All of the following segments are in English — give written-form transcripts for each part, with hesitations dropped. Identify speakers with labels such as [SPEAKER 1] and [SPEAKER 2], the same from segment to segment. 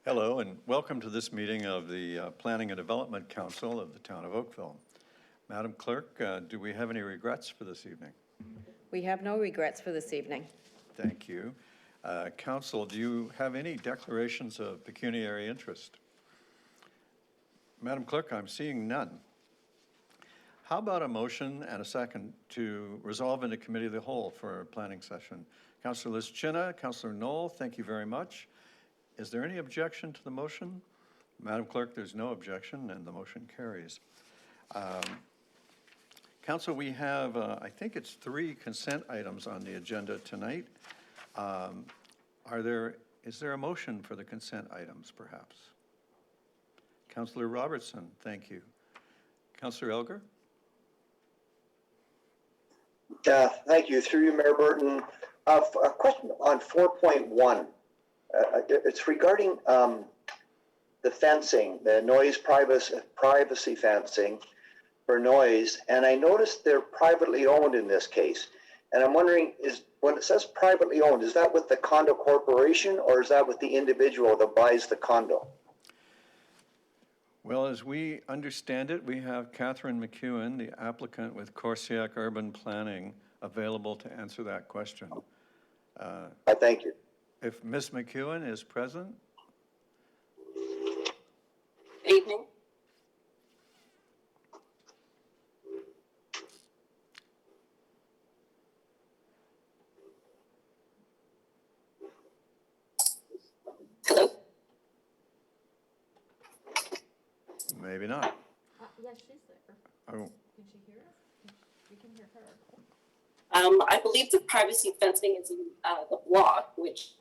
[SPEAKER 1] Hello, and welcome to this meeting of the Planning and Development Council of the Town of Oakville. Madam Clerk, do we have any regrets for this evening?
[SPEAKER 2] We have no regrets for this evening.
[SPEAKER 1] Thank you. Council, do you have any declarations of pecuniary interest? Madam Clerk, I'm seeing none. How about a motion and a second to resolve into committee of the whole for a planning session? Councillor Lischina, Councillor Knoll, thank you very much. Is there any objection to the motion? Madam Clerk, there's no objection and the motion carries. Council, we have, I think it's 3 consent items on the agenda tonight. Is there a motion for the consent items, perhaps? Councillor Robertson, thank you. Councillor Elgar?
[SPEAKER 3] Thank you. Through you, Mayor Burton. A question on 4.1. It's regarding the fencing, the noise privacy fencing for noise, and I noticed they're privately owned in this case. And I'm wondering, when it says privately owned, is that with the condo corporation or is that with the individual that buys the condo?
[SPEAKER 1] Well, as we understand it, we have Catherine McEwen, the applicant with Corsiac Urban Planning, available to answer that question.
[SPEAKER 3] Thank you.
[SPEAKER 1] If Ms. McEwen is present.
[SPEAKER 4] Good evening. Hello?
[SPEAKER 1] Maybe not.
[SPEAKER 2] Yes, she's there.
[SPEAKER 1] Oh,
[SPEAKER 2] Can she hear us? We can hear her.
[SPEAKER 4] I believe the privacy fencing is in the block, which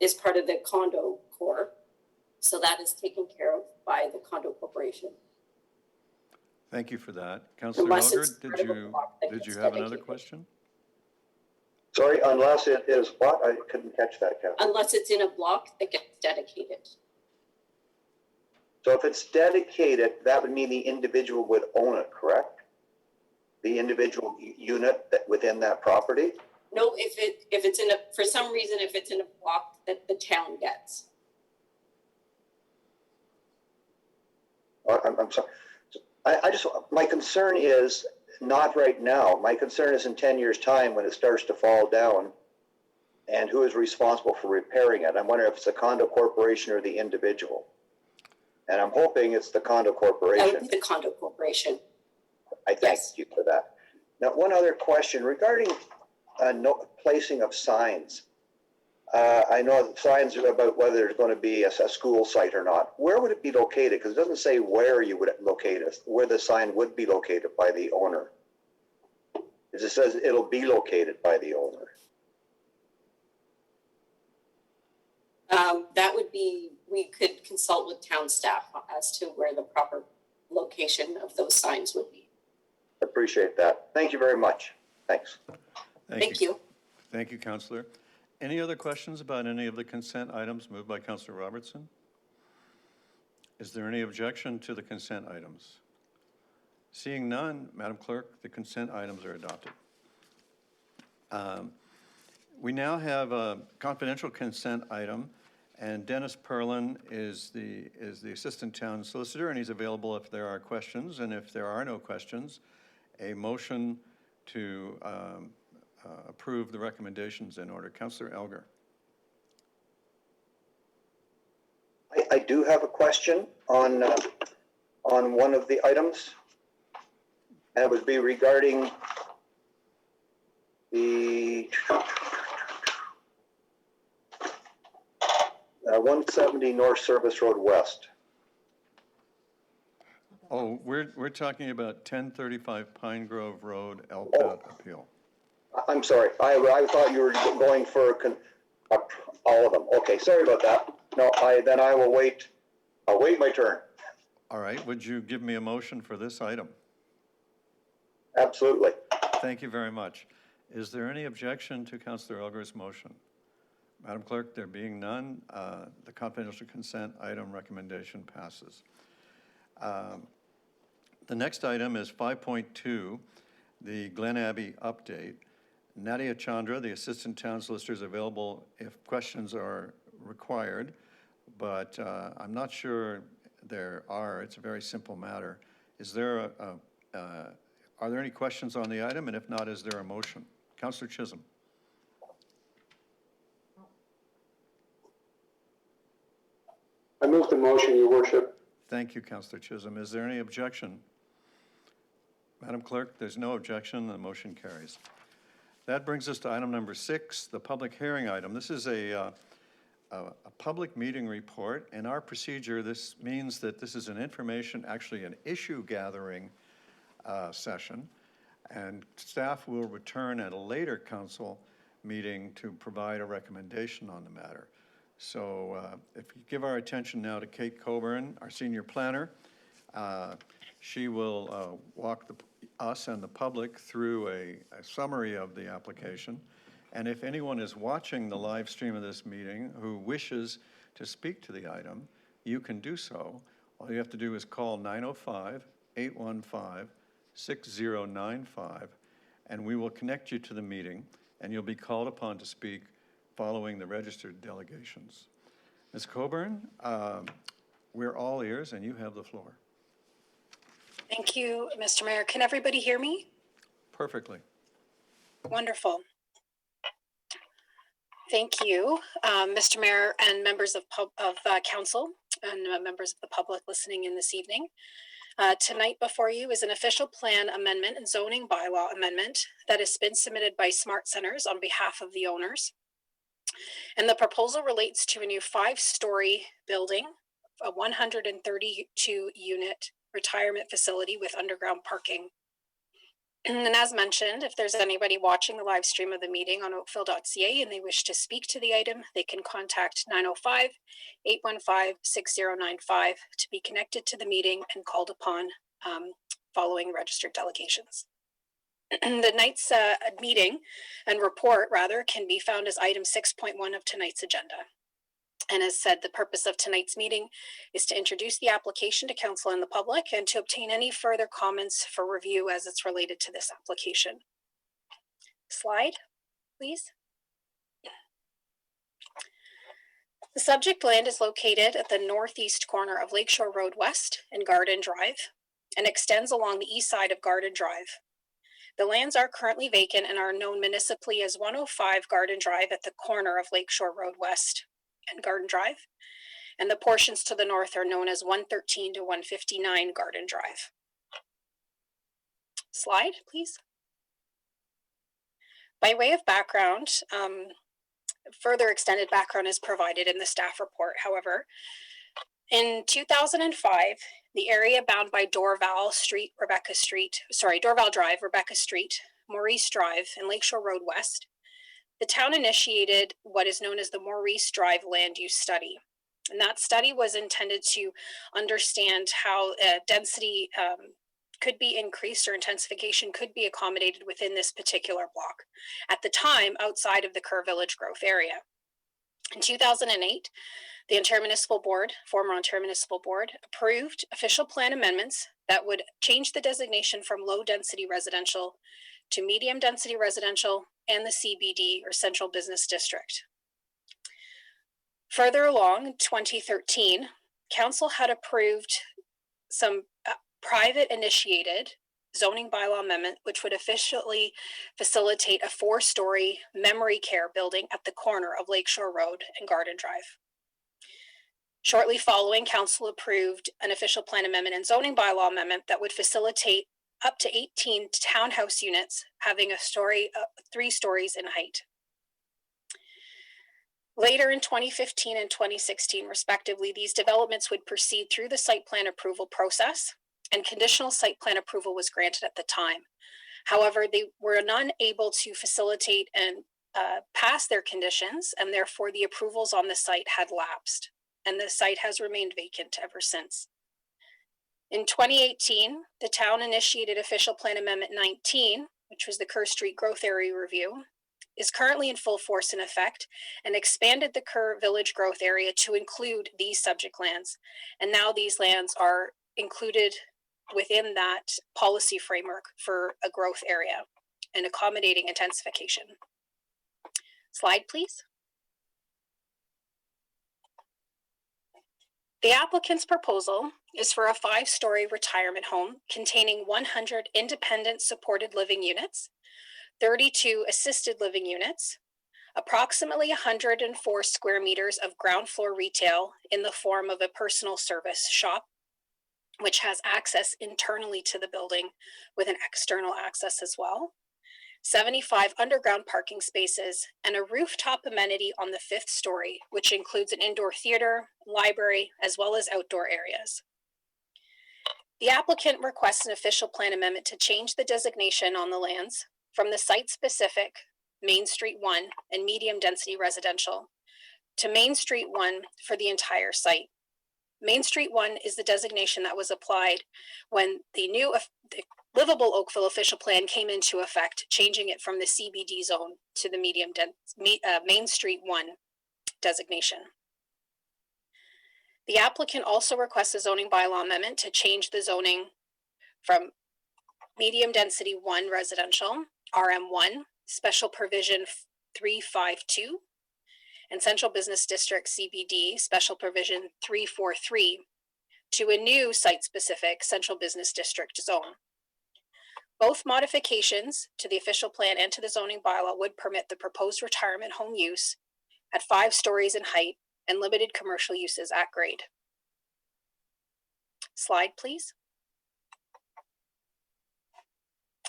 [SPEAKER 4] is part of the condo core. So that is taken care of by the condo corporation.
[SPEAKER 1] thank you for that. Councillor
[SPEAKER 4] Unless
[SPEAKER 1] Elgar,
[SPEAKER 4] it's part of a block that
[SPEAKER 1] did
[SPEAKER 4] gets
[SPEAKER 1] you have another
[SPEAKER 4] dedicated.
[SPEAKER 1] question?
[SPEAKER 3] Sorry, unless it is what? I couldn't catch that, Catherine.
[SPEAKER 4] Unless it's in a block that gets dedicated.
[SPEAKER 3] So if it's dedicated, that would mean the individual would own it, correct? The individual unit within that property?
[SPEAKER 4] No, if it's in for some reason, if it's in a block that the town gets.
[SPEAKER 3] I'm sorry. My concern is not right now. My concern is in 10 years' time when it starts to fall down and who is responsible for repairing it. I'm wondering if it's the condo corporation or the individual. And I'm hoping it's the condo corporation.
[SPEAKER 4] That would be the condo corporation.
[SPEAKER 3] I thank you for that. Now, one other question regarding placing of signs. I know the signs are about whether there's going to be a school site or not. Where would it be located? Because it doesn't say where you would locate it, where the sign would be located by the owner. It just says it'll be located by the owner.
[SPEAKER 4] That would be, we could consult with town staff as to where the proper location of those signs would be.
[SPEAKER 3] Appreciate that. Thank you very much. Thanks.
[SPEAKER 4] Thank you.
[SPEAKER 1] Thank you, Councillor. Any other questions about any of the consent items moved by Councillor Robertson? Is there any objection to the consent items? Seeing none, Madam Clerk, the consent items are adopted. We now have a confidential consent item, and Dennis Perlin is the Assistant Town Solicitor, and he's available if there are questions. And if there are no questions, a motion to approve the recommendations in order. Councillor Elgar.
[SPEAKER 3] I do have a question on one of the items. And it would be regarding the 170 North Service Road West.
[SPEAKER 1] Oh, we're talking about 1035 Pine Grove Road, LPAT appeal.
[SPEAKER 3] I'm sorry. I thought you were going for all of them. Okay, sorry about that. No, then I will wait. I'll wait my turn.
[SPEAKER 1] All right. Would you give me a motion for this item?
[SPEAKER 3] Absolutely.
[SPEAKER 1] Thank you very much. Is there any objection to Councillor Elgar's motion? Madam Clerk, there being none, the confidential consent item recommendation passes. The next item is 5.2, the Glen Abbey update. Nadia Chandra, the Assistant Town Solicitor, is available if questions are required, but I'm not sure there are. It's a very simple matter. Is there are there any questions on the item? And if not, is there a motion? Councillor Chisholm.
[SPEAKER 5] I move the motion, Your Worship.
[SPEAKER 1] Thank you, Councillor Chisholm. Is there any objection? Madam Clerk, there's no objection. The motion carries. That brings us to item number 6, the public hearing item. This is a public meeting report. In our procedure, this means that this is an information, actually an issue gathering session, and staff will return at a later council meeting to provide a recommendation on the matter. So if you give our attention now to Kate Coburn, our senior planner, she will walk us and the public through a summary of the application. And if anyone is watching the live stream of this meeting who wishes to speak to the item, you can do so. All you have to do is call 905-815-6095, and we will connect you to the meeting, and you'll be called upon to speak following the registered delegations. Ms. Coburn, we're all ears, and you have the floor.
[SPEAKER 6] Thank you, Mr. Mayor. Can everybody hear me?
[SPEAKER 1] Perfectly.
[SPEAKER 6] Wonderful. Thank you, Mr. Mayor and members of council and members of the public listening in this evening. Tonight before you is an official plan amendment and zoning bylaw amendment that has been submitted by Smart Centers on behalf of the owners. And the proposal relates to a new 5-story building, a 132-unit retirement facility with underground parking. And as mentioned, if there's anybody watching the live stream of the meeting on oakville.ca and they wish to speak to the item, they can contact 905-815-6095 to be connected to the meeting and called upon following registered delegations. The night's meeting and report, rather, can be found as item 6.1 of tonight's agenda. And as said, the purpose of tonight's meeting is to introduce the application to council and the public and to obtain any further comments for review as it's related to this application. Slide, please. The subject land is located at the northeast corner of Lakeshore Road West and Garden Drive and extends along the east side of Garden Drive. The lands are currently vacant and are known municipally as 105 Garden Drive at the corner of Lakeshore Road West and Garden Drive, and the portions to the north are known as 113 to 159 Garden Drive. Slide, please. By way of background, further extended background is provided in the staff report. However, in 2005, the area bound by Dorval Drive, Rebecca Street, Maurice Drive, and Lakeshore Road West, the town initiated what is known as the Maurice Drive Land Use Study. And that study was intended to understand how density could be increased or intensification could be accommodated within this particular block, at the time outside of the Kerr Village growth area. In 2008, the Intermunicipal Board, former Intermunicipal Board, approved official plan amendments that would change the designation from low density residential to medium density residential and the CBD or Central Business District. Further along, in 2013, Council had approved some private initiated zoning bylaw amendment, which would officially facilitate a 4-story memory care building at the corner of Lakeshore Road and Garden Drive. Shortly following, Council approved an official plan amendment and zoning bylaw amendment that would facilitate up to 18 townhouse units having a 3 stories in height. Later in 2015 and 2016, respectively, these developments would proceed through the site plan approval process, and conditional site plan approval was granted at the time. However, they were unable to facilitate and pass their conditions, and therefore the approvals on the site had lapsed, and the site has remained vacant ever since. In 2018, the town initiated official plan amendment 19, which was the Kerr Street Growth Area Review, is currently in full force and effect, and expanded the Kerr Village Growth Area to include these subject lands. And now these lands are included within that policy framework for a growth area. and accommodating intensification. Slide, please. The applicant's proposal is for a 5-story retirement home containing 100 independent supported living units, 32 assisted living units, approximately 104 square meters of ground floor retail in the form of a personal service shop, which has access internally to the building with an external access as well, 75 underground parking spaces, and a rooftop amenity on the 5th story, which includes an indoor theater, library, as well as outdoor areas. The applicant requests an official plan amendment to change the designation on the lands from the site-specific Main Street 1 and medium density residential to Main Street 1 for the entire site. Main Street 1 is the designation that was applied when the livable Oakville official plan came into effect, changing it from the CBD zone to the Main Street 1 designation. The applicant also requests a zoning bylaw amendment to change the zoning from medium density 1 residential, RM1, special provision 352, and Central Business District CBD, special provision 343, to a new site-specific Central Business District zone. Both modifications to the official plan and to the zoning bylaw would permit the proposed retirement home use at 5 stories in height and limited commercial uses at grade. Slide, please.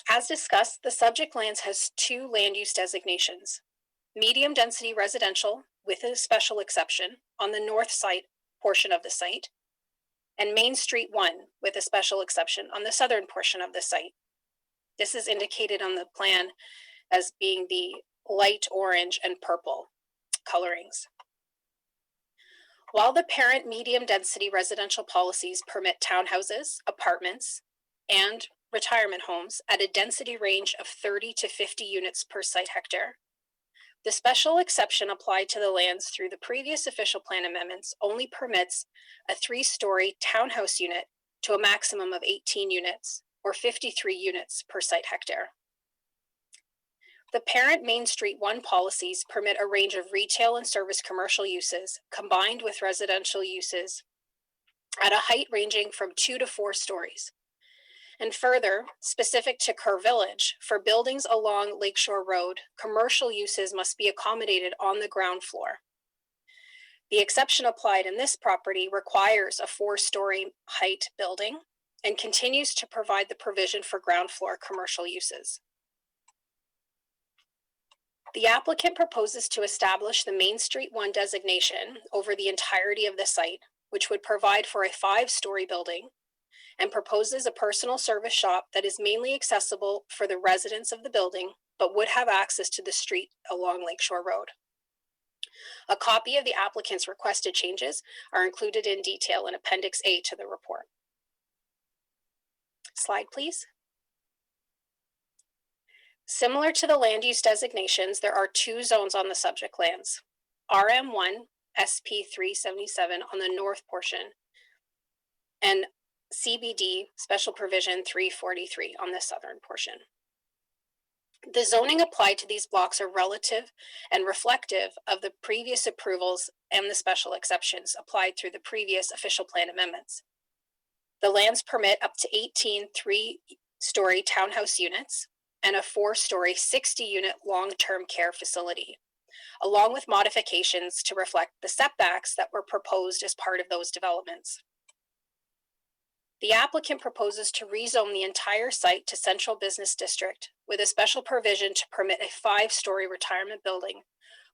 [SPEAKER 6] As discussed, the subject lands has 2 land use designations: medium density residential with a special exception on the north side portion of the site, and Main Street 1 with a special exception on the southern portion of the site. This is indicated on the plan as being the light orange and purple colorings. While the parent medium density residential policies permit townhouses, apartments, and retirement homes at a density range of 30 to 50 units per site hectare, the special exception applied to the lands through the previous official plan amendments only permits a 3-story townhouse unit to a maximum of 18 units, or 53 units per site hectare. The parent Main Street 1 policies permit a range of retail and service commercial uses combined with residential uses at a height ranging from 2 to 4 stories. And further, specific to Kerr Village, for buildings along Lakeshore Road, commercial uses must be accommodated on the ground floor. The exception applied in this property requires a 4-story height building and continues to provide the provision for ground floor commercial uses. The applicant proposes to establish the Main Street 1 designation over the entirety of the site, which would provide for a 5-story building, and proposes a personal service shop that is mainly accessible for the residents of the building, but would have access to the street along Lakeshore Road. A copy of the applicant's requested changes are included in detail in Appendix A to the report. Slide, please. Similar to the land use designations, there are 2 zones on the subject lands: RM1, SP 377 on the north portion, and CBD, special provision 343 on the southern portion. The zoning applied to these blocks are relative and reflective of the previous approvals and the special exceptions applied through the previous official plan amendments. The lands permit up to 18 3-story townhouse units and a 4-story 60-unit long-term care facility, along with modifications to reflect the setbacks that were proposed as part of those developments. The applicant proposes to rezone the entire site to Central Business District with a special provision to permit a 5-story retirement building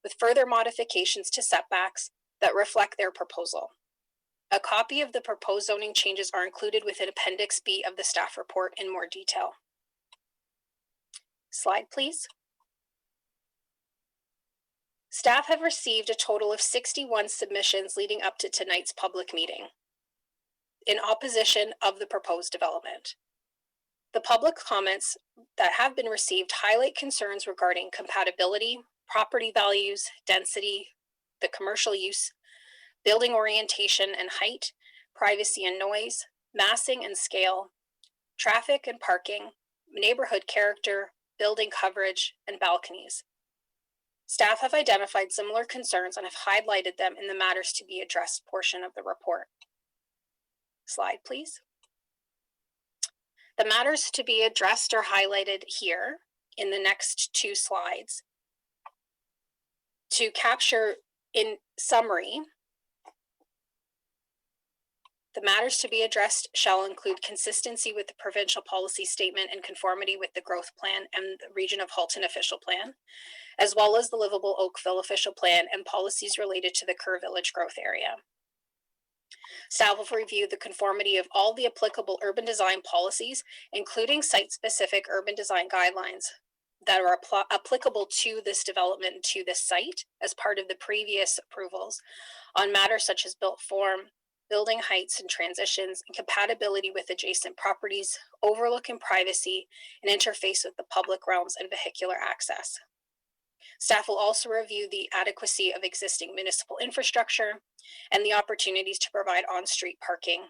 [SPEAKER 6] with further modifications to setbacks that reflect their proposal. A copy of the proposed zoning changes are included within Appendix B of the staff report in more detail. Slide, please. Staff have received a total of 61 submissions leading up to tonight's public meeting in opposition of the proposed development. The public comments that have been received highlight concerns regarding compatibility, property values, density, the commercial use, building orientation and height, privacy and noise, massing and scale, traffic and parking, neighborhood character, building coverage, and balconies. Staff have identified similar concerns and have highlighted them in the matters to be addressed portion of the report. Slide, please. The matters to be addressed are highlighted here in the next two slides. To capture in summary, the matters to be addressed shall include consistency with the provincial policy statement and conformity with the growth plan and the Region of Halton official plan, as well as the Livable Oakville official plan and policies related to the Kerr Village growth area. Staff will review the conformity of all the applicable urban design policies, including site-specific urban design guidelines that are applicable to this development and to this site as part of the previous approvals on matters such as built form, building heights and transitions, and compatibility with adjacent properties, overlook and privacy, and interface with the public realms and vehicular access. Staff will also review the adequacy of existing municipal infrastructure and the opportunities to provide on-street parking.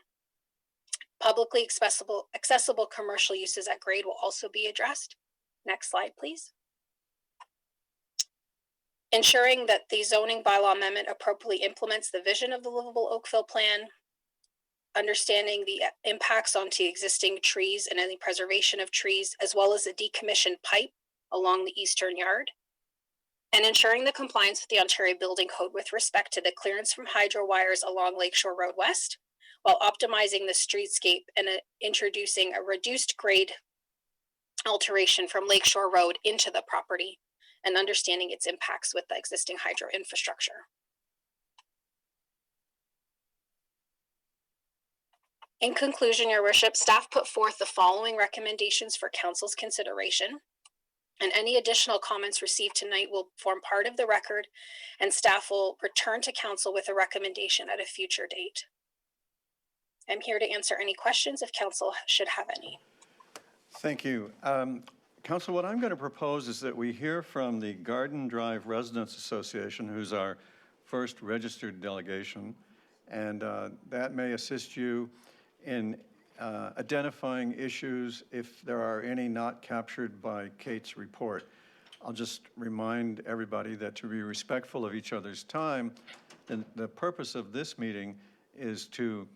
[SPEAKER 6] Publicly accessible commercial uses at grade will also be addressed. Next slide, please. Ensuring that the zoning bylaw amendment appropriately implements the vision of the Livable Oakville plan, understanding the impacts onto existing trees and any preservation of trees, as well as the decommissioned pipe along the eastern yard, and ensuring the compliance with the Ontario Building Code with respect to the clearance from hydro wires along Lakeshore Road West, while optimizing the streetscape and introducing a reduced grade alteration from Lakeshore Road into the property and understanding its impacts with the existing hydro infrastructure. In conclusion, Your Worship, staff put forth the following recommendations for Council's consideration, and any additional comments received tonight will form part of the record, and staff will return to Council with a recommendation at a future date. I'm here to answer any questions if Council should have any.
[SPEAKER 1] Thank you. Council, what I'm going to propose is that we hear from the Garden Drive Residents Association, who's our first registered delegation, and that may assist you in identifying issues if there are any not captured by Kate's report. I'll just remind everybody that to be respectful of each other's time, the purpose of this meeting is to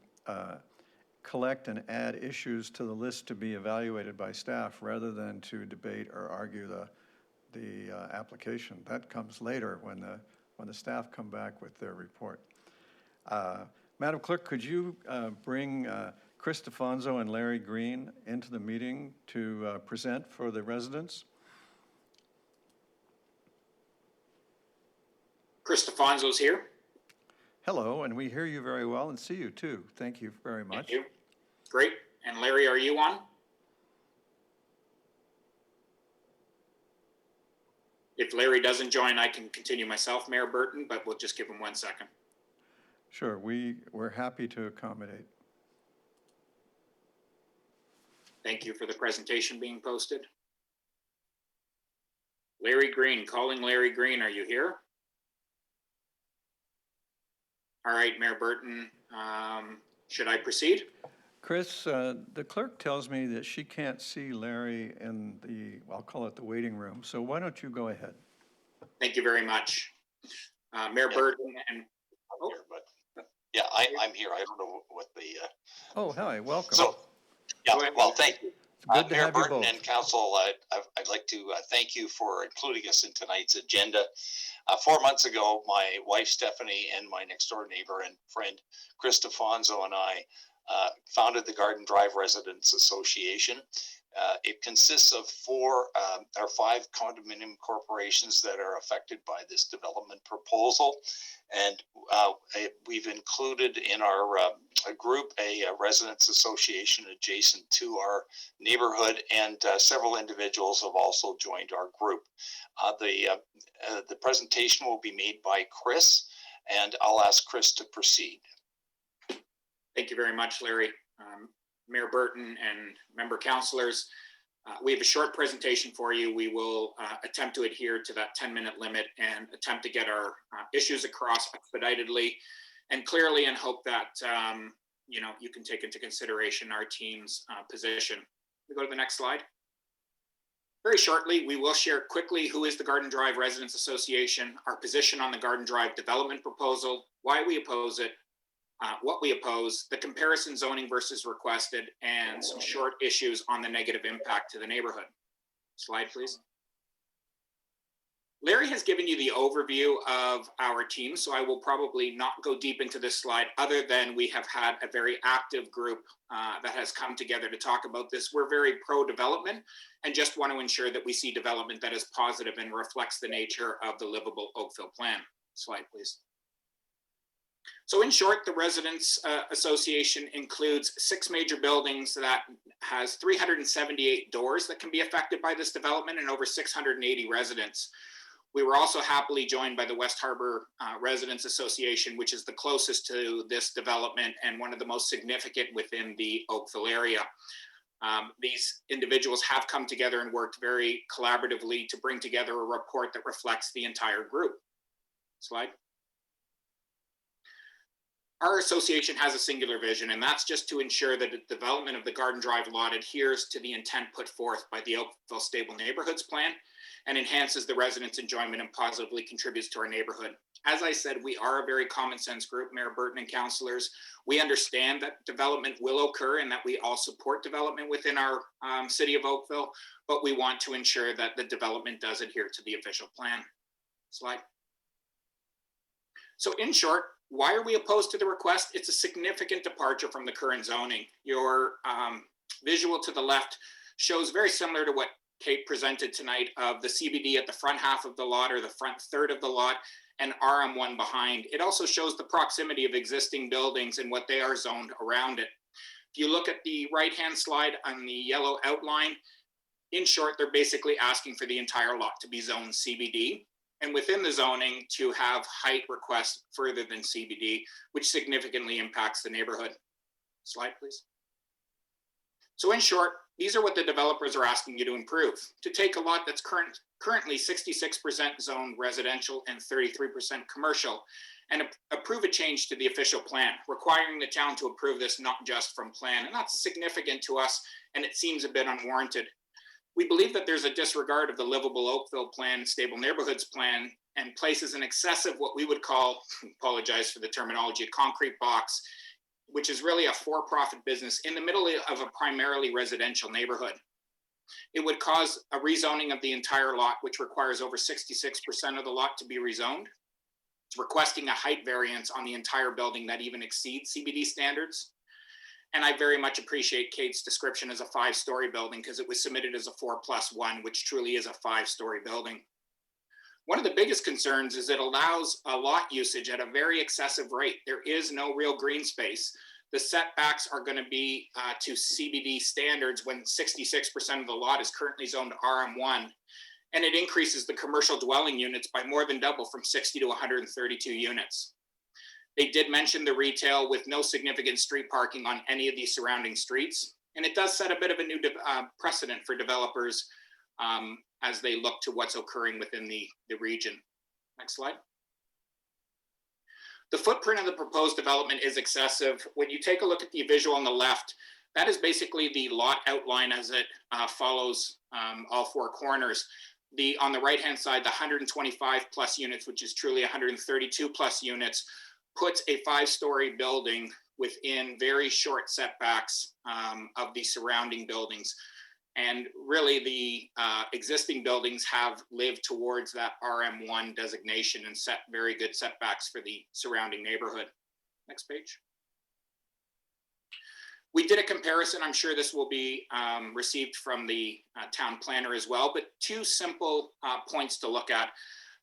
[SPEAKER 1] collect and add issues to the list to be evaluated by staff rather than to debate or argue the application. That comes later when the staff come back with their report. Madam Clerk, could you bring Chris DeFonso and Larry Green into the meeting to present for the residents?
[SPEAKER 7] Chris DeFonso's here.
[SPEAKER 1] Hello, and we hear you very well and see you too. Thank you very much.
[SPEAKER 7] Thank you. Great. And Larry, are you on? If Larry doesn't join, I can continue myself, Mayor Burton, but we'll just give him 1 second.
[SPEAKER 1] Sure, we're happy to accommodate.
[SPEAKER 7] Thank you for the presentation being posted. Larry Green, calling Larry Green, are you here? All right, Mayor Burton, should I proceed?
[SPEAKER 1] Chris, the clerk tells me that she can't see Larry in the, I'll call it the waiting room, so why don't you go ahead?
[SPEAKER 7] Thank you very much. Mayor Burton and...
[SPEAKER 8] I'm here, but yeah, I'm here. I don't know what the...
[SPEAKER 1] Oh, hi, welcome.
[SPEAKER 8] So, yeah, well, thank you.
[SPEAKER 1] Good to
[SPEAKER 8] Mayor
[SPEAKER 1] have you
[SPEAKER 8] Burton
[SPEAKER 1] both.
[SPEAKER 8] and Council, I'd like to thank you for including us in tonight's agenda. 4 months ago, my wife Stephanie and my next door neighbor and friend Chris DeFonso and I founded the Garden Drive Residents Association. It consists of 5 condominium corporations that are affected by this development proposal. And we've included in our group a residents association adjacent to our neighborhood, and several individuals have also joined our group. The presentation will be made by Chris, and I'll ask Chris to proceed.
[SPEAKER 7] Thank you very much, Larry. Mayor Burton and member councilors, we have a short presentation for you. We will attempt to adhere to that 10-minute limit and attempt to get our issues across expeditedly and clearly, and hope that you can take into consideration our team's position. We go to the next slide. Very shortly, we will share quickly who is the Garden Drive Residents Association, our position on the Garden Drive development proposal, why we oppose it, what we oppose, the comparison zoning versus requested, and some short issues on the negative impact to the neighborhood. Slide, please. Larry has given you the overview of our team, so I will probably not go deep into this slide other than we have had a very active group that has come together to talk about this. We're very pro-development and just want to ensure that we see development that is positive and reflects the nature of the livable Oakville plan. Slide, please. So in short, the Residents Association includes 6 major buildings that has 378 doors that can be affected by this development and over 680 residents. We were also happily joined by the West Harbor Residents Association, which is the closest to this development and one of the most significant within the Oakville area. These individuals have come together and worked very collaboratively to bring together a report that reflects the entire group. Slide. Our association has a singular vision, and that's just to ensure that the development of the Garden Drive lot adheres to the intent put forth by the Oakville Stable Neighborhoods Plan and enhances the residents' enjoyment and positively contributes to our neighborhood. As I said, we are a very common sense group, Mayor Burton and councillors. We understand that development will occur and that we all support development within our city of Oakville, but we want to ensure that the development does adhere to the official plan. Slide. So in short, why are we opposed to the request? It's a significant departure from the current zoning. Your visual to the left shows very similar to what Kate presented tonight of the CBD at the front half of the lot or the front third of the lot and RM1 behind. It also shows the proximity of existing buildings and what they are zoned around it. If you look at the right-hand slide on the yellow outline, in short, they're basically asking for the entire lot to be zoned CBD. And within the zoning to have height requests further than CBD, which significantly impacts the neighborhood. Slide, please. So in short, these are what the developers are asking you to improve. To take a lot that's currently 66% zoned residential and 33% commercial and approve a change to the official plan, requiring the town to approve this not just from plan. And that's significant to us, and it seems a bit unwarranted. We believe that there's a disregard of the livable Oakville plan, stable neighborhoods plan, and places an excessive, what we would call, apologize for the terminology, a concrete box, which is really a for-profit business in the middle of a primarily residential neighborhood. It would cause a rezoning of the entire lot, which requires over 66% of the lot to be rezoned. It's requesting a height variance on the entire building that even exceeds CBD standards. And I very much appreciate Kate's description as a 5-story building because it was submitted as a 4+1, which truly is a 5-story building. One of the biggest concerns is it allows a lot usage at a very excessive rate. There is no real green space. The setbacks are going to be to CBD standards when 66% of the lot is currently zoned RM1. And it increases the commercial dwelling units by more than double from 60 to 132 units. They did mention the retail with no significant street parking on any of the surrounding streets. And it does set a bit of a new precedent for developers as they look to what's occurring within the region. Next slide. The footprint of the proposed development is excessive. When you take a look at the visual on the left, that is basically the lot outline as it follows all 4 corners. On the right-hand side, the 125 plus units, which is truly 132 plus units, puts a 5-story building within very short setbacks of the surrounding buildings. And really the existing buildings have lived towards that RM1 designation and set very good setbacks for the surrounding neighborhood. Next page. We did a comparison. I'm sure this will be received from the town planner as well, but 2 simple points to look at.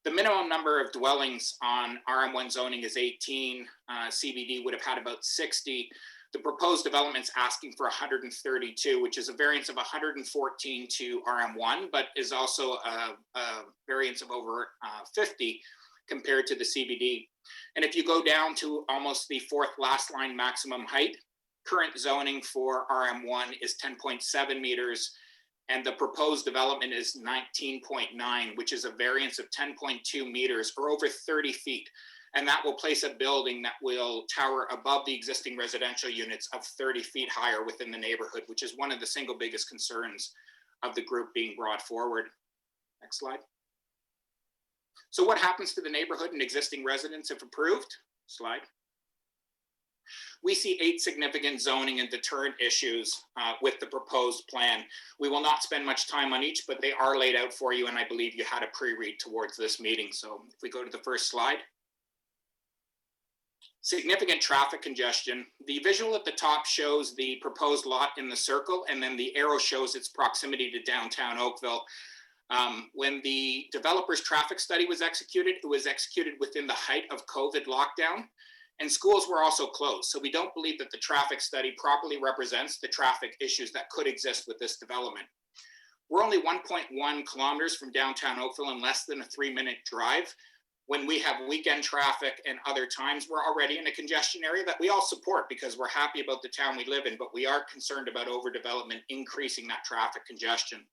[SPEAKER 7] The minimum number of dwellings on RM1 zoning is 18. CBD would have had about 60. The proposed development's asking for 132, which is a variance of 114 to RM1, but is also a variance of over 50 compared to the CBD. And if you go down to almost the 4th last line maximum height, current zoning for RM1 is 10.7 meters, and the proposed development is 19.9, which is a variance of 10.2 meters or over 30 feet. And that will place a building that will tower above the existing residential units of 30 feet higher within the neighborhood, which is one of the single biggest concerns of the group being brought forward. Next slide. So what happens to the neighborhood and existing residents if approved? Slide. We see 8 significant zoning and deterrent issues with the proposed plan. We will not spend much time on each, but they are laid out for you, and I believe you had a pre-read towards this meeting. So if we go to the first slide. Significant traffic congestion. The visual at the top shows the proposed lot in the circle, and then the arrow shows its proximity to downtown Oakville. When the developer's traffic study was executed, it was executed within the height of COVID lockdown, and schools were also closed. So we don't believe that the traffic study properly represents the traffic issues that could exist with this development. We're only 1.1 kilometers from downtown Oakville and less than a 3-minute drive. When we have weekend traffic and other times, we're already in a congestion area that we all support because we're happy about the town we live in, but we are concerned about overdevelopment increasing that traffic congestion.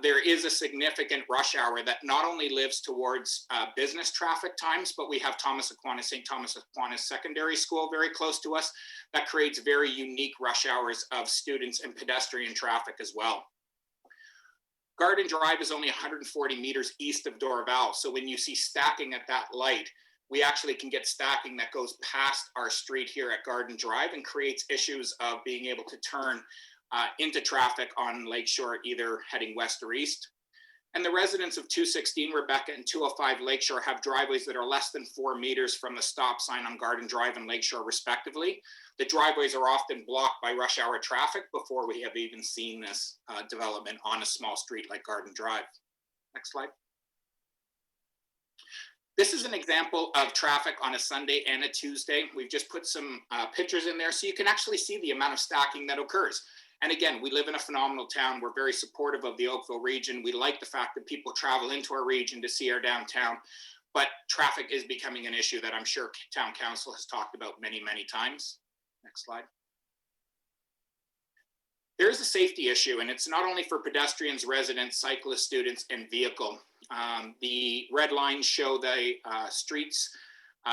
[SPEAKER 7] There is a significant rush hour that not only lives towards business traffic times, but we have St. Thomas Aquinas Secondary School very close to us. That creates very unique rush hours of students and pedestrian traffic as well. Garden Drive is only 140 meters east of Dorval. So when you see stacking at that light, we actually can get stacking that goes past our street here at Garden Drive and creates issues of being able to turn into traffic on Lakeshore, either heading west or east. And the residents of 216 Rebecca and 205 Lakeshore have driveways that are less than 4 meters from the stop sign on Garden Drive and Lakeshore respectively. The driveways are often blocked by rush hour traffic before we have even seen this development on a small street like Garden Drive. Next slide. This is an example of traffic on a Sunday and a Tuesday. We've just put some pictures in there so you can actually see the amount of stacking that occurs. And again, we live in a phenomenal town. We're very supportive of the Oakville region. We like the fact that people travel into our region to see our downtown, but traffic is becoming an issue that I'm sure town council has talked about many, many times. Next slide. There is a safety issue, and it's not only for pedestrians, residents, cyclists, students, and vehicle. The red lines show the streets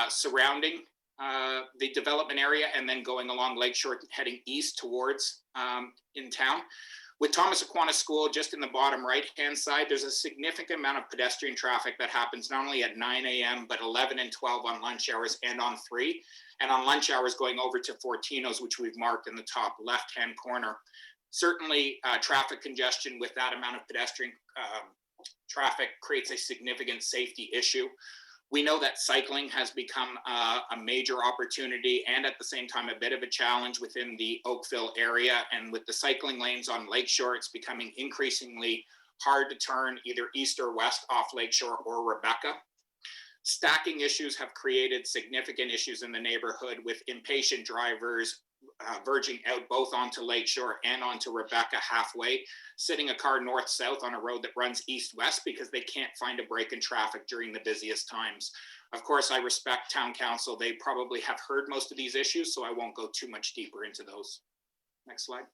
[SPEAKER 7] surrounding the development area and then going along Lakeshore heading east towards in town. With Thomas Aquinas School just in the bottom right-hand side, there's a significant amount of pedestrian traffic that happens not only at 9 a.m., but 11 and 12 on lunch hours and on 3. And on lunch hours going over to Fortino's, which we've marked in the top left-hand corner. Certainly traffic congestion with that amount of pedestrian traffic creates a significant safety issue. We know that cycling has become a major opportunity and at the same time a bit of a challenge within the Oakville area. And with the cycling lanes on Lakeshore, it's becoming increasingly hard to turn either east or west off Lakeshore or Rebecca. Stacking issues have created significant issues in the neighborhood with impatient drivers verging out both onto Lakeshore and onto Rebecca halfway, sitting a car north-south on a road that runs east-west because they can't find a break in traffic during the busiest times. Of course, I respect town council. They probably have heard most of these issues, so I won't go too much deeper into those. Next slide.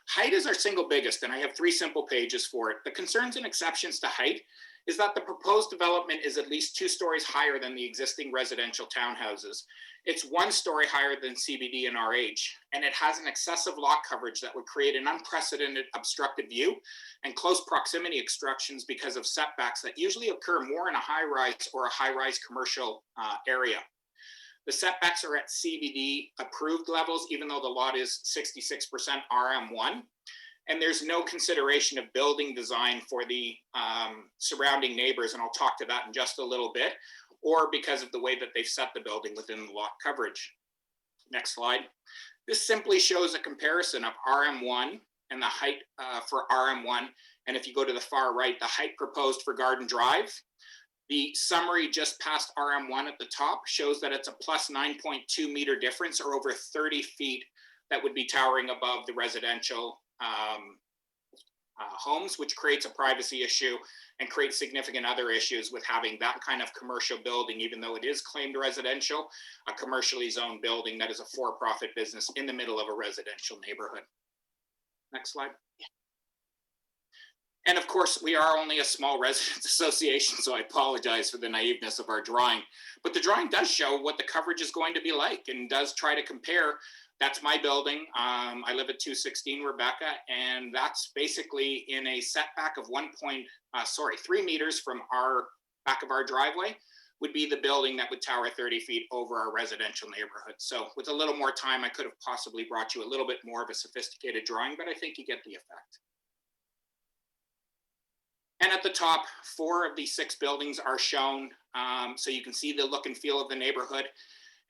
[SPEAKER 7] Height is our single biggest, and I have 3 simple pages for it. The concerns and exceptions to height is that the proposed development is at least 2 stories higher than the existing residential townhouses. It's 1 story higher than CBD and RH, and it has an excessive lot coverage that would create an unprecedented obstructed view and close proximity obstructions because of setbacks that usually occur more in a high-rise or a high-rise commercial area. The setbacks are at CBD approved levels, even though the lot is 66% RM1. And there's no consideration of building design for the surrounding neighbors, and I'll talk to that in just a little bit, or because of the way that they've set the building within the lot coverage. Next slide. This simply shows a comparison of RM1 and the height for RM1. And if you go to the far right, the height proposed for Garden Drive. The summary just past RM1 at the top shows that it's a plus 9.2 meter difference, or over 30 feet that would be towering above the residential homes, which creates a privacy issue and creates significant other issues with having that kind of commercial building, even though it is claimed residential, a commercially zoned building that is a for-profit business in the middle of a residential neighborhood. Next slide. And of course, we are only a small residents association, so I apologize for the naiveness of our drawing. But the drawing does show what the coverage is going to be like and does try to compare That's my building. I live at 216 Rebecca, and that's basically in a setback of 3 meters from our back of our driveway would be the building that would tower 30 feet over our residential neighborhood. So with a little more time, I could have possibly brought you a little bit more of a sophisticated drawing, but I think you get the effect. And at the top, 4 of these 6 buildings are shown, so you can see the look and feel of the neighborhood.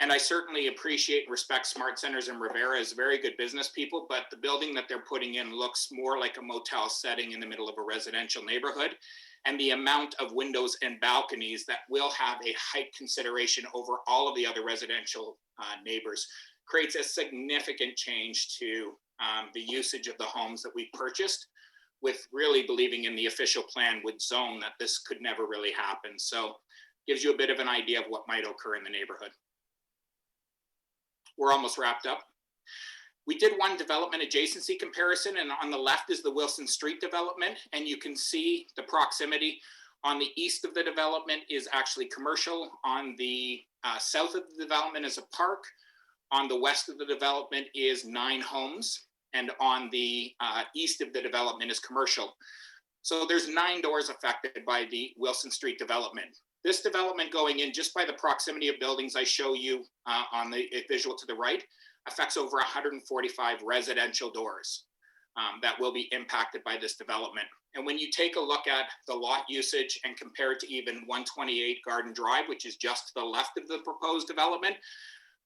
[SPEAKER 7] And I certainly appreciate and respect Smart Centers and Rivera as very good business people, but the building that they're putting in looks more like a motel setting in the middle of a residential neighborhood. And the amount of windows and balconies that will have a height consideration over all of the other residential neighbors creates a significant change to the usage of the homes that we purchased, with really believing in the official plan would zone that this could never really happen. So gives you a bit of an idea of what might occur in the neighborhood. We're almost wrapped up. We did one development adjacency comparison, and on the left is the Wilson Street development, and you can see the proximity. On the east of the development is actually commercial. On the south of the development is a park. On the west of the development is 9 homes, and on the east of the development is commercial. So there's 9 doors affected by the Wilson Street development. This development going in, just by the proximity of buildings I show you on the visual to the right, affects over 145 residential doors that will be impacted by this development. And when you take a look at the lot usage and compare it to even 128 Garden Drive, which is just to the left of the proposed development,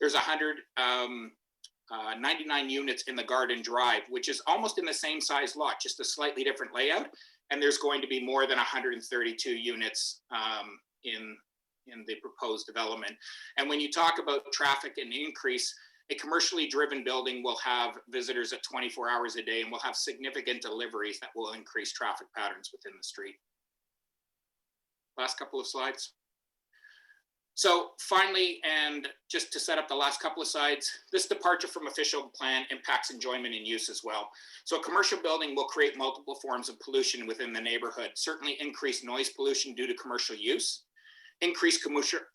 [SPEAKER 7] there's 199 units in the Garden Drive, which is almost in the same size lot, just a slightly different layout. And there's going to be more than 132 units in the proposed development. And when you talk about traffic and increase, a commercially driven building will have visitors at 24 hours a day and will have significant deliveries that will increase traffic patterns within the street. Last couple of slides. So finally, and just to set up the last couple of slides, this departure from official plan impacts enjoyment and use as well. So a commercial building will create multiple forms of pollution within the neighborhood, certainly increased noise pollution due to commercial use, increased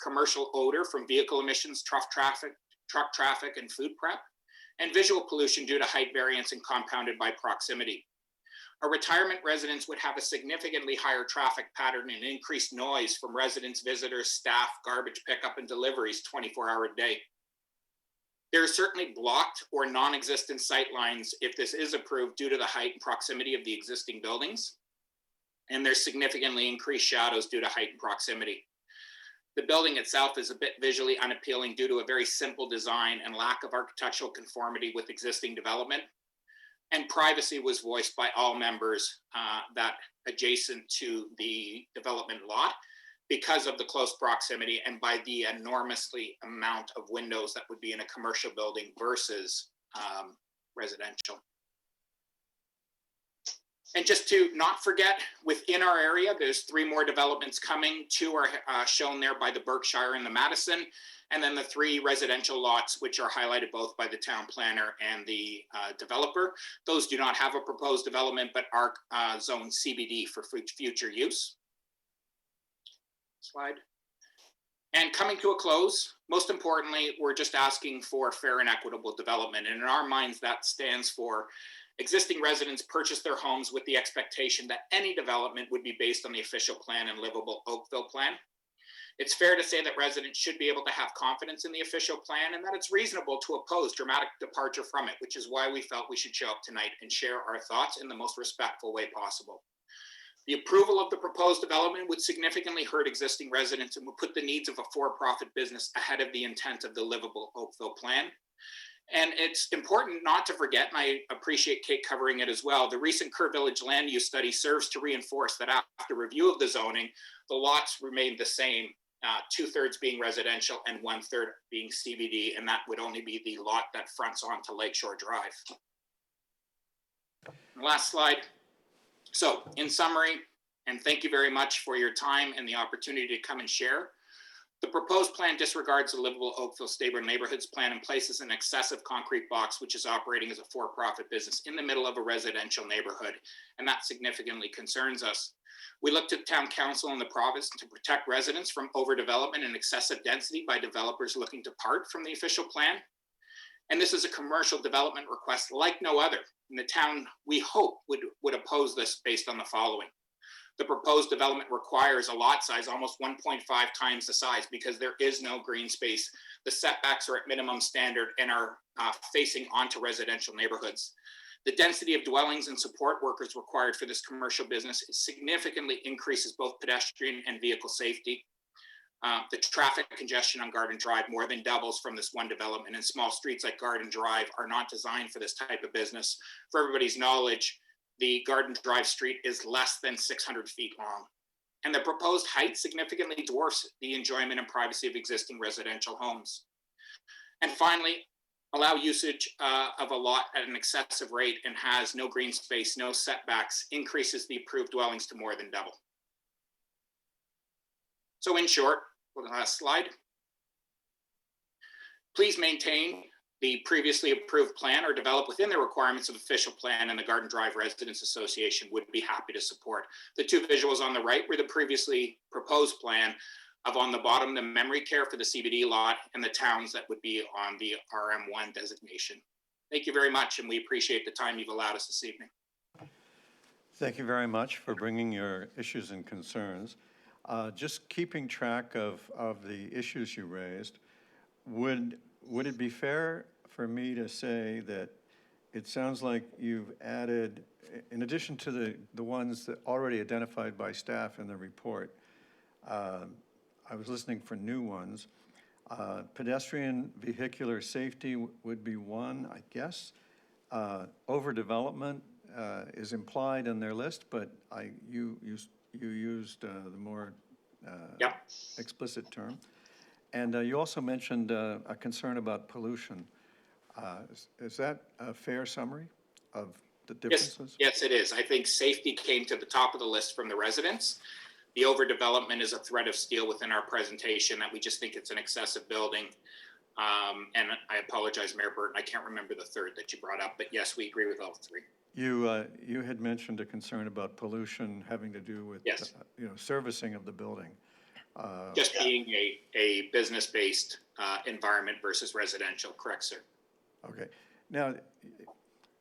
[SPEAKER 7] commercial odor from vehicle emissions, truck traffic, and food prep, and visual pollution due to height variance and compounded by proximity. A retirement residence would have a significantly higher traffic pattern and increased noise from residents, visitors, staff, garbage pickup, and deliveries 24-hour a day. There are certainly blocked or non-existent sight lines if this is approved due to the height and proximity of the existing buildings. And there's significantly increased shadows due to height and proximity. The building itself is a bit visually unappealing due to a very simple design and lack of architectural conformity with existing development. And privacy was voiced by all members that adjacent to the development lot because of the close proximity and by the enormously amount of windows that would be in a commercial building versus residential. And just to not forget, within our area, there's 3 more developments coming. 2 are shown there by the Berkshire and the Madison, and then the 3 residential lots, which are highlighted both by the town planner and the developer. Those do not have a proposed development, but are zoned CBD for future use. Slide. And coming to a close, most importantly, we're just asking for fair and equitable development. And in our minds, that stands for existing residents purchase their homes with the expectation that any development would be based on the official plan and livable Oakville plan. It's fair to say that residents should be able to have confidence in the official plan and that it's reasonable to oppose dramatic departure from it, which is why we felt we should show up tonight and share our thoughts in the most respectful way possible. The approval of the proposed development would significantly hurt existing residents and would put the needs of a for-profit business ahead of the intent of the livable Oakville plan. And it's important not to forget, and I appreciate Kate covering it as well, the recent Kerr Village land use study serves to reinforce that after review of the zoning, the lots remained the same, 2/3 being residential and 1/3 being CBD, and that would only be the lot that fronts onto Lakeshore Drive. Last slide. So in summary, and thank you very much for your time and the opportunity to come and share. The proposed plan disregards the livable Oakville Stable Neighborhoods plan and places an excessive concrete box, which is operating as a for-profit business in the middle of a residential neighborhood, and that significantly concerns us. We look to the town council and the province to protect residents from overdevelopment and excessive density by developers looking to part from the official plan. And this is a commercial development request like no other. And the town, we hope, would oppose this based on the following. The proposed development requires a lot size almost 1.5 times the size because there is no green space. The setbacks are at minimum standard and are facing onto residential neighborhoods. The density of dwellings and support workers required for this commercial business significantly increases both pedestrian and vehicle safety. The traffic congestion on Garden Drive more than doubles from this one development, and small streets like Garden Drive are not designed for this type of business. For everybody's knowledge, the Garden Drive street is less than 600 feet long, and the proposed height significantly dwarfs the enjoyment and privacy of existing residential homes. And finally, allow usage of a lot at an excessive rate and has no green space, no setbacks, increases the approved dwellings to more than double. So in short, for the last slide, please maintain the previously approved plan or develop within the requirements of official plan, and the Garden Drive Residents Association would be happy to support. The two visuals on the right were the previously proposed plan of, on the bottom, the memory care for the CBD lot and the towns that would be on the RM1 designation. Thank you very much, and we appreciate the time you've allowed us this evening.
[SPEAKER 1] Thank you very much for bringing your issues and concerns. Just keeping track of the issues you raised, would it be fair for me to say that it sounds like you've added, in addition to the ones that already identified by staff in the report, I was listening for new ones. Pedestrian vehicular safety would be one, I guess. Overdevelopment is implied in their list, but you used the more explicit term. And you also mentioned a concern about pollution. Is that a fair summary of the differences?
[SPEAKER 7] Yes, it is. I think safety came to the top of the list from the residents. The overdevelopment is a thread of steel within our presentation that we just think it's an excessive building. And I apologize, Mayor Burton, I can't remember the third that you brought up, but yes, we agree with all three.
[SPEAKER 1] You had mentioned a concern about pollution having to do with servicing of the building.
[SPEAKER 7] Just being a business-based environment versus residential, correct, sir?
[SPEAKER 1] Okay. Now,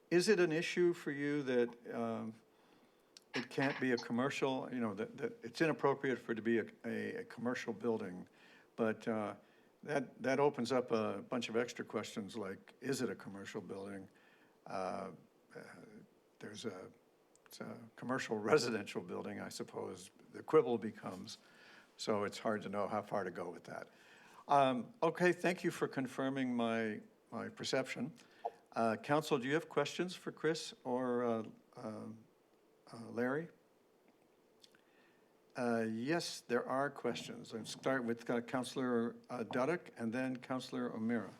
[SPEAKER 1] is it an issue for you that it can't be a commercial, that it's inappropriate for it to be a commercial building, but that opens up a bunch of extra questions like, is it a commercial building? It's a commercial residential building, I suppose, the quibble becomes. So it's hard to know how far to go with that. Okay, thank you for confirming my perception. Council, do you have questions for Chris or Larry? Yes, there are questions. Let's start with Councillor Duddick and then Councillor O'Meara.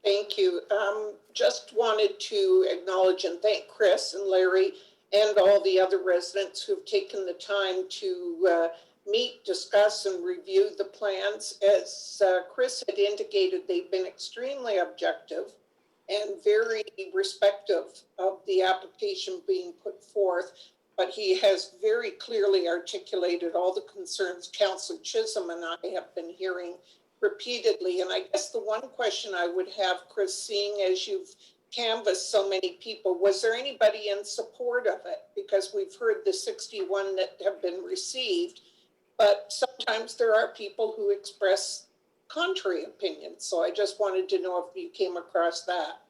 [SPEAKER 9] Thank you. Just wanted to acknowledge and thank Chris and Larry and all the other residents who've taken the time to meet, discuss, and review the plans. As Chris had indicated, they've been extremely objective and very respectful of the application being put forth, but he has very clearly articulated all the concerns Councillor Chisholm and I have been hearing repeatedly. And I guess the one question I would have, Chris, seeing as you've canvassed so many people, was there anybody in support of it? Because we've heard the 61 that have been received, but sometimes there are people who express contrary opinions. So I just wanted to know if you came across that.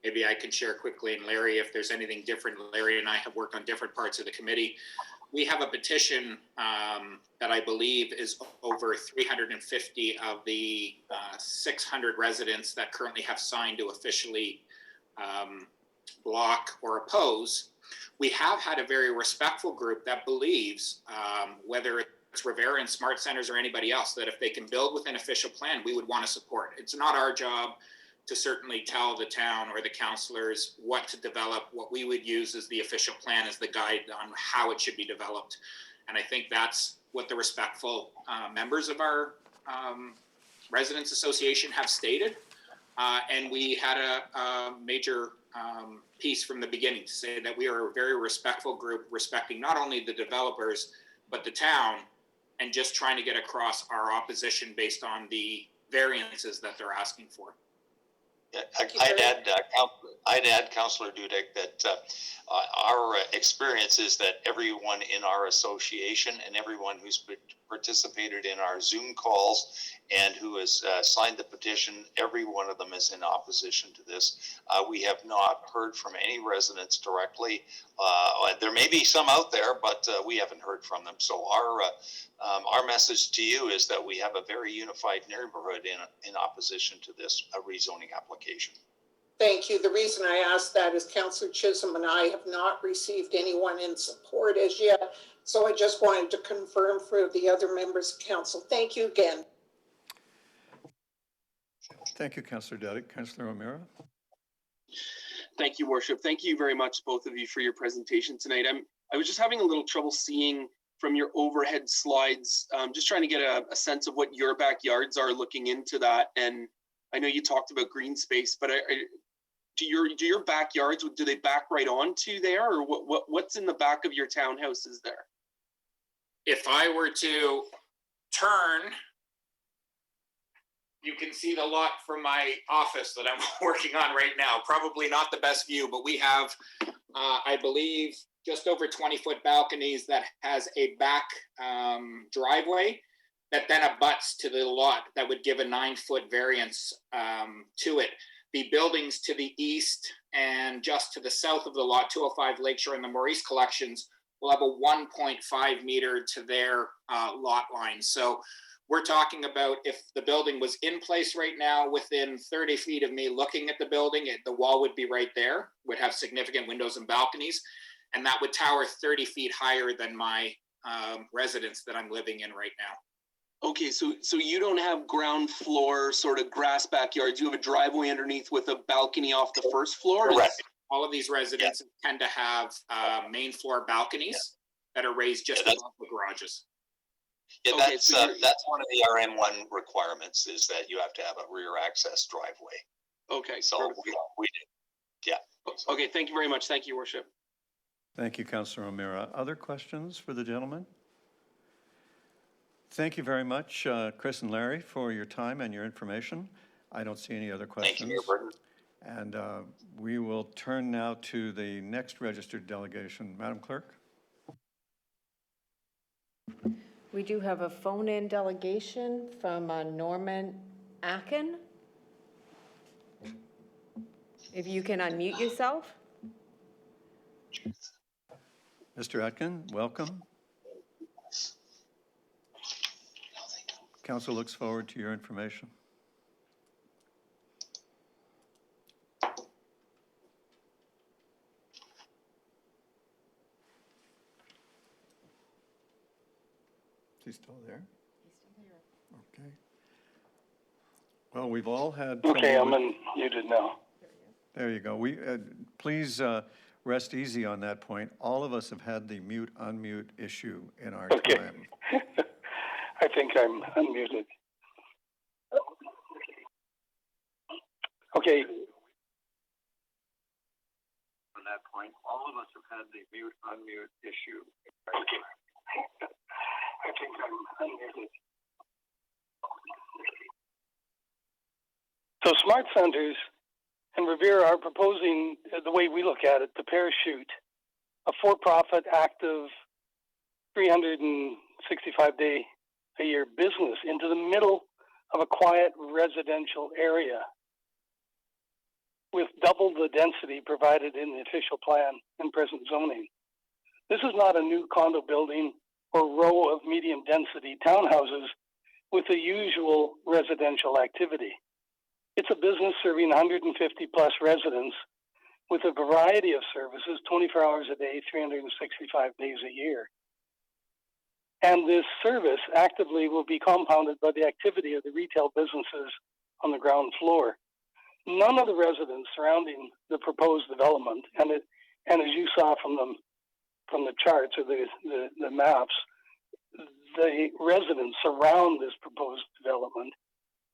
[SPEAKER 7] Maybe I can share quickly, and Larry, if there's anything different, Larry and I have worked on different parts of the committee. We have a petition that I believe is over 350 of the 600 residents that currently have signed to officially block or oppose. We have had a very respectful group that believes, whether it's Rivera and Smart Centers or anybody else, that if they can build within official plan, we would want to support. It's not our job to certainly tell the town or the councillors what to develop. What we would use is the official plan as the guide on how it should be developed. And I think that's what the respectful members of our Residents Association have stated. And we had a major piece from the beginning to say that we are a very respectful group, respecting not only the developers, but the town, and just trying to get across our opposition based on the variances that they're asking for.
[SPEAKER 8] Yeah,
[SPEAKER 9] Thank you
[SPEAKER 8] I'd add, Councillor Dudek, that our experience is that everyone in our association and everyone who's participated in our Zoom calls and who has signed the petition, every one of them is in opposition to this. We have not heard from any residents directly. There may be some out there, but we haven't heard from them. So our message to you is that we have a very unified neighborhood in opposition to this rezoning application.
[SPEAKER 9] Thank you. The reason I asked that is Councillor Chisholm and I have not received anyone in support as yet. So I just wanted to confirm for the other members of council. Thank you again.
[SPEAKER 1] Thank you, Councillor Dudek. Councillor O'Meara?
[SPEAKER 10] Thank you, Worship. Thank you very much, both of you, for your presentation tonight. I was just having a little trouble seeing from your overhead slides, just trying to get a sense of what your backyards are looking into that. And I know you talked about green space, but do your backyards, do they back right onto there, or what's in the back of your townhouses there?
[SPEAKER 7] If I were to turn, you can see the lot from my office that I'm working on right now. Probably not the best view, but we have, I believe, just over 20-foot balconies that has a back driveway that then abuts to the lot that would give a 9-foot variance to it. The buildings to the east and just to the south of the lot, 205 Lakeshore and the Maurice Collections, will have a 1.5 meter to their lot line. So we're talking about, if the building was in place right now, within 30 feet of me looking at the building, the wall would be right there, would have significant windows and balconies, and that would tower 30 feet higher than my residence that I'm living in right now.
[SPEAKER 10] Okay, so you don't have ground floor sort of grass backyards. You have a driveway underneath with a balcony off the first floor?
[SPEAKER 8] Correct.
[SPEAKER 7] All of these residences tend to have main floor balconies that are raised just above the garages.
[SPEAKER 8] Yeah,
[SPEAKER 10] Okay,
[SPEAKER 8] that's one of the RM1 requirements, is that you have to have a rear access driveway.
[SPEAKER 10] Okay,
[SPEAKER 8] so we did. Yeah.
[SPEAKER 10] Okay, thank you very much. Thank you, Worship.
[SPEAKER 1] Thank you, Councillor O'Meara. Other questions for the gentleman? Thank you very much, Chris and Larry, for your time and your information. I don't see any other questions.
[SPEAKER 8] Thank you, Mayor Burton.
[SPEAKER 1] And we will turn now to the next registered delegation. Madam Clerk?
[SPEAKER 2] We do have a phone-in delegation from Norman Akin. If you can unmute yourself.
[SPEAKER 1] Mr. Atkin, welcome. Council looks forward to your information. Is he still there?
[SPEAKER 2] He's still there.
[SPEAKER 1] Okay. Well, we've all had.
[SPEAKER 5] Okay, I'm unmuted now.
[SPEAKER 1] There you go. Please rest easy on that point. All of us have had the mute-unmute issue in our time.
[SPEAKER 5] I think I'm unmuted. Okay. On that point, all of us have had the mute-unmute issue. I think I'm unmuted. So Smart Centers and Revere are proposing, the way we look at it, to parachute a for-profit, active, 365-day-a-year business into the middle of a quiet residential area with double the density provided in the official plan and present zoning. This is not a new condo building or row of medium-density townhouses with the usual residential activity. It's a business serving 150-plus residents with a variety of services 24 hours a day, 365 days a year. And this service actively will be compounded by the activity of the retail businesses on the ground floor. None of the residents surrounding the proposed development, and as you saw from the charts or the maps, the residents around this proposed development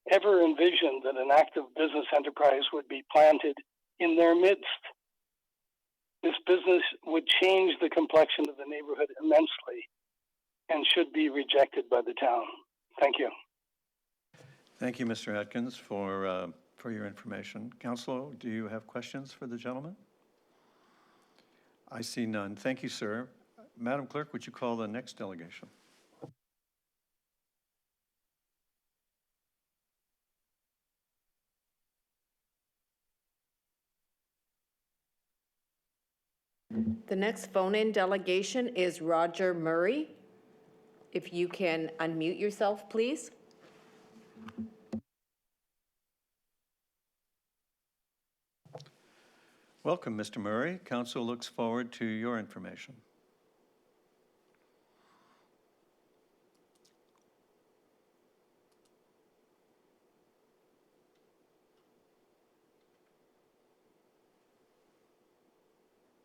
[SPEAKER 5] ever envisioned that an active business enterprise would be planted in their midst. This business would change the complexion of the neighborhood immensely and should be rejected by the town. Thank you.
[SPEAKER 1] Thank you, Mr. Atkins, for for your information. Council, do you have questions for the gentleman? I see none. Thank you, sir. Madam Clerk, would you call the next delegation?
[SPEAKER 2] The next phone-in delegation is Roger Murray. If you can unmute yourself, please.
[SPEAKER 1] Welcome, Mr. Murray. Council looks forward to your information.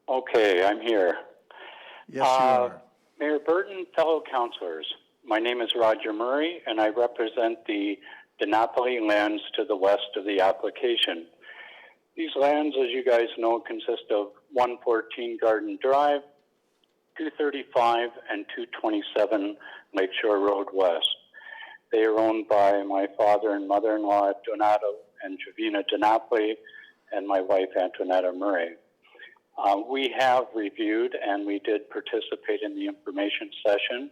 [SPEAKER 11] Okay, I'm here.
[SPEAKER 1] Yes, you are.
[SPEAKER 11] Mayor Burton, fellow councilors, my name is Roger Murray, and I represent the DiNapoli lands to the west of the application. These lands, as you guys know, consist of 114 Garden Drive, 235 and 227 Lakeshore Road West. They are owned by my father and mother-in-law, Donato and Jovina DiNapoli, and my wife, Antonetta Murray. We have reviewed and we did participate in the information session.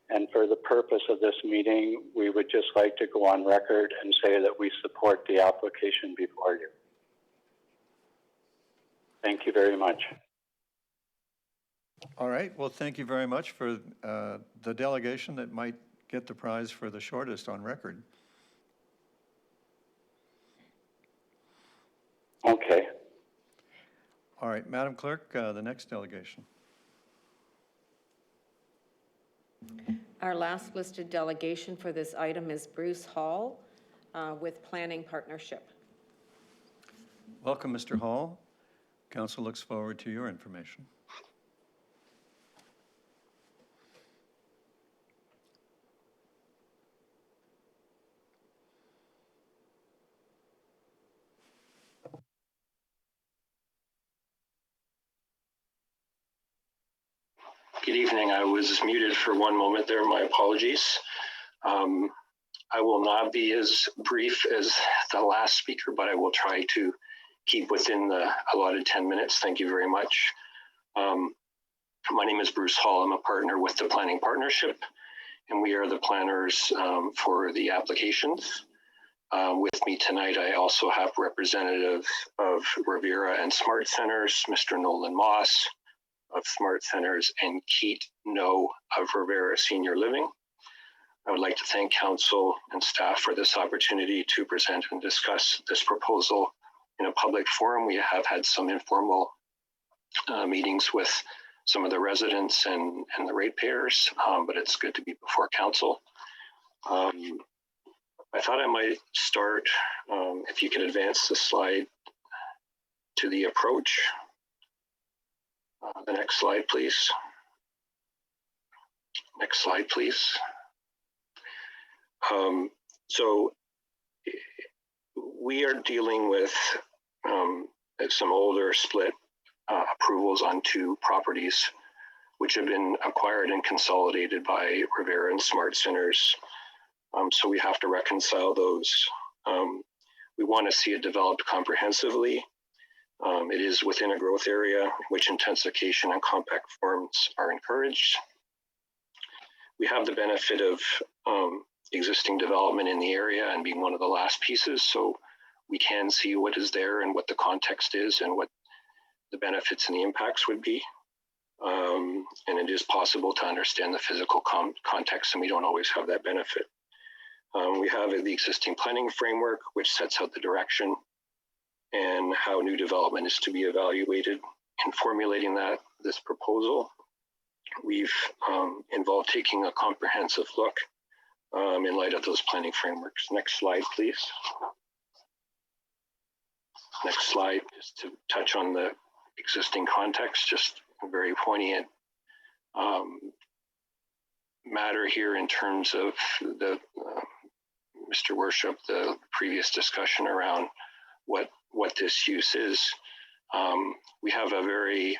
[SPEAKER 11] And for the purpose of this meeting, we would just like to go on record and say that we support the application before you. Thank you very much.
[SPEAKER 1] All right. Well, thank you very much for the delegation that might get the prize for the shortest on record.
[SPEAKER 11] Okay.
[SPEAKER 1] All right, Madam Clerk, the next delegation.
[SPEAKER 2] Our last listed delegation for this item is Bruce Hall with Planning Partnership.
[SPEAKER 1] Welcome, Mr. Hall. Council looks forward to your information.
[SPEAKER 12] Good evening. I was muted for one moment there. My apologies. I will not be as brief as the last speaker, but I will try to keep within the allotted 10 minutes. Thank you very much. My name is Bruce Hall. I'm a partner with the Planning Partnership, and we are the planners for the applications. With me tonight, I also have representatives of Rivera and Smart Centers, Mr. Nolan Moss of Smart Centers, and Keith No of Rivera Senior Living. I would like to thank council and staff for this opportunity to present and discuss this proposal in a public forum. We have had some informal meetings with some of the residents and the ratepayers, but it's good to be before council. I thought I might start, if you could advance the slide to the approach. The next slide, please. Next slide, please. So we are dealing with some older split approvals on two properties, which have been acquired and consolidated by Rivera and Smart Centers. So we have to reconcile those. We want to see it developed comprehensively. It is within a growth area, which intensification and compact forms are encouraged. We have the benefit of existing development in the area and being one of the last pieces, so we can see what is there and what the context is and what the benefits and the impacts would be. And it is possible to understand the physical context, and we don't always have that benefit. We have the existing planning framework, which sets out the direction and how new development is to be evaluated. In formulating this proposal, we've involved taking a comprehensive look in light of those planning frameworks. Next slide, please. Next slide is to touch on the existing context, just a very poignant matter here in terms of the Mr. Worship, the previous discussion around what this use is. We have a very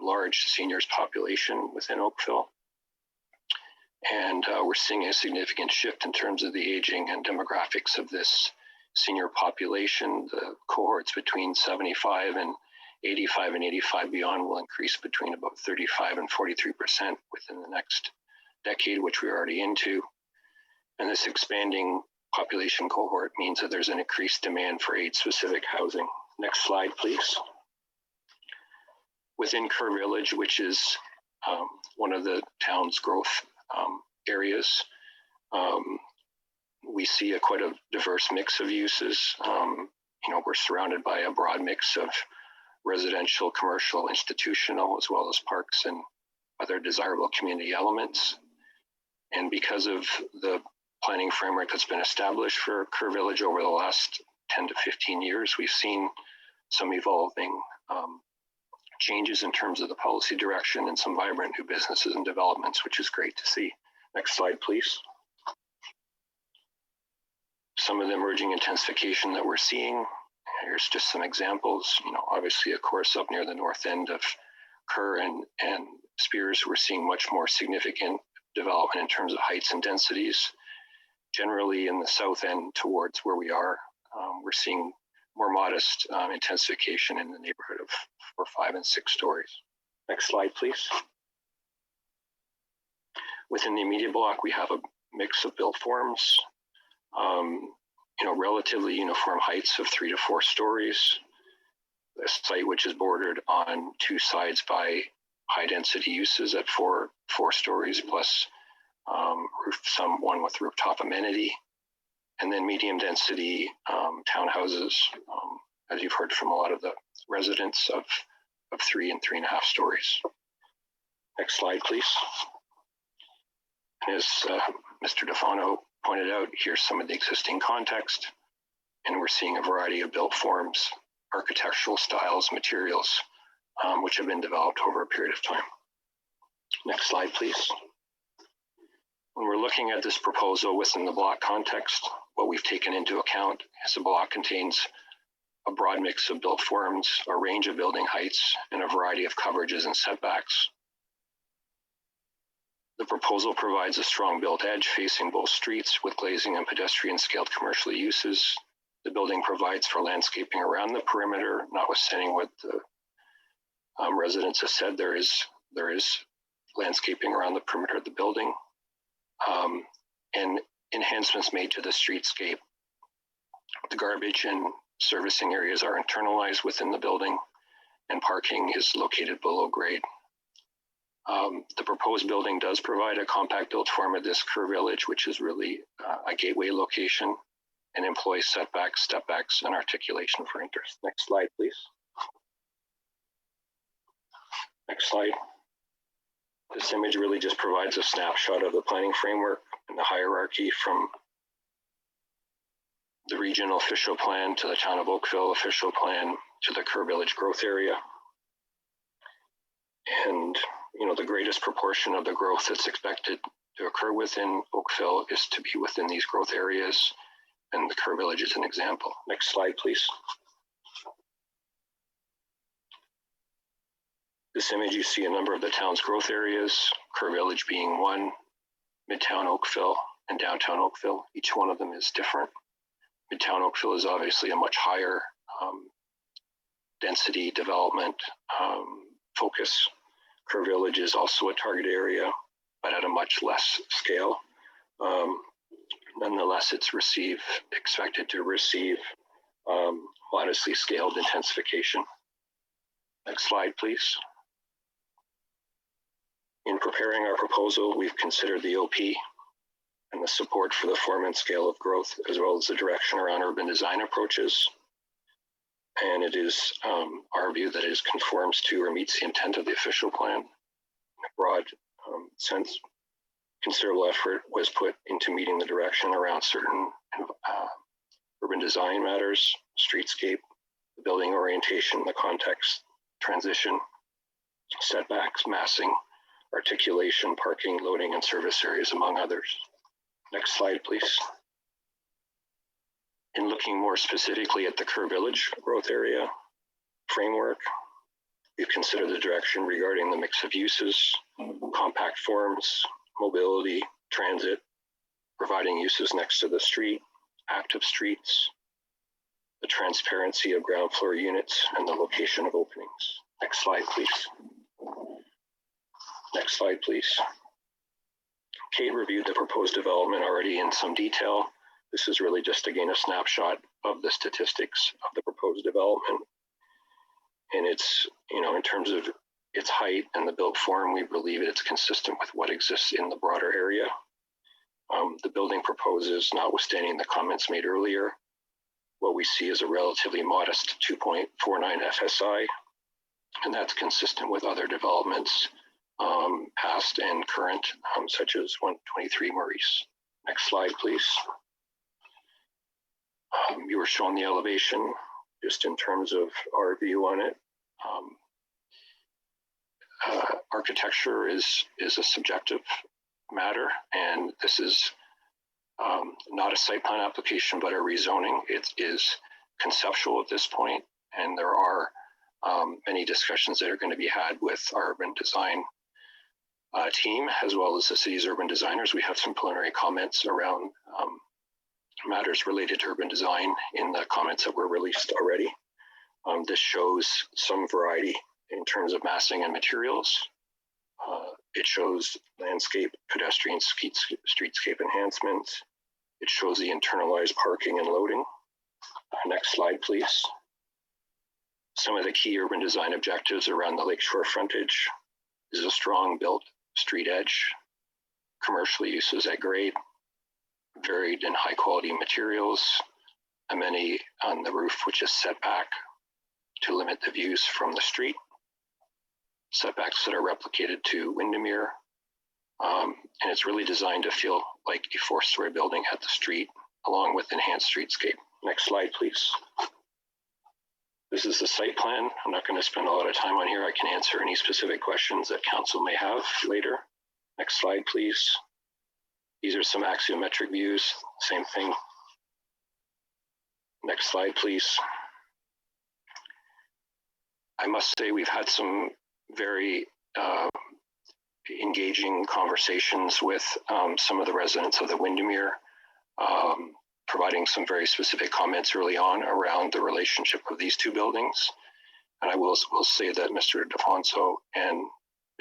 [SPEAKER 12] large seniors population within Oakville, and we're seeing a significant shift in terms of the aging and demographics of this senior population, the cohorts between 75 and 85 and 85 beyond will increase between about 35 and 43% within the next decade, which we're already into. And this expanding population cohort means that there's an increased demand for age-specific housing. Next slide, please. Within Kerr Village, which is one of the town's growth areas, we see quite a diverse mix of uses. We're surrounded by a broad mix of residential, commercial, institutional, as well as parks and other desirable community elements. And because of the planning framework that's been established for Kerr Village over the last 10 to 15 years, we've seen some evolving changes in terms of the policy direction and some vibrant new businesses and developments, which is great to see. Next slide, please. Some of the emerging intensification that we're seeing. Here's just some examples. Obviously, of course, up near the north end of Kerr and Spears, we're seeing much more significant development in terms of heights and densities. Generally, in the south end towards where we are, we're seeing more modest intensification in the neighborhood of 4, 5, and 6 stories. Next slide, please. Within the immediate block, we have a mix of built forms, relatively uniform heights of 3 to 4 stories. A site which is bordered on 2 sides by high density uses at 4 stories plus one with rooftop amenity, and then medium density townhouses, as you've heard from a lot of the residents, of 3 and 3.5 stories. Next slide, please. As Mr. DeFano pointed out, here's some of the existing context, and we're seeing a variety of built forms, architectural styles, materials, which have been developed over a period of time. Next slide, please. When we're looking at this proposal within the block context, what we've taken into account is the block contains a broad mix of built forms, a range of building heights, and a variety of coverages and setbacks. The proposal provides a strong built edge facing both streets with glazing and pedestrian scaled commercial uses. The building provides for landscaping around the perimeter, notwithstanding what the residents have said, there is landscaping around the perimeter of the building, and enhancements made to the streetscape. The garbage and servicing areas are internalized within the building, and parking is located below grade. The proposed building does provide a compact built form of this Kerr Village, which is really a gateway location, and employs setbacks, stepbacks, and articulation for interest. Next slide, please. Next slide. This image really just provides a snapshot of the planning framework and the hierarchy from the regional official plan to the town of Oakville official plan to the Kerr Village growth area. And the greatest proportion of the growth that's expected to occur within Oakville is to be within these growth areas, and the Kerr Village is an example. Next slide, please. This image, you see a number of the town's growth areas, Kerr Village being one, Midtown Oakville, and Downtown Oakville. Each one of them is different. Midtown Oakville is obviously a much higher density development focus. Kerr Village is also a target area, but at a much less scale. Nonetheless, it's expected to receive modestly scaled intensification. Next slide, please. In preparing our proposal, we've considered the OP and the support for the form and scale of growth, as well as the direction around urban design approaches. And it is our view that it conforms to or meets the intent of the official plan. In a broad sense, considerable effort was put into meeting the direction around certain urban design matters, streetscape, the building orientation, the context, transition, setbacks, massing, articulation, parking, loading, and service areas, among others. Next slide, please. In looking more specifically at the Kerr Village growth area framework, we've considered the direction regarding the mix of uses, compact forms, mobility, transit, providing uses next to the street, active streets, the transparency of ground floor units, and the location of openings. Next slide, please. Next slide, please. Kate reviewed the proposed development already in some detail. This is really just, again, a snapshot of the statistics of the proposed development. And it's, you know, in terms of its height and the built form, we believe it's consistent with what exists in the broader area. The building proposes, notwithstanding the comments made earlier, what we see is a relatively modest 2.49 FSI, and that's consistent with other developments, past and current, such as 123 Maurice. Next slide, please. You were shown the elevation, just in terms of our view on it. Architecture is a subjective matter, and this is not a site plan application, but a rezoning. It is conceptual at this point, and there are many discussions that are going to be had with our urban design team, as well as the city's urban designers. We have some preliminary comments around matters related to urban design in the comments that were released already. This shows some variety in terms of massing and materials. It shows landscape, pedestrian, streetscape enhancements. It shows the internalized parking and loading. Next slide, please. Some of the key urban design objectives around the lakeshore frontage is a strong built street edge, commercial uses at grade, varied and high quality materials, amenity on the roof, which is set back to limit the views from the street, setbacks that are replicated to Windermere, and it's really designed to feel like a four-story building at the street, along with enhanced streetscape. Next slide, please. This is the site plan. I'm not going to spend a lot of time on here. I can answer any specific questions that council may have later. Next slide, please. These are some axiometric views, same thing. Next slide, please. I must say we've had some very engaging conversations with some of the residents of the Windermere, providing some very specific comments early on around the relationship of these two buildings. And I will say that Mr. DeFonso and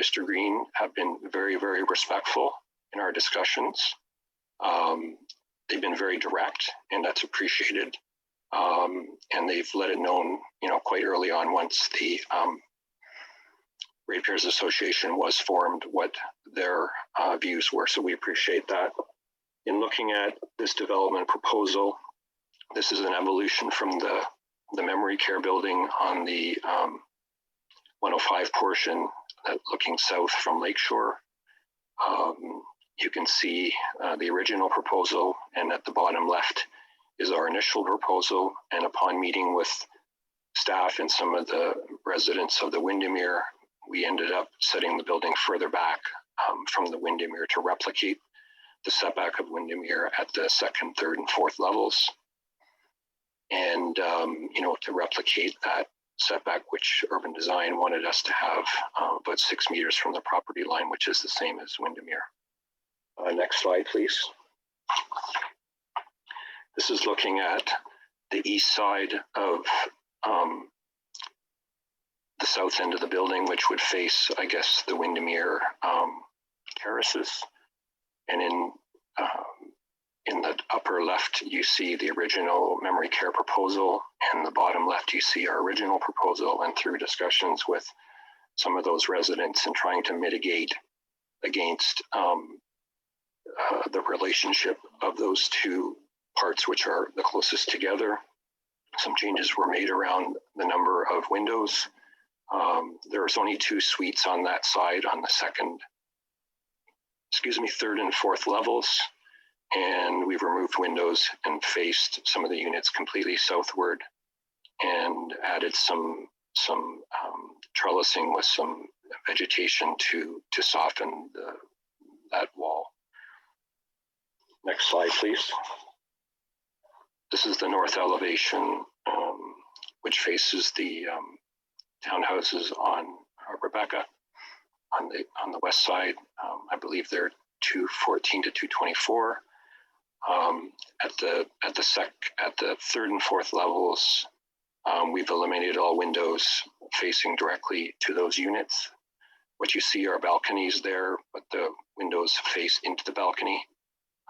[SPEAKER 12] Mr. Green have been very, very respectful in our discussions. They've been very direct, and that's appreciated. And they've let it known, you know, quite early on, once the Ratepayers Association was formed, what their views were. So we appreciate that. In looking at this development proposal, this is an evolution from the memory care building on the 105 portion, looking south from Lakeshore. You can see the original proposal, and at the bottom left is our initial proposal. And upon meeting with staff and some of the residents of the Windermere, we ended up setting the building further back from the Windermere to replicate the setback of Windermere at the second, third, and fourth levels. And, you know, to replicate that setback, which urban design wanted us to have about 6 meters from the property line, which is the same as Windermere. Next slide, please. This is looking at the east side of the south end of the building, which would face, I guess, the Windermere terraces. And in the upper left, you see the original memory care proposal, and the bottom left, you see our original proposal. And through discussions with some of those residents and trying to mitigate against the relationship of those two parts, which are the closest together, some changes were made around the number of windows. There's only 2 suites on that side on the third and fourth levels. And we've removed windows and faced some of the units completely southward, and added some trellising with some vegetation to soften that wall. Next slide, please. This is the north elevation, which faces the townhouses on Rebecca on the west side. I believe they're 214 to 224. At the third and fourth levels, we've eliminated all windows facing directly to those units. What you see are balconies there, but the windows face into the balcony.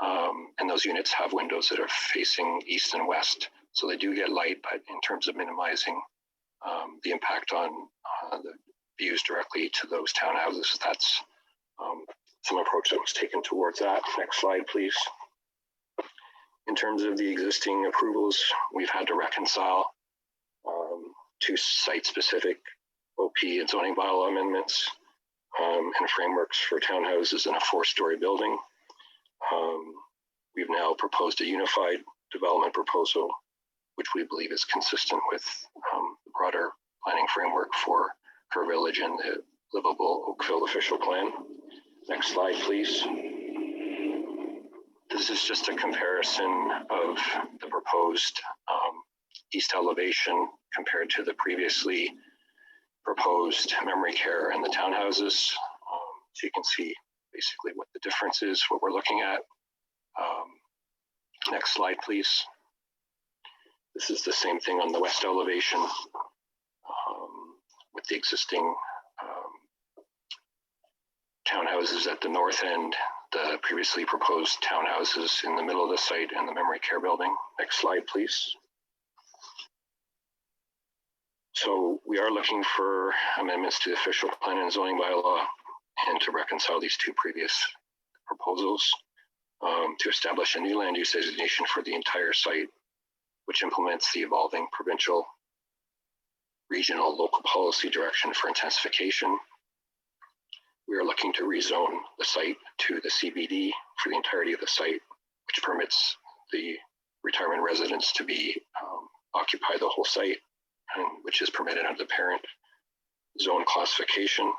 [SPEAKER 12] And those units have windows that are facing east and west. So they do get light, but in terms of minimizing the impact on the views directly to those townhouses, that's some approach that was taken towards that. Next slide, please. In terms of the existing approvals, we've had to reconcile two site-specific OP and zoning bylaw amendments and frameworks for townhouses in a 4-story building. We've now proposed a unified development proposal, which we believe is consistent with the broader planning framework for Kerr Village and the livable Oakville official plan. Next slide, please. This is just a comparison of the proposed east elevation compared to the previously proposed memory care and the townhouses. So you can see basically what the difference is, what we're looking at. Next slide, please. This is the same thing on the west elevation with the existing townhouses at the north end, the previously proposed townhouses in the middle of the site, and the memory care building. Next slide, please. So we are looking for amendments to the official plan and zoning bylaw and to reconcile these two previous proposals to establish a new land use designation for the entire site, which implements the evolving provincial, regional, local policy direction for intensification. We are looking to rezone the site to the CBD for the entirety of the site, which permits the retirement residents to be occupy the whole site, and which is permitted under the parent zone classification.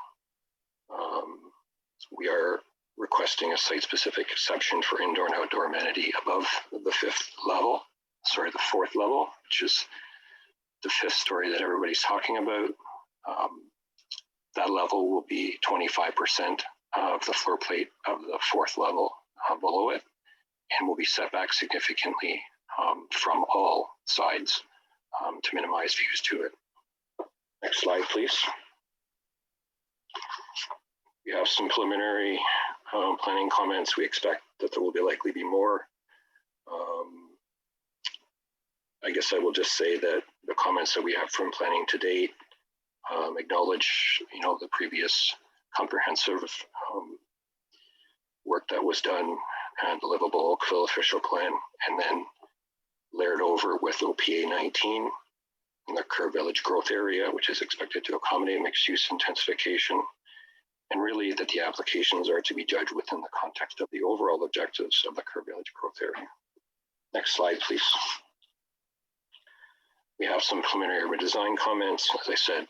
[SPEAKER 12] We are requesting a site-specific exception for indoor and outdoor amenity above the fourth level, which is the 5th story that everybody's talking about. That level will be 25% of the floor plate of the 4th level below it, and will be set back significantly from all sides to minimize views to it. Next slide, please. We have some preliminary planning comments. We expect that there will likely be more. I guess I will just say that the comments that we have from planning to date acknowledge, the previous comprehensive work that was done and the livable Oakville official plan, and then layered over with OPA 19 in the Kerr Village growth area, which is expected to accommodate mixed-use intensification, and really that the applications are to be judged within the context of the overall objectives of the Kerr Village growth area. Next slide, please. We have some preliminary urban design comments. As I said,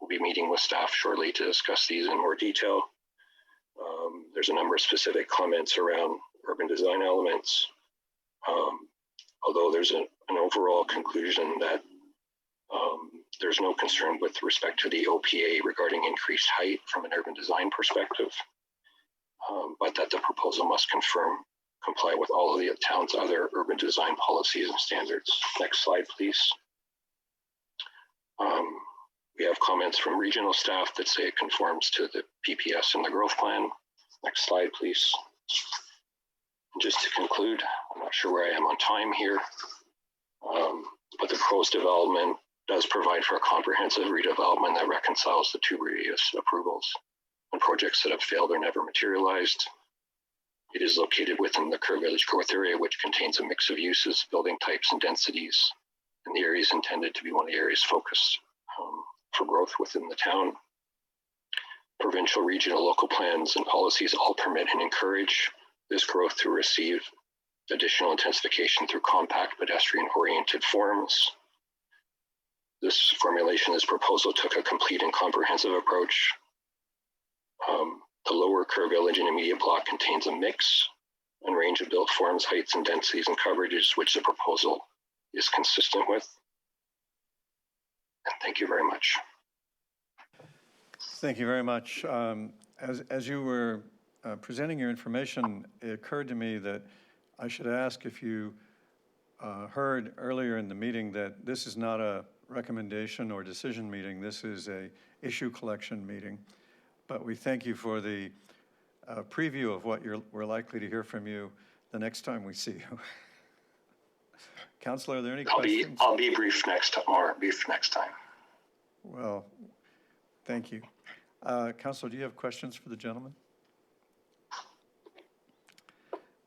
[SPEAKER 12] we'll be meeting with staff shortly to discuss these in more detail. There's a number of specific comments around urban design elements, although there's an overall conclusion that there's no concern with respect to the OPA regarding increased height from an urban design perspective, but that the proposal must comply with all of the town's other urban design policies and standards. Next slide, please. We have comments from regional staff that say it conforms to the PPS and the growth plan. Next slide, please. And just to conclude, I'm not sure where I am on time here, but the proposed development does provide for a comprehensive redevelopment that reconciles the two previous approvals and projects that have failed or never materialized. It is located within the Kerr Village growth area, which contains a mix of uses, building types, and densities, and the area is intended to be one of the areas focused for growth within the town. Provincial, regional, local plans and policies all permit and encourage this growth to receive additional intensification through compact pedestrian-oriented forms. This formulation, this proposal took a complete and comprehensive approach. The lower Kerr Village intermediate block contains a mix and range of built forms, heights, and densities and coverages, which the proposal is consistent with. And thank you very much.
[SPEAKER 1] Thank you very much. As you were presenting your information, it occurred to me that I should ask if you heard earlier in the meeting that this is not a recommendation or decision meeting. This is a issue collection meeting. But we thank you for the preview of what we're likely to hear from you the next time we see you. Councillor, are there any questions?
[SPEAKER 12] I'll be brief next time, or brief next time.
[SPEAKER 1] Well, thank you. Councillor, do you have questions for the gentleman?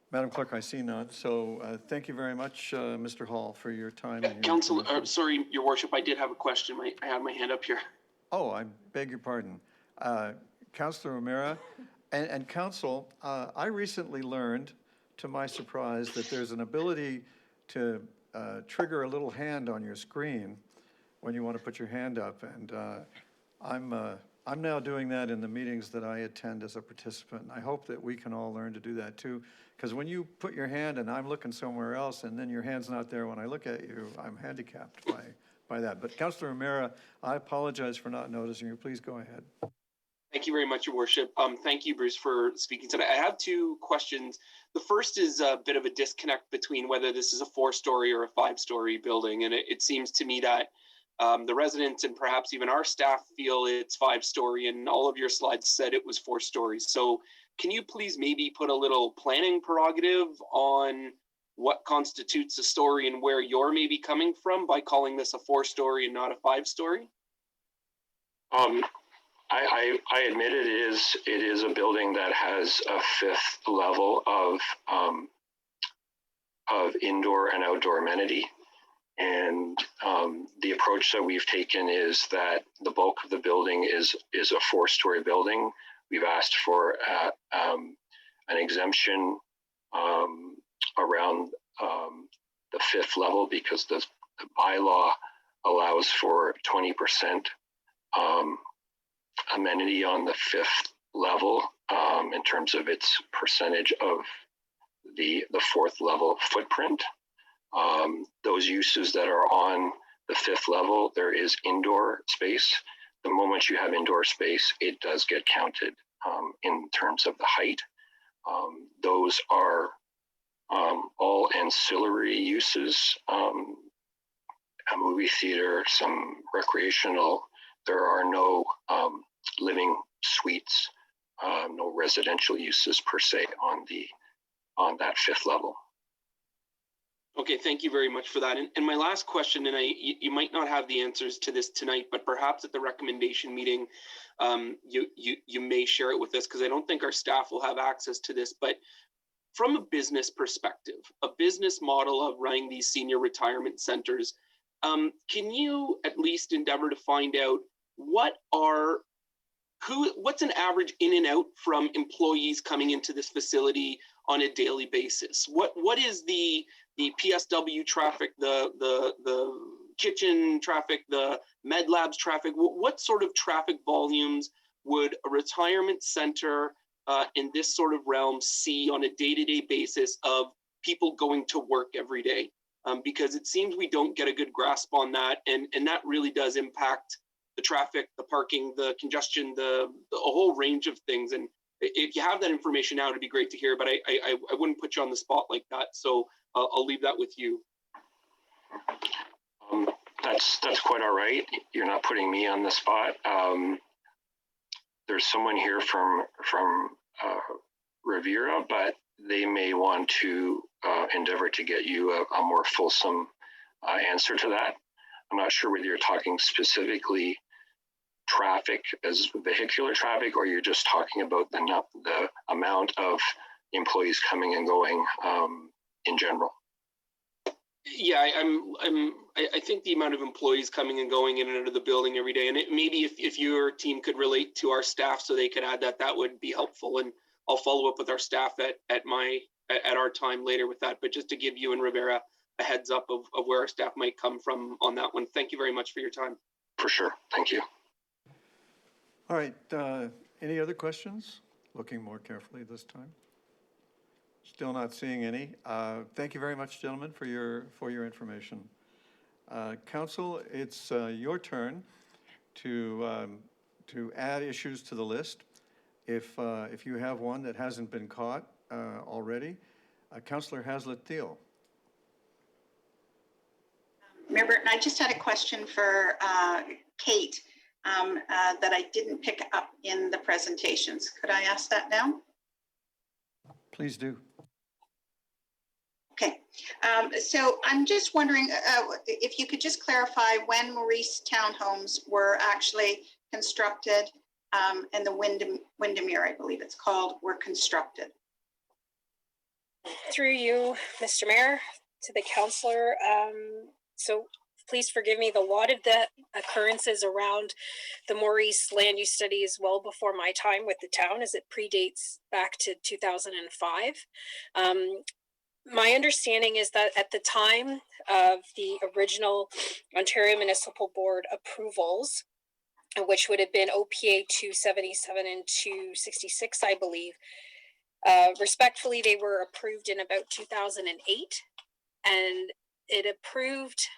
[SPEAKER 1] Madam Clerk, I see none. So thank you very much, Mr. Hall, for your time. And your
[SPEAKER 10] Council, sorry, Your Worship, I did have a question. I had my hand up here.
[SPEAKER 1] Oh, I beg your pardon. Councillor O'Meara and Council, I recently learned, to my surprise, that there's an ability to trigger a little hand on your screen when you want to put your hand up. And I'm now doing that in the meetings that I attend as a participant. And I hope that we can all learn to do that too. Because when you put your hand and I'm looking somewhere else and then your hand's not there when I look at you, I'm handicapped by that. But Councillor O'Meara, I apologize for not noticing you. Please go ahead.
[SPEAKER 10] Thank you very much, Your Worship. Thank you, Bruce, for speaking tonight. I have two questions. The first is a bit of a disconnect between whether this is a 4-story or a 5-story building. And it seems to me that the residents and perhaps even our staff feel it's 5-story, and all of your slides said it was 4 stories. So can you please maybe put a little planning prerogative on what constitutes a story and where you're maybe coming from by calling this a 4-story and not a 5-story?
[SPEAKER 12] I admit it is a building that has a 5th level of indoor and outdoor amenity. And the approach that we've taken is that the bulk of the building is a 4-story building. We've asked for an exemption around the 5th level because the bylaw allows for 20% amenity on the 5th level in terms of its percentage of the 4th level footprint. Those uses that are on the 5th level, there is indoor space. The moment you have indoor space, it does get counted in terms of the height. Those are all ancillary uses, a movie theater, some recreational. There are no living suites, no residential uses per se on that 5th level.
[SPEAKER 10] Okay, thank you very much for that. And my last question, and you might not have the answers to this tonight, but perhaps at the recommendation meeting, you may share it with us, because I don't think our staff will have access to this. But from a business perspective, a business model of running these senior retirement centers, can you at least endeavor to find out what's an average in and out from employees coming into this facility on a daily basis? What is the PSW traffic, the kitchen traffic, the med labs traffic? What sort of traffic volumes would a retirement center in this sort of realm see on a day-to-day basis of people going to work every day? Because it seems we don't get a good grasp on that, and that really does impact the traffic, the parking, the congestion, a whole range of things. And if you have that information now, it'd be great to hear, but I wouldn't put you on the spot like that. So I'll leave that with you.
[SPEAKER 12] That's quite all right. You're not putting me on the spot. There's someone here from Riviera, but they may want to endeavor to get you a more fulsome answer to that. I'm not sure whether you're talking specifically traffic as vehicular traffic, or you're just talking about the amount of employees coming and going in general.
[SPEAKER 10] Yeah, I think the amount of employees coming and going in and out of the building every day, and maybe if your team could relate to our staff so they could add that would be helpful. And I'll follow up with our staff at our time later with that. But just to give you and Rivera a heads up of where our staff might come from on that one. Thank you very much for your time.
[SPEAKER 12] For sure. Thank you.
[SPEAKER 1] All right. Any other questions? Looking more carefully this time. Still not seeing any. Thank you very much, gentlemen, for your information. Council, it's your turn to add issues to the list. If you have one that hasn't been caught already, Councillor Hazlitt Thiel.
[SPEAKER 13] Mayor Burton, I just had a question for Kate that I didn't pick up in the presentations. Could I ask that now?
[SPEAKER 1] Please do.
[SPEAKER 13] Okay, so I'm just wondering if you could just clarify when Maurice townhomes were actually constructed and the Windermere, I believe it's called, were constructed.
[SPEAKER 6] Through you, Mr. Mayor, to the councillor. So please forgive me, a lot of the occurrences around the Maurice land use study is well before my time with the town, as it predates back to 2005. My understanding is that at the time of the original Ontario Municipal Board approvals, which would have been OPA 277 and 266, I believe, respectfully, they were approved in about 2008, and it approved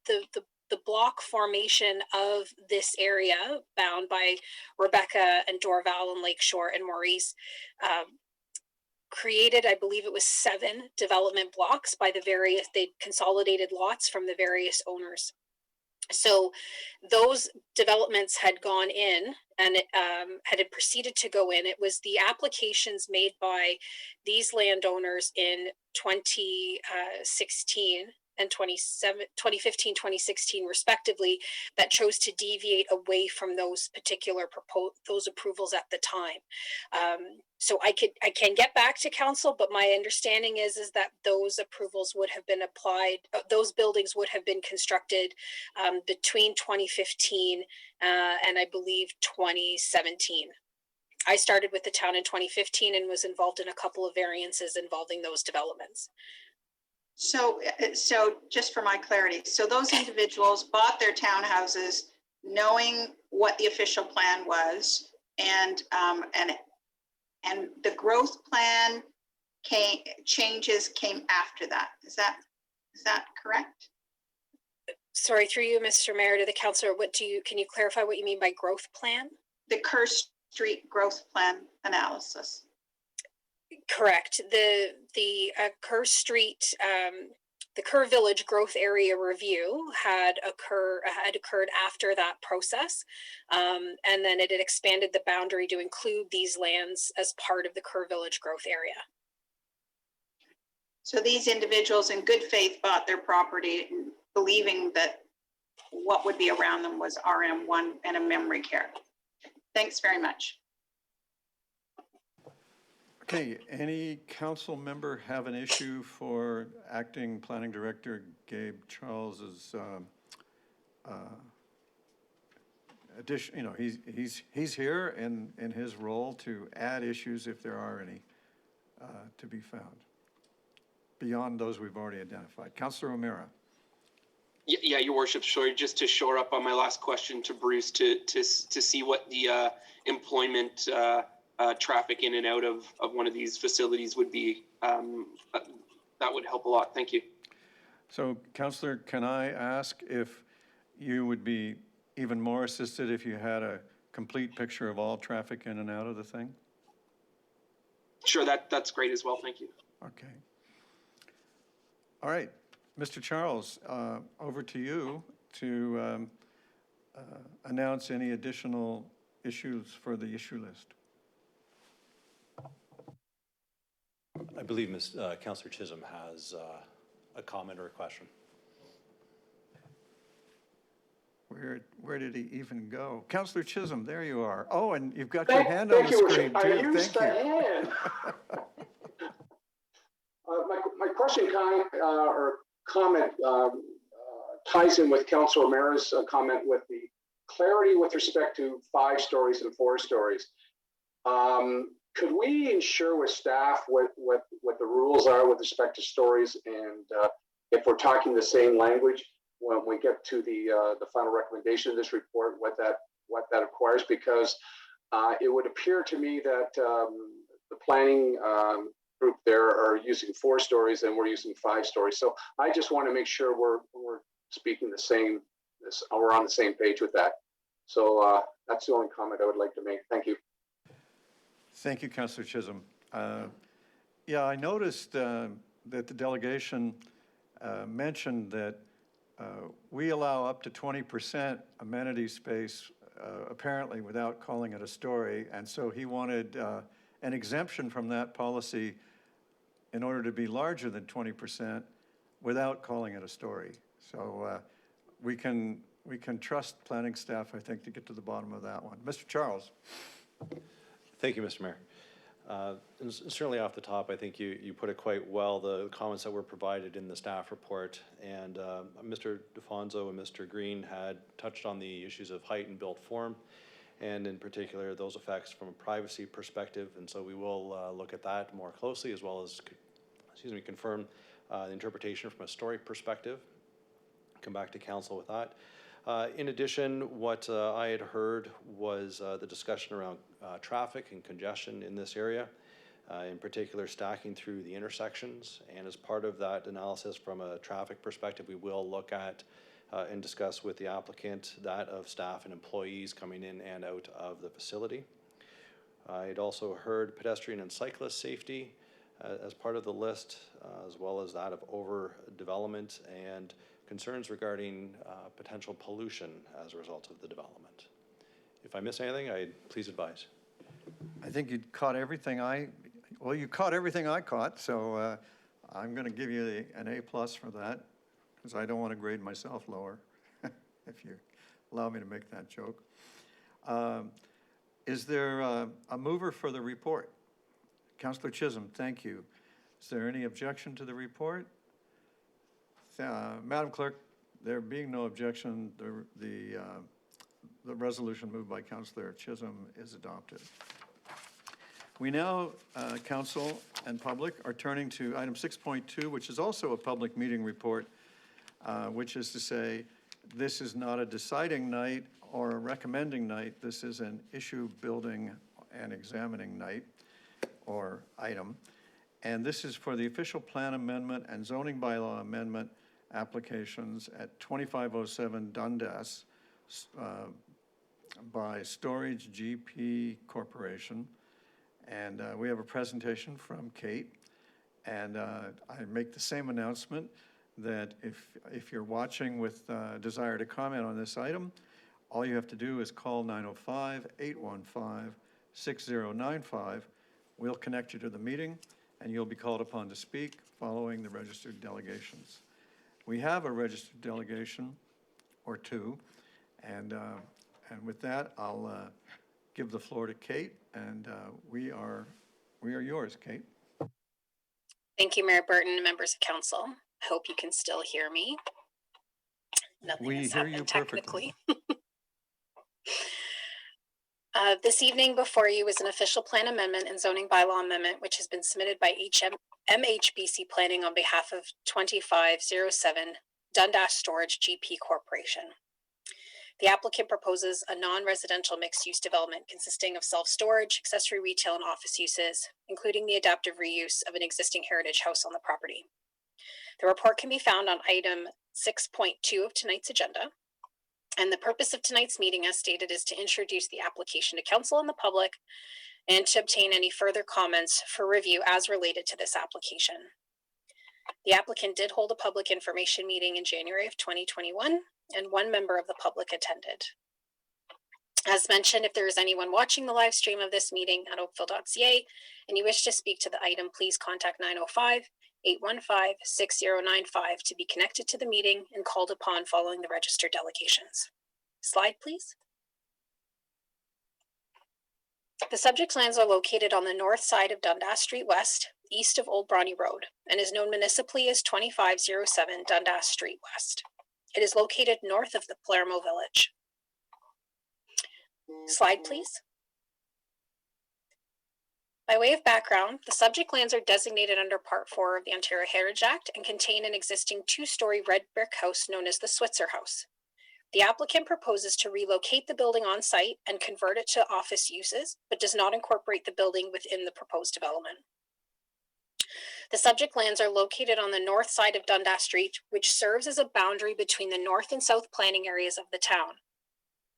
[SPEAKER 6] the block formation of this area bound by Rebecca and Dorval and Lakeshore and Maurice, created, I believe it was 7 development blocks by the various, they consolidated lots from the various owners. So those developments had gone in and had proceeded to go in. It was the applications made by these landowners in 2016 and 2015, 2016 respectively, that chose to deviate away from those particular those approvals at the time. So I can get back to council, but my understanding is that those approvals would have been applied, those buildings would have been constructed between 2015 and I believe 2017. I started with the town in 2015 and was involved in a couple of variances involving those developments.
[SPEAKER 13] So just for my clarity, so those individuals bought their townhouses knowing what the official plan was, and the growth plan changes came after that. Is that correct?
[SPEAKER 6] Sorry, through you, Mr. Mayor, to the councillor, can you clarify what you mean by growth plan?
[SPEAKER 13] The Kerr Street growth plan analysis.
[SPEAKER 6] Correct. The Kerr Street, the Kerr Village growth area review had occurred after that process, and then it had expanded the boundary to include these lands as part of the Kerr Village growth area.
[SPEAKER 13] So these individuals in good faith bought their property believing that what would be around them was RM1 and a memory care. Thanks very much.
[SPEAKER 1] Okay, any council member have an issue for Acting Planning Director Gabe Charles's addition? You know, he's here in his role to add issues if there are any to be found beyond those we've already identified. Councillor O'Meara.
[SPEAKER 10] Yeah, Your Worship. Sorry, just to shore up on my last question to Bruce to see what the employment traffic in and out of one of these facilities would be. That would help a lot. Thank you.
[SPEAKER 1] So, Councillor, can I ask if you would be even more assisted if you had a complete picture of all traffic in and out of the thing?
[SPEAKER 10] Sure, that's great as well. Thank you.
[SPEAKER 1] Okay. All right, Mr. Charles, over to you to announce any additional issues for the issue list.
[SPEAKER 14] I believe Councillor Chisholm has a comment or a question.
[SPEAKER 1] Where did he even go? Councillor Chisholm, there you are. Oh, and you've got your hand on the screen too.
[SPEAKER 15] I used the hand. My question or comment ties in with Councillor O'Meara's comment with the clarity with respect to 5 stories and 4 stories. Could we ensure with staff what the rules are with respect to stories, and if we're talking the same language when we get to the final recommendation of this report, what that requires? Because it would appear to me that the planning group there are using 4 stories and we're using 5 stories. So I just want to make sure we're speaking the same. We're on the same page with that. So that's the only comment I would like to make. Thank you.
[SPEAKER 1] Thank you, Councillor Chisholm. Yeah, I noticed that the delegation mentioned that we allow up to 20% amenity space, apparently without calling it a story. And so he wanted an exemption from that policy in order to be larger than 20% without calling it a story. So we can trust planning staff, I think, to get to the bottom of that one. Mr. Charles.
[SPEAKER 14] Thank you, Mr. Mayor. And certainly off the top, I think you put it quite well, the comments that were provided in the staff report. And Mr. DeFonso and Mr. Green had touched on the issues of height and built form, and in particular, those effects from a privacy perspective. And so we will look at that more closely, as well as, confirm the interpretation from a story perspective. Come back to council with that. In addition, what I had heard was the discussion around traffic and congestion in this area, in particular stacking through the intersections. And as part of that analysis from a traffic perspective, we will look at and discuss with the applicant that of staff and employees coming in and out of the facility. I had also heard pedestrian and cyclist safety as part of the list, as well as that of overdevelopment and concerns regarding potential pollution as a result of the development. If I miss anything, please advise.
[SPEAKER 1] I think you caught everything I caught, so I'm going to give you an A+ for that, because I don't want to grade myself lower, if you allow me to make that joke. Is there a mover for the report? Councillor Chisholm, thank you. Is there any objection to the report? Madam Clerk, there being no objection, the resolution moved by Councillor Chisholm is adopted. We now, Council and public, are turning to item 6.2, which is also a public meeting report, which is to say, this is not a deciding night or a recommending night. This is an issue building and examining night or item. And this is for the official plan amendment and zoning bylaw amendment applications at 2507 Dundas by Storage GP Corporation. And we have a presentation from Kate. And I make the same announcement that if you're watching with desire to comment on this item, all you have to do is call 905-815-6095. We'll connect you to the meeting, and you'll be called upon to speak following the registered delegations. We have a registered delegation or two, and with that, I'll give the floor to Kate, and we are yours, Kate.
[SPEAKER 6] Thank you, Mayor Burton and members of council. I hope you can still hear me. Nothing has happened technically. This evening before you is an official plan amendment and zoning bylaw amendment, which has been submitted by MHBC Planning on behalf of 2507 Dundas Storage GP Corporation. The applicant proposes a non-residential mixed-use development consisting of self-storage, accessory retail, and office uses, including the adaptive reuse of an existing heritage house on the property. The report can be found on item 6.2 of tonight's agenda. And the purpose of tonight's meeting, as stated, is to introduce the application to council and the public and to obtain any further comments for review as related to this application. The applicant did hold a public information meeting in January of 2021, and one member of the public attended. As mentioned, if there is anyone watching the live stream of this meeting at oakville.ca and you wish to speak to the item, please contact 905-815-6095 to be connected to the meeting and called upon following the registered delegations. Slide, please. The subject lands are located on the north side of Dundas Street West, east of Old Brawny Road, and is known municipally as 2507 Dundas Street West. It is located north of the Palermo Village. Slide, please. By way of background, the subject lands are designated under Part 4 of the Ontario Heritage Act and contain an existing two-story red brick house known as the Switzer House. The applicant proposes to relocate the building on site and convert it to office uses, but does not incorporate the building within the proposed development. The subject lands are located on the north side of Dundas Street, which serves as a boundary between the north and south planning areas of the town.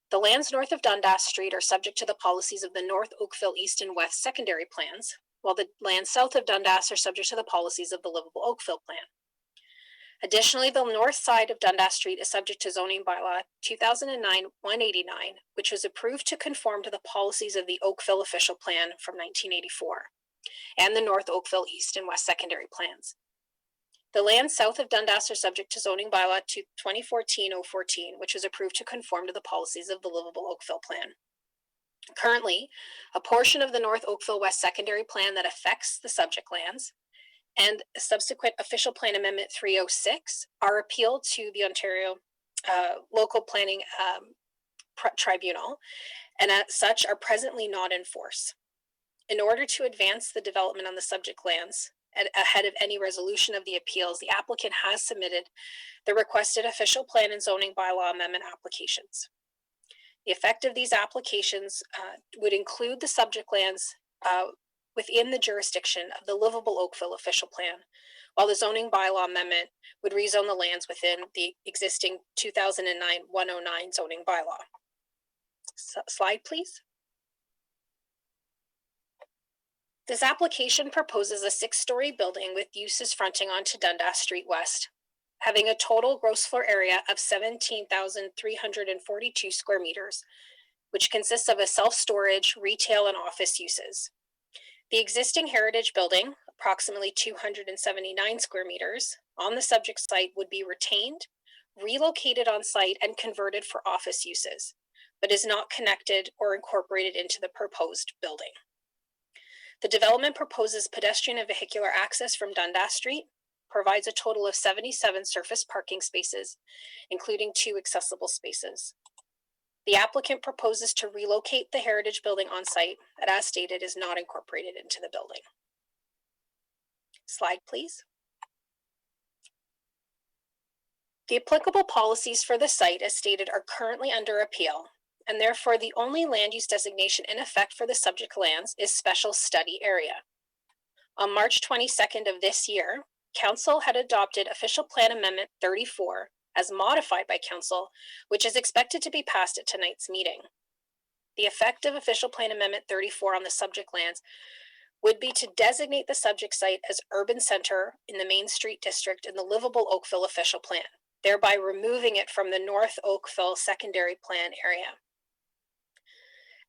[SPEAKER 6] The lands north of Dundas Street are subject to the policies of the North Oakville East and West secondary plans, while while the lands south of Dundas are subject to the policies of the livable Oakville plan. Additionally, the north side of Dundas Street is subject to zoning bylaw 2009-189, which was approved to conform to the policies of the Oakville official plan from 1984, and the North Oakville East and West secondary plans. The lands south of Dundas are subject to zoning bylaw 2014-014, which was approved to conform to the policies of the livable Oakville plan. Currently, a portion of the North Oakville West secondary plan that affects the subject lands and a subsequent official plan amendment 306 are appealed to the Ontario Local Planning Tribunal, and as such are presently not in force. In order to advance the development on the subject lands ahead of any resolution of the appeals, the applicant has submitted the requested official plan and zoning bylaw amendment applications. The effect of these applications would include the subject lands within the jurisdiction of the livable Oakville official plan, while the zoning bylaw amendment would rezone the lands within the existing 2009-109 zoning bylaw. Slide, please. This application proposes a 6-story building with uses fronting onto Dundas Street West, having a total gross floor area of 17,342 square meters, which consists of a self-storage, retail, and office uses. The existing heritage building, approximately 279 square meters, on the subject site would be retained, relocated on site, and converted for office uses, but is not connected or incorporated into the proposed building. The development proposes pedestrian and vehicular access from Dundas Street, provides a total of 77 surface parking spaces, including 2 accessible spaces. The applicant proposes to relocate the heritage building on site that, as stated, is not incorporated into the building. Slide, please. The applicable policies for the site, as stated, are currently under appeal, and therefore the only land use designation in effect for the subject lands is Special Study Area. On March 22nd of this year, Council had adopted Official Plan Amendment 34 as modified by Council, which is expected to be passed at tonight's meeting. The effect of Official Plan Amendment 34 on the subject lands would be to designate the subject site as urban center in the Main Street District in the livable Oakville official plan, thereby removing it from the North Oakville secondary plan area.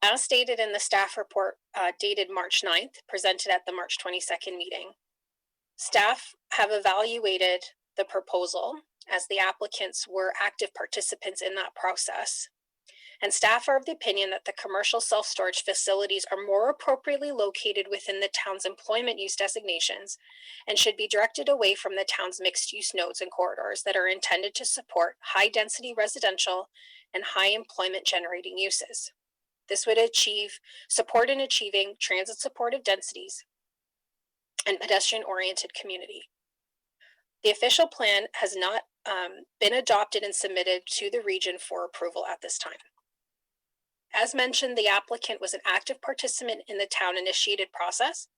[SPEAKER 6] As stated in the staff report dated March 9th, presented at the March 22nd meeting, staff have evaluated the proposal as the applicants were active participants in that process. And staff are of the opinion that the commercial self-storage facilities are more appropriately located within the town's employment use designations and should be directed away from the town's mixed-use nodes and corridors that are intended to support high-density residential and high employment generating uses. This would support in achieving transit-supportive densities and pedestrian-oriented community. The official plan has not been adopted and submitted to the region for approval at this time. As mentioned, the applicant was an active participant in the town-initiated process,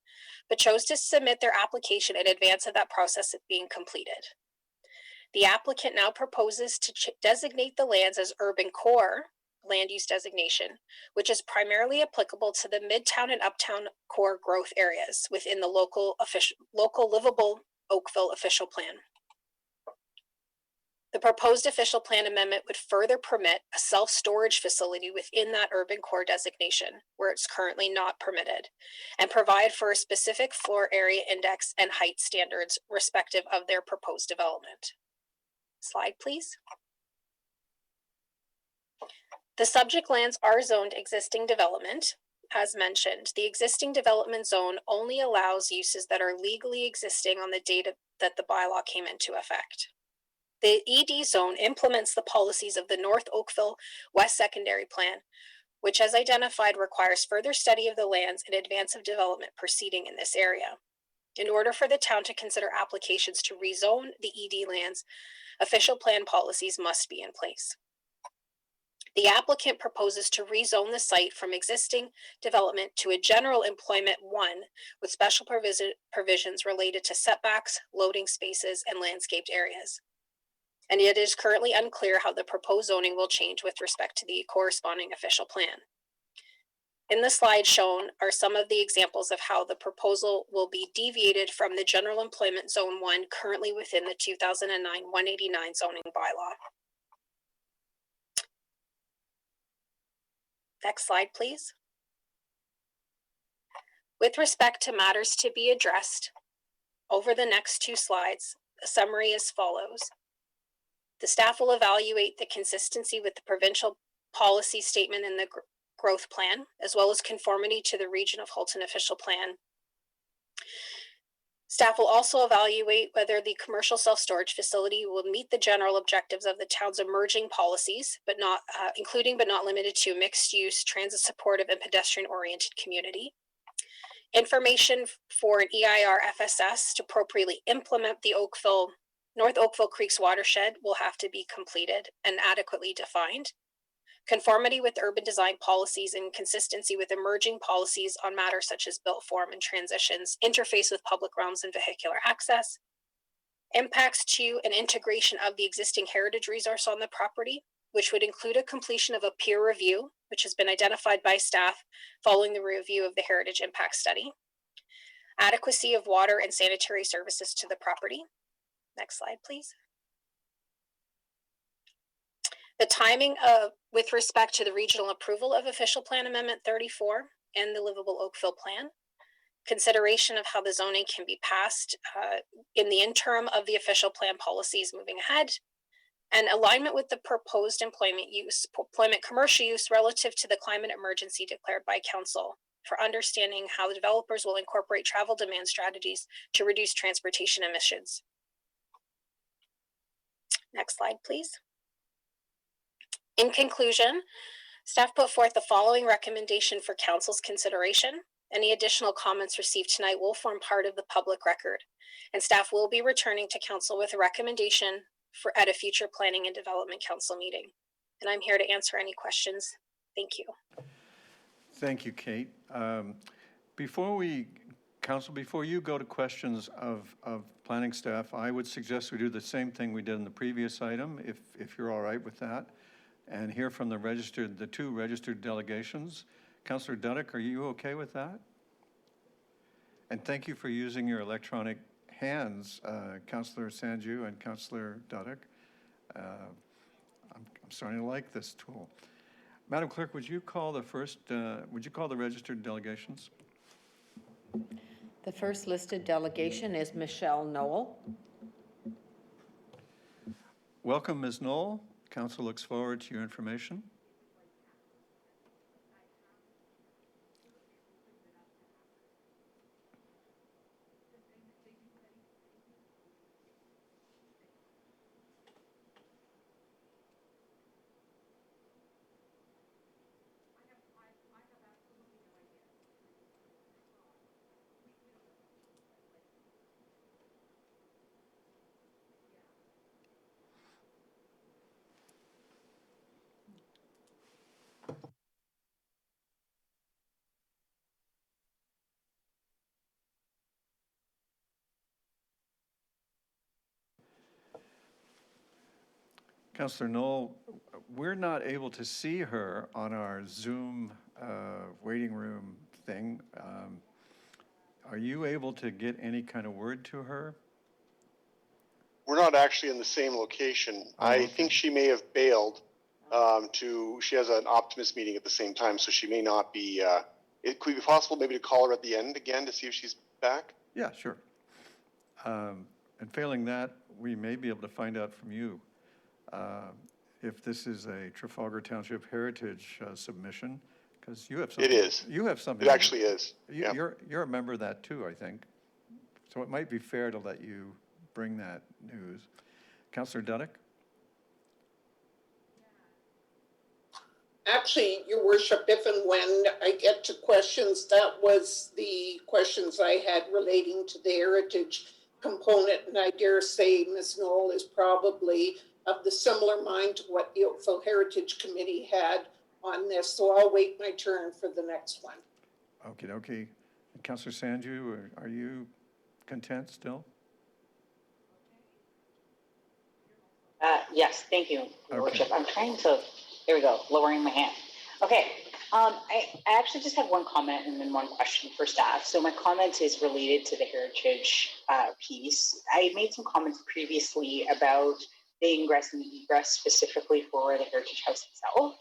[SPEAKER 6] but chose to submit their application in advance of that process being completed. The applicant now proposes to designate the lands as urban core land use designation, which is primarily applicable to the Midtown and Uptown core growth areas within the local livable Oakville official plan. The proposed official plan amendment would further permit a self-storage facility within that urban core designation, where it's currently not permitted, and provide for a specific floor area index and height standards respective of their proposed development. Slide, please. The subject lands are zoned existing development. As mentioned, the existing development zone only allows uses that are legally existing on the date that the bylaw came into effect. The ED zone implements the policies of the North Oakville West Secondary Plan, which, as identified, requires further study of the lands in advance of development proceeding in this area. In order for the town to consider applications to rezone the ED lands, official plan policies must be in place. The applicant proposes to rezone the site from existing development to a general employment 1 with special provisions related to setbacks, loading spaces, and landscaped areas. And it is currently unclear how the proposed zoning will change with respect to the corresponding official plan. In the slide shown are some of the examples of how the proposal will be deviated from the General Employment Zone 1 currently within the 2009-189 zoning bylaw. Next slide, please. With respect to matters to be addressed, over the next 2 slides, a summary as follows. The staff will evaluate the consistency with the provincial policy statement in the growth plan, as well as conformity to the Region of Halton official plan. Staff will also evaluate whether the commercial self-storage facility will meet the general objectives of the town's emerging policies, but not including but not limited to mixed use, transit supportive, and pedestrian oriented community. Information for an EIR FSS to appropriately implement the North Oakville Creek's watershed will have to be completed and adequately defined. Conformity with urban design policies and consistency with emerging policies on matters such as built form and transitions, interface with public realms and vehicular access, impacts to and integration of the existing heritage resource on the property, which would include a completion of a peer review, which has been identified by staff following the review of the heritage impact study, adequacy of water and sanitary services to the property. Next slide, please. The timing with respect to the regional approval of Official Plan Amendment 34 and the Livable Oakville Plan, consideration of how the zoning can be passed in the interim of the official plan policies moving ahead, and alignment with the proposed employment commercial use relative to the climate emergency declared by Council for understanding how the developers will incorporate travel demand strategies to reduce transportation emissions. Next slide, please. In conclusion, staff put forth the following recommendation for Council's consideration. Any additional comments received tonight will form part of the public record, and staff will be returning to Council with a recommendation at a future Planning and Development Council meeting. And I'm here to answer any questions. Thank you.
[SPEAKER 1] Thank you, Kate. Before you go to questions of planning staff, I would suggest we do the same thing we did in the previous item, if you're all right with that, and hear from the 2 registered delegations. Councillor Duddick, are you okay with that? And thank you for using your electronic hands, Councillor Sanju and Councillor Duddick. I'm starting to like this tool. Madam Clerk, would you call the registered delegations?
[SPEAKER 2] The first listed delegation is Michelle Knoll.
[SPEAKER 1] Welcome, Ms. Knoll. Council looks forward to your information. Councillor Knoll, we're not able to see her on our Zoom waiting room thing. Are you able to get any kind of word to her?
[SPEAKER 16] We're not actually in the same location.
[SPEAKER 1] Oh,
[SPEAKER 16] I
[SPEAKER 1] okay.
[SPEAKER 16] think she may have bailed she has an Optimist meeting at the same time, so she may not be, it could be possible maybe to call her at the end again to see if she's back?
[SPEAKER 1] Yeah, sure. And failing that, we may be able to find out from you if this is a Trafalgar Township Heritage submission, because you have something.
[SPEAKER 16] It is.
[SPEAKER 1] You have something.
[SPEAKER 16] It actually is. Yeah.
[SPEAKER 1] You're a member of that too, I think. So it might be fair to let you bring that news. Councillor Duddick?
[SPEAKER 9] Actually, Your Worship, if and when I get to questions, that was the questions I had relating to the heritage component, and I dare say Ms. Knoll is probably of the similar mind to what the Oakville Heritage Committee had on this, so I'll wait my turn for the next one.
[SPEAKER 1] Okie dokie. Councillor Sanju, are you content still?
[SPEAKER 17] Yes, thank you, Your
[SPEAKER 1] Okay.
[SPEAKER 17] Worship. I'm trying to, here we go, lowering my hand. Okay, I actually just have one comment and then one question for staff. So my comment is related to the heritage piece. I made some comments previously about the ingress and egress specifically for the heritage house itself.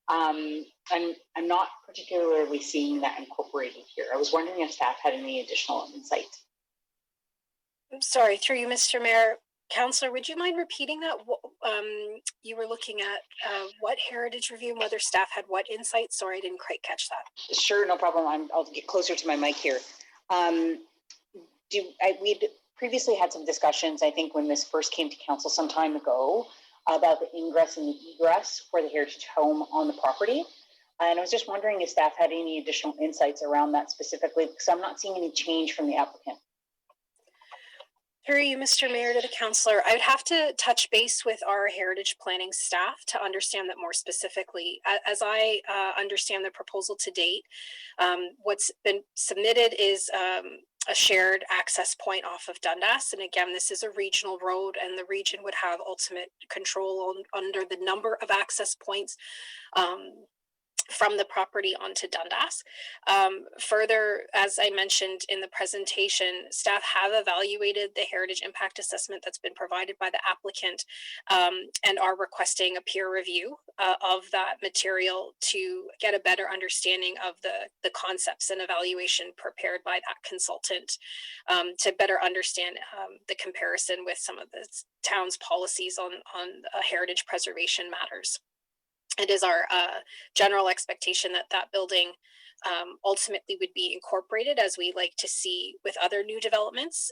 [SPEAKER 17] I'm not particularly seeing that incorporated here. I was wondering if staff had any additional insight.
[SPEAKER 6] I'm sorry, through you, Mr. Mayor. Councillor, would you mind repeating that? You were looking at what heritage review and whether staff had what insights? Sorry, I didn't quite catch that.
[SPEAKER 17] Sure, no problem. I'll get closer to my mic here. We'd previously had some discussions, I think when this first came to council some time ago, about the ingress and the egress for the heritage home on the property. And I was just wondering if staff had any additional insights around that specifically, because I'm not seeing any change from the applicant.
[SPEAKER 6] Through you, Mr. Mayor, to the councillor, I would have to touch base with our heritage planning staff to understand that more specifically. As I understand the proposal to date, what's been submitted is a shared access point off of Dundas. And again, this is a regional road and the region would have ultimate control under the number of access points from the property onto Dundas. Further, as I mentioned in the presentation, staff have evaluated the heritage impact assessment that's been provided by the applicant and are requesting a peer review of that material to get a better understanding of the concepts and evaluation prepared by that consultant to better understand the comparison with some of the town's policies on heritage preservation matters. It is our general expectation that that building ultimately would be incorporated, as we like to see with other new developments.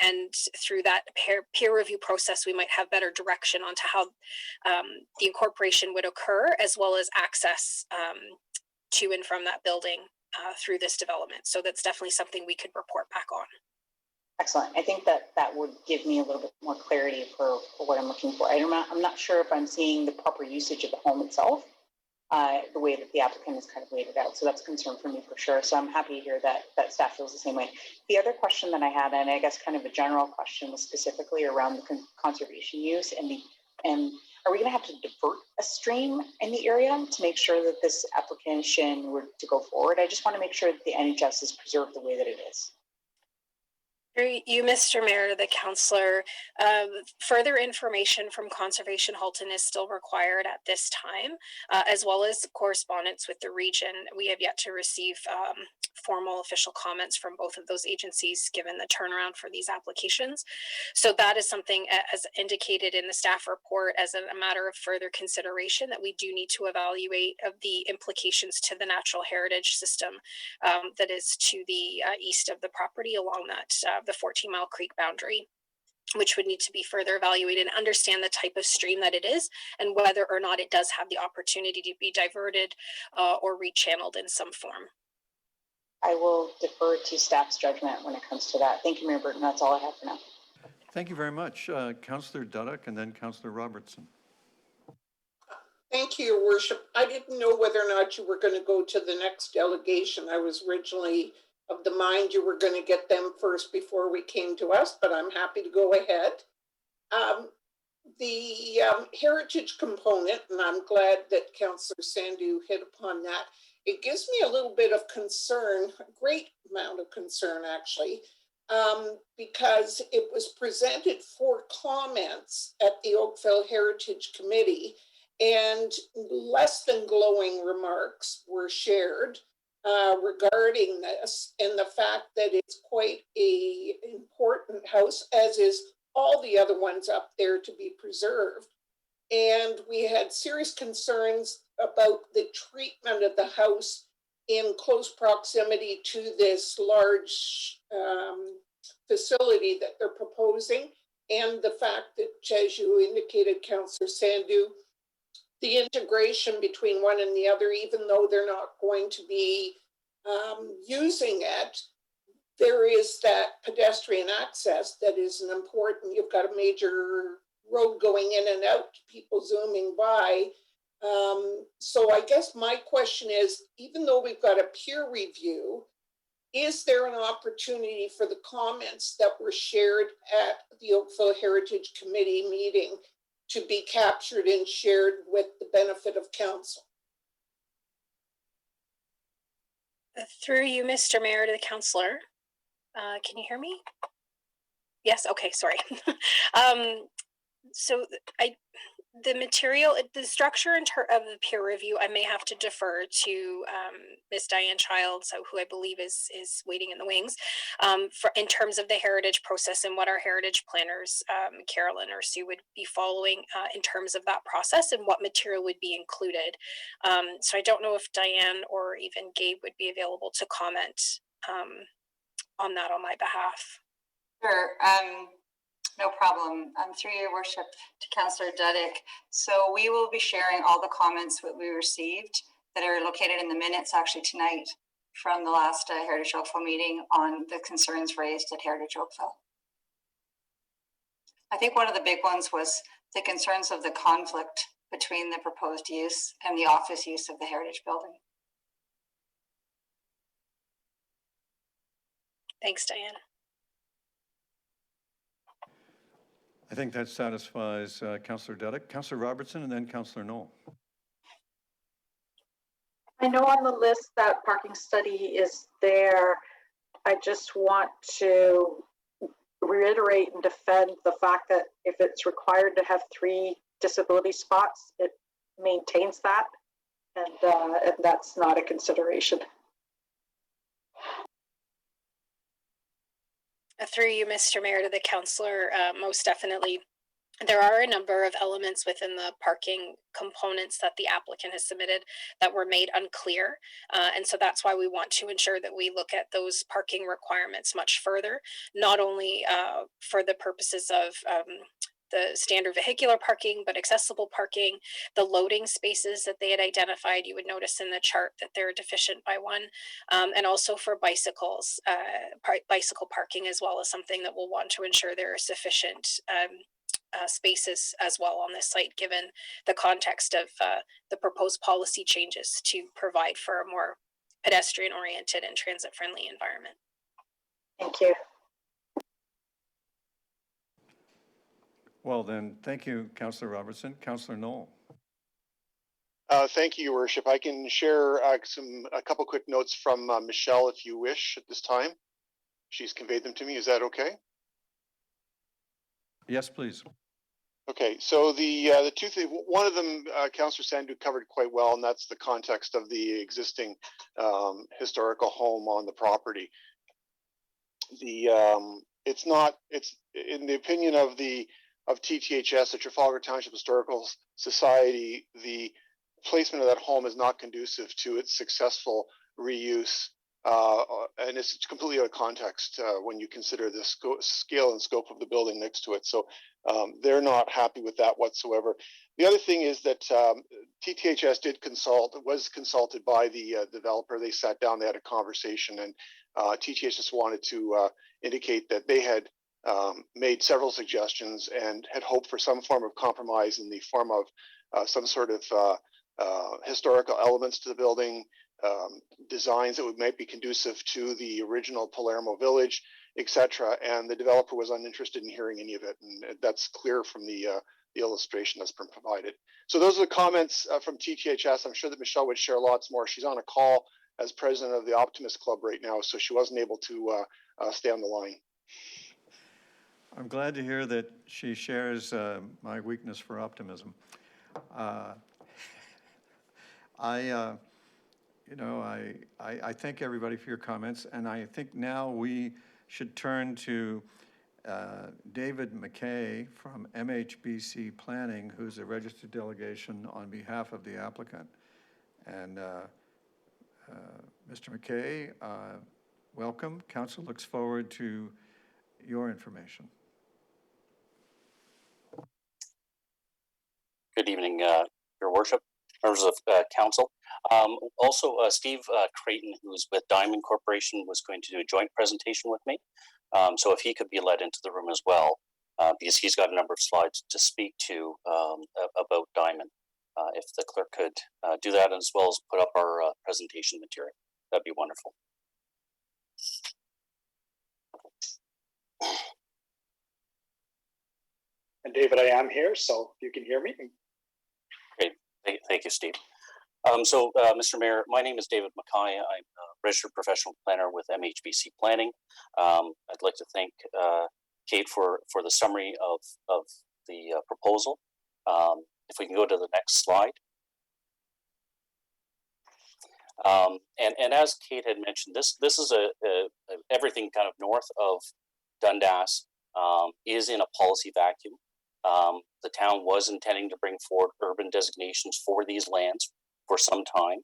[SPEAKER 6] And through that peer review process, we might have better direction onto how the incorporation would occur, as well as access to and from that building through this development. So that's definitely something we could report back on.
[SPEAKER 17] Excellent. I think that would give me a little bit more clarity for what I'm looking for. I'm not sure if I'm seeing the proper usage of the home itself, the way that the applicant has kind of laid it out. So that's a concern for me for sure. So I'm happy to hear that staff feels the same way. The other question that I had, and I guess kind of a general question, was specifically around the conservation use and are we going to have to divert a stream in the area to make sure that this application were to go forward? I just want to make sure that the NHS is preserved the way that it is.
[SPEAKER 6] You, Mr. Mayor, the councillor, further information from Conservation Halton is still required at this time, as well as correspondence with the region. We have yet to receive formal official comments from both of those agencies, given the turnaround for these applications. So that is something, as indicated in the staff report, as a matter of further consideration, that we do need to evaluate of the implications to the natural heritage system that is to the east of the property along that the 14-mile creek boundary, which would need to be further evaluated and understand the type of stream that it is and whether or not it does have the opportunity to be diverted or rechanneled in some form.
[SPEAKER 17] I will defer to staff's judgment when it comes to that. Thank you, Mayor Burton. That's all I have for now.
[SPEAKER 1] Thank you very much. Councillor Duddock and then Councillor Robertson.
[SPEAKER 9] Thank you, Your Worship. I didn't know whether or not you were going to go to the next delegation. I was originally of the mind you were going to get them first before we came to us, but I'm happy to go ahead. The heritage component, and I'm glad that Councillor Sandhu hit upon that, it gives me a little bit of concern, a great amount of concern actually, because it was presented for comments at the Oakville Heritage Committee and less than glowing remarks were shared regarding this and the fact that it's quite an important house, as is all the other ones up there to be preserved. And we had serious concerns about the treatment of the house in close proximity to this large facility that they're proposing. And the fact that, as you indicated, Councillor Sandhu, the integration between one and the other, even though they're not going to be using it, there is that pedestrian access that is an important, you've got a major road going in and out, people zooming by. So I guess my question is, even though we've got a peer review, is there an opportunity for the comments that were shared at the Oakville Heritage Committee meeting to be captured and shared with the benefit of council?
[SPEAKER 6] Through you, Mr. Mayor, to the councillor. Can you hear me? Yes, okay, sorry. So the material, the structure of the peer review, I may have to defer to Ms. Diane Childs, who I believe is waiting in the wings, for in terms of the heritage process and what our heritage planners, Carolyn or Sue, would be following in terms of that process and what material would be included. So I don't know if Diane or even Gabe would be available to comment on that on my behalf.
[SPEAKER 18] Sure. No problem. Through your worship to Councillor Duddick. So we will be sharing all the comments that we received that are located in the minutes actually tonight from the last Heritage Oakville meeting on the concerns raised at Heritage Oakville. I think one of the big ones was the concerns of the conflict between the proposed use and the office use of the heritage building.
[SPEAKER 6] Thanks, Diane.
[SPEAKER 1] I think that satisfies Councillor Duddick. Councillor Robertson and then Councillor Knoll.
[SPEAKER 19] I know on the list that parking study is there. I just want to reiterate and defend the fact that if it's required to have 3 disability spots, it maintains that, and that's not a consideration.
[SPEAKER 6] Through you, Mr. Mayor, to the councillor, most definitely. There are a number of elements within the parking components that the applicant has submitted that were made unclear. And so that's why we want to ensure that we look at those parking requirements much further, not only for the purposes of the standard vehicular parking, but accessible parking, the loading spaces that they had identified. You would notice in the chart that they're deficient by 1, and also for bicycles, bicycle parking as well is something that we'll want to ensure there are sufficient spaces as well on this site, given the context of the proposed policy changes to provide for a more pedestrian-oriented and transit-friendly environment.
[SPEAKER 19] Thank you.
[SPEAKER 1] Well then, thank you, Councillor Robertson. Councillor Knoll.
[SPEAKER 16] Thank you, Your Worship. I can share a couple quick notes from Michelle if you wish at this time. She's conveyed them to me. Is that okay?
[SPEAKER 1] Yes, please.
[SPEAKER 16] Okay, so the 2 things, one of them, Councillor Sandu covered quite well, and that's the context of the existing historical home on the property. It's in the opinion of TTHS, the Trafalgar Township Historical Society, the placement of that home is not conducive to its successful reuse, and it's completely out of context when you consider the scale and scope of the building next to it. So they're not happy with that whatsoever. The other thing is that TTHS was consulted by the developer. They sat down, they had a conversation, and TTHS wanted to indicate that they had made several suggestions and had hoped for some form of compromise in the form of some sort of historical elements to the building, designs that might be conducive to the original Palermo village, etc. And the developer was uninterested in hearing any of it, and that's clear from the illustration that's been provided. So those are the comments from TTHS. I'm sure that Michelle would share lots more. She's on a call as president of the Optimist Club right now, so she wasn't able to stay on the line.
[SPEAKER 1] I'm glad to hear that she shares my weakness for optimism. I thank everybody for your comments, and I think now we should turn to David McKay from MHBC Planning, who's a registered delegation on behalf of the applicant. And Mr. McKay, welcome. Council looks forward to your information.
[SPEAKER 20] Good evening, Your Worship, members of Council. Also, Steve Creighton, who's with Diamond Corporation, was going to do a joint presentation with me. So if he could be led into the room as well, because he's got a number of slides to speak to about Diamond. If the clerk could do that, as well as put up our presentation material, that'd be wonderful.
[SPEAKER 21] And David, I am here, so you can hear me.
[SPEAKER 20] Great, thank you, Steve. Mr. Mayor, my name is David Mackay. I'm a registered professional planner with MHBC Planning. I'd like to thank Kate for the summary of the proposal. If we can go to the next slide. And as Kate had mentioned, this is everything kind of north of Dundas is in a policy vacuum. The town was intending to bring forward urban designations for these lands for some time,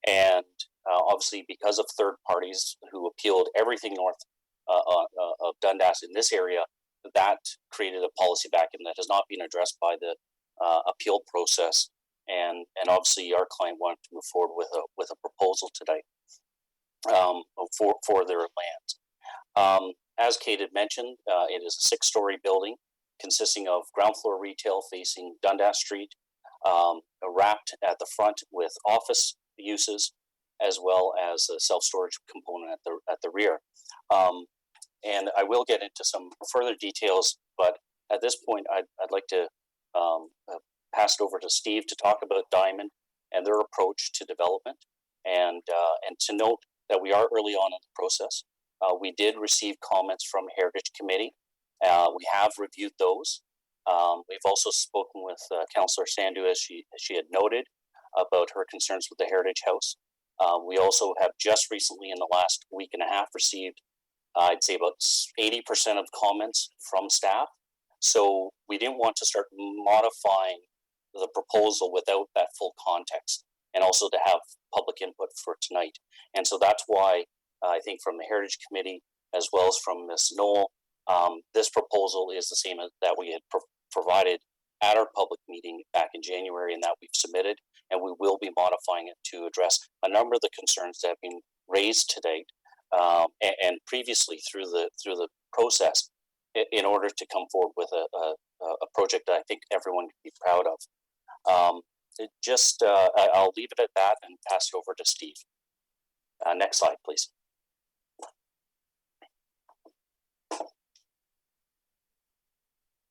[SPEAKER 20] and obviously because of third parties who appealed everything north of Dundas in this area, that created a policy vacuum that has not been addressed by the appeal process. And obviously our client wanted to move forward with a proposal today for their lands. As Kate had mentioned, it is a 6-story building consisting of ground floor retail facing Dundas Street, wrapped at the front with office uses, as well as a self-storage component at the rear. And I will get into some further details, but at this point, I'd like to pass it over to Steve to talk about Diamond and their approach to development, and to note that we are early on in the process. We did receive comments from Heritage Committee. We have reviewed those. We've also spoken with Councillor Sandu, as she had noted, about her concerns with the Heritage House. We also have just recently, in the last week and a half, received, I'd say, about 80% of comments from staff. So we didn't want to start modifying the proposal without that full context, and also to have public input for tonight. And so that's why I think from the Heritage Committee, as well as from Ms. Knoll, this proposal is the same as that we had provided at our public meeting back in January, and that we've submitted, and we will be modifying it to address a number of the concerns that have been raised to date and previously through the process, in order to come forward with a project that I think everyone can be proud of. I'll leave it at that and pass it over to Steve. Next slide, please.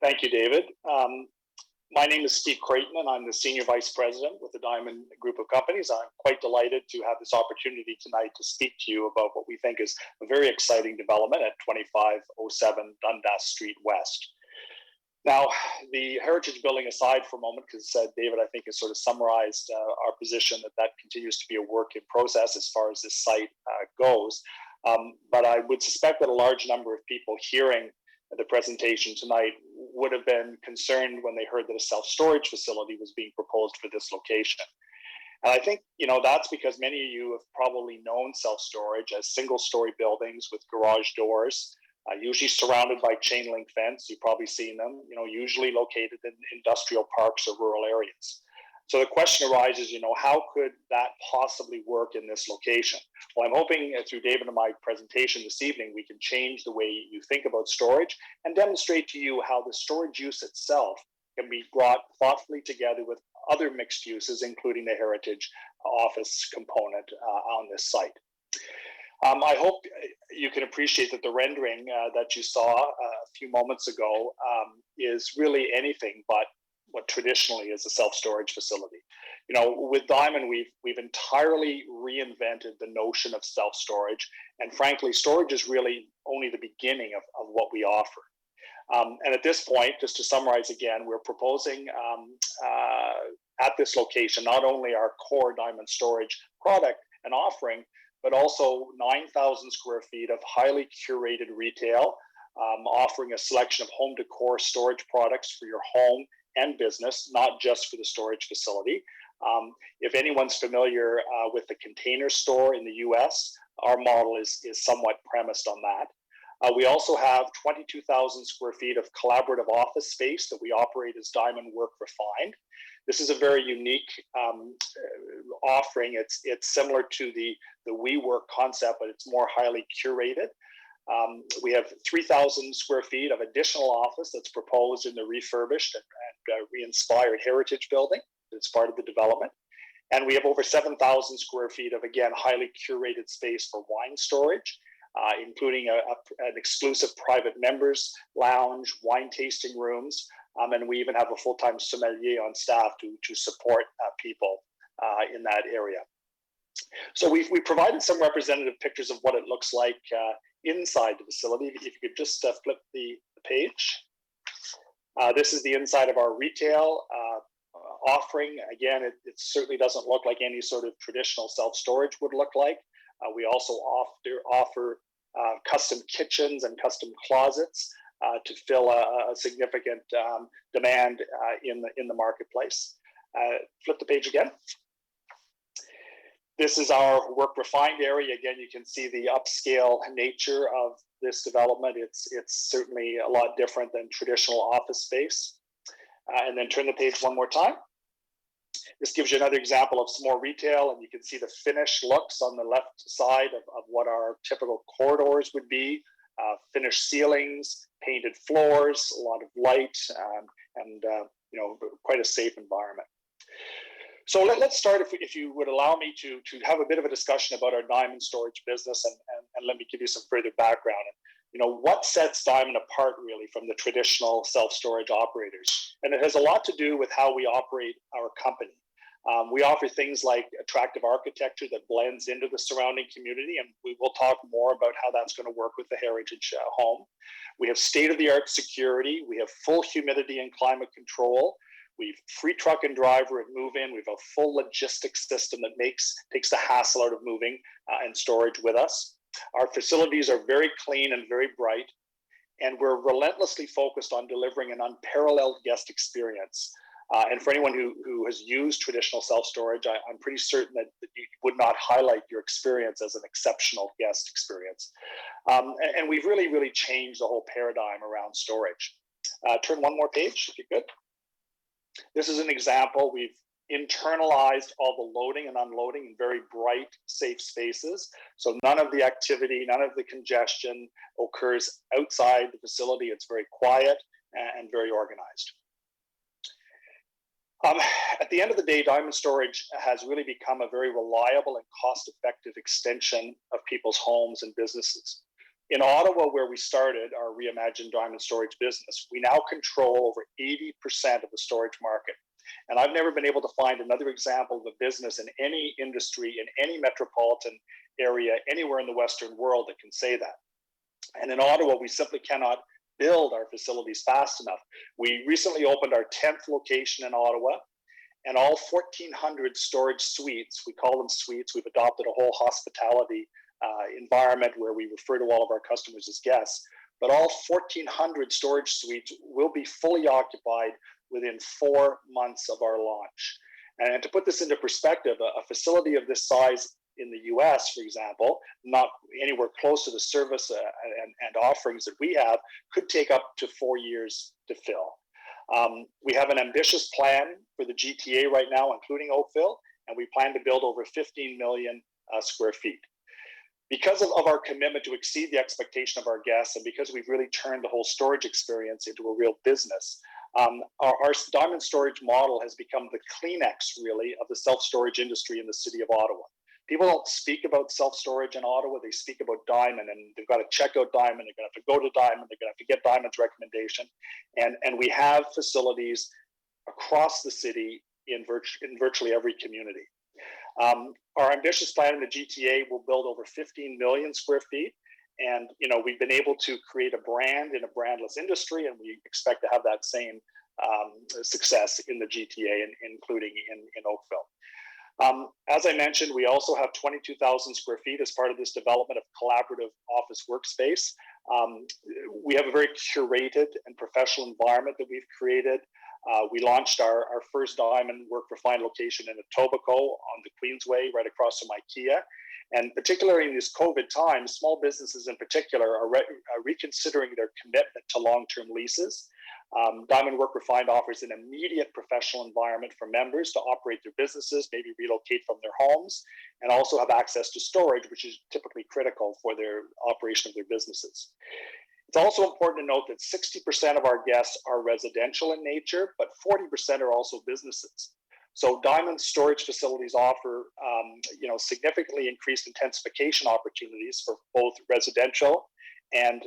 [SPEAKER 21] Thank you, David. My name is Steve Creighton, and I'm the Senior Vice President with the Diamond Group of Companies. I'm quite delighted to have this opportunity tonight to speak to you about what we think is a very exciting development at 2507 Dundas Street West. Now, the Heritage Building aside for a moment, because David, I think, has sort of summarized our position that continues to be a work in process as far as this site goes. But I would suspect that a large number of people hearing the presentation tonight would have been concerned when they heard that a self-storage facility was being proposed for this location. And I think, that's because many of you have probably known self-storage as single-story buildings with garage doors, usually surrounded by chain link fence. You've probably seen them, usually located in industrial parks or rural areas. So the question arises, how could that possibly work in this location? Well, I'm hoping through David and my presentation this evening, we can change the way you think about storage and demonstrate to you how the storage use itself can be brought thoughtfully together with other mixed uses, including the heritage office component on this site. I hope you can appreciate that the rendering that you saw a few moments ago is really anything but what traditionally is a self-storage facility. With Diamond, we've entirely reinvented the notion of self-storage, and frankly, storage is really only the beginning of what we offer. And at this point, just to summarize again, we're proposing at this location not only our core Diamond storage product and offering, but also 9,000 square feet of highly curated retail, offering a selection of home decor storage products for your home and business, not just for the storage facility. If anyone's familiar with the Container Store in the US, our model is somewhat premised on that. We also have 22,000 square feet of collaborative office space that we operate as Diamond Work Refined. This is a very unique offering. It's similar to the WeWork concept, but it's more highly curated. We have 3,000 square feet of additional office that's proposed in the refurbished and re-inspired Heritage Building. It's part of the development. And we have over 7,000 square feet of, again, highly curated space for wine storage, including an exclusive private members lounge, wine tasting rooms, and we even have a full-time sommelier on staff to support people in that area. So we provided some representative pictures of what it looks like inside the facility. If you could just flip the page. This is the inside of our retail offering. Again, it certainly doesn't look like any sort of traditional self-storage would look like. We also offer custom kitchens and custom closets to fill a significant demand in the marketplace. Flip the page again. This is our work refined area. Again, you can see the upscale nature of this development. It's certainly a lot different than traditional office space. And then turn the page one more time. This gives you another example of some more retail, and you can see the finished looks on the left side of what our typical corridors would be. Finished ceilings, painted floors, a lot of light, and quite a safe environment. So let's start, if you would allow me to have a bit of a discussion about our diamond storage business, and let me give you some further background. What sets Diamond apart really from the traditional self-storage operators? And it has a lot to do with how we operate our company. We offer things like attractive architecture that blends into the surrounding community, and we will talk more about how that's going to work with the Heritage Home. We have state-of-the-art security. We have full humidity and climate control. We've free truck and driver at move-in. We have a full logistics system that takes the hassle out of moving and storage with us. Our facilities are very clean and very bright, and we're relentlessly focused on delivering an unparalleled guest experience. And for anyone who has used traditional self-storage, I'm pretty certain that you would not highlight your experience as an exceptional guest experience. And we've really, really changed the whole paradigm around storage. Turn one more page, if you could. This is an example. We've internalized all the loading and unloading in very bright, safe spaces. So none of the activity, none of the congestion occurs outside the facility. It's very quiet and very organized. At the end of the day, diamond storage has really become a very reliable and cost-effective extension of people's homes and businesses. In Ottawa, where we started our reimagined diamond storage business, we now control over 80% of the storage market. And I've never been able to find another example of a business in any industry, in any metropolitan area, anywhere in the Western world that can say that. And in Ottawa, we simply cannot build our facilities fast enough. We recently opened our 10th location in Ottawa, and all 1,400 storage suites, we call them suites, we've adopted a whole hospitality environment where we refer to all of our customers as guests, but all 1,400 storage suites will be fully occupied within 4 months of our launch. And to put this into perspective, a facility of this size in the US, for example, not anywhere close to the service and offerings that we have, could take up to 4 years to fill. We have an ambitious plan for the GTA right now, including Oakville, and we plan to build over 15 million square feet. Because of our commitment to exceed the expectation of our guests, and because we've really turned the whole storage experience into a real business, our diamond storage model has become the Kleenex, really, of the self-storage industry in the city of Ottawa. People don't speak about self-storage in Ottawa. They speak about Diamond, and they've got to check out Diamond. They're going to have to go to Diamond. They're going to have to get Diamond's recommendation. And we have facilities across the city in virtually every community. Our ambitious plan in the GTA will build over 15 million square feet. And, we've been able to create a brand in a brandless industry, and we expect to have that same success in the GTA, including in Oakville. As I mentioned, we also have 22,000 square feet as part of this development of collaborative office workspace. We have a very curated and professional environment that we've created. We launched our first Diamond Work Refined location in Etobicoke on the Queensway, right across from IKEA. And particularly in this COVID time, small businesses in particular are reconsidering their commitment to long-term leases. Diamond Work Refined offers an immediate professional environment for members to operate their businesses, maybe relocate from their homes, and also have access to storage, which is typically critical for their operation of their businesses. It's also important to note that 60% of our guests are residential in nature, but 40% are also businesses. So Diamond storage facilities offer, significantly increased intensification opportunities for both residential and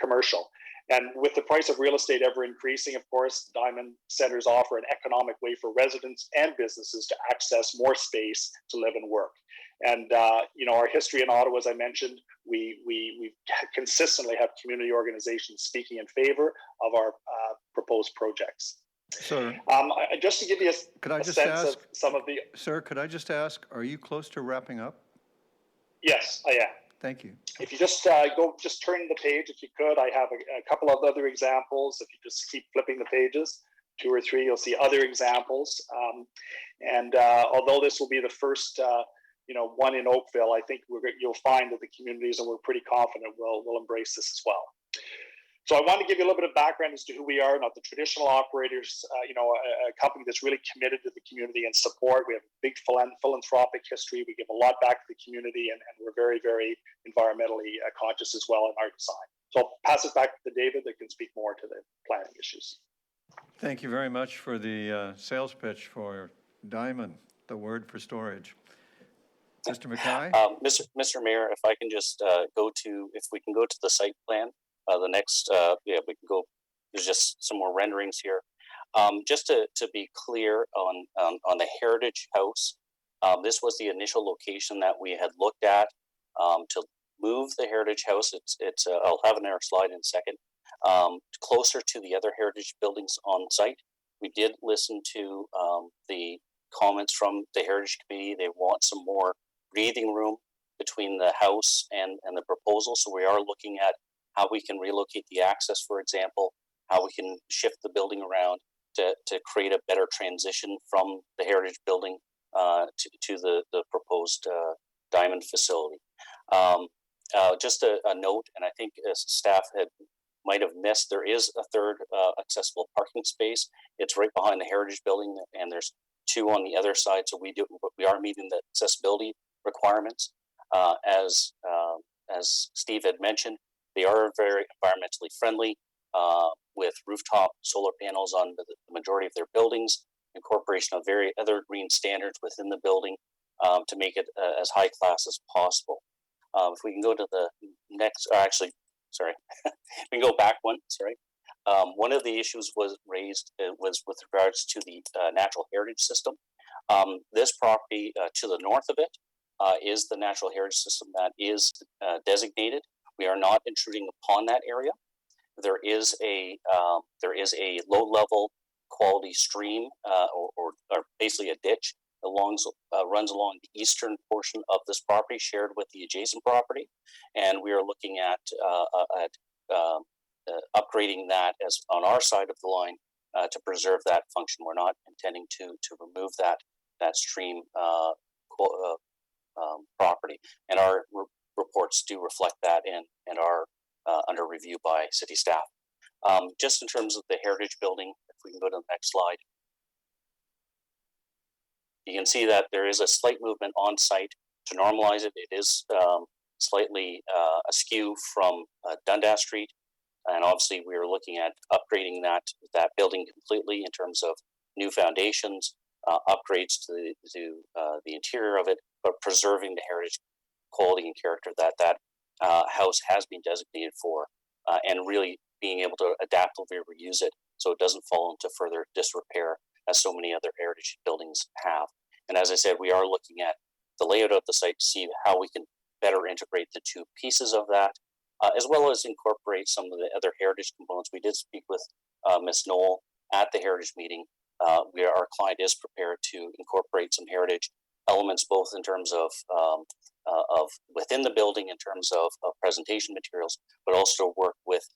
[SPEAKER 21] commercial. And with the price of real estate ever increasing, of course, Diamond Centers offer an economic way for residents and businesses to access more space to live and work. And our history in Ottawa, as I mentioned, we consistently have community organizations speaking in favor of our proposed projects.
[SPEAKER 1] Sir,
[SPEAKER 21] just to give you a sense of some of the...
[SPEAKER 1] Sir, could I just ask, are you close to wrapping up?
[SPEAKER 21] Yes, I am.
[SPEAKER 1] Thank you.
[SPEAKER 21] If you just just turn the page, if you could, I have a couple of other examples. If you just keep flipping the pages, 2 or 3, you'll see other examples. Although this will be the first, one in Oakville, I think you'll find that the communities, and we're pretty confident, will embrace this as well. So I want to give you a little bit of background as to who we are, not the traditional operators, a company that's really committed to the community and support. We have a big philanthropic history. We give a lot back to the community, and we're very, very environmentally conscious as well in our design. So I'll pass it back to David that can speak more to the planning issues.
[SPEAKER 1] Thank you very much for the sales pitch for Diamond, the word for storage. Mr. Mackay?
[SPEAKER 20] Mr. Mayor, if I can just if we can go to the site plan. The next, we can go, there's just some more renderings here. Just to be clear on the Heritage House, this was the initial location that we had looked at to move the Heritage House. I'll have another slide in a second, closer to the other heritage buildings on site. We did listen to the comments from the Heritage Committee. They want some more breathing room between the house and the proposal. So we are looking at how we can relocate the access, for example, how we can shift the building around to create a better transition from the Heritage Building to the proposed Diamond facility. Just a note, and I think staff might have missed, there is a third accessible parking space. It's right behind the Heritage Building, and there's 2 on the other side. So we are meeting the accessibility requirements. As Steve had mentioned, they are very environmentally friendly with rooftop solar panels on the majority of their buildings, incorporation of other green standards within the building to make it as high class as possible. If we can go to the next, we can go back one, sorry. One of the issues was raised was with regards to the natural heritage system. This property to the north of it is the natural heritage system that is designated. We are not intruding upon that area. There is a low-level quality stream, or basically a ditch that runs along the eastern portion of this property, shared with the adjacent property, and we are looking at upgrading that as on our side of the line to preserve that function. We're not intending to remove that stream property, and our reports do reflect that and are under review by city staff. Just in terms of the Heritage Building, if we can go to the next slide, you can see that there is a slight movement on site to normalize it. It is slightly askew from Dundas Street, and obviously we are looking at upgrading that building completely in terms of new foundations, upgrades to the interior of it, but preserving the heritage quality and character that house has been designated for, and really being able to adaptively reuse it so it doesn't fall into further disrepair as so many other heritage buildings have. And as I said, we are looking at the layout of the site to see how we can better integrate the 2 pieces of that, as well as incorporate some of the other heritage components. We did speak with Ms. Knoll at the heritage meeting. Our client is prepared to incorporate some heritage elements, both in terms of within the building, in terms of presentation materials, but also work with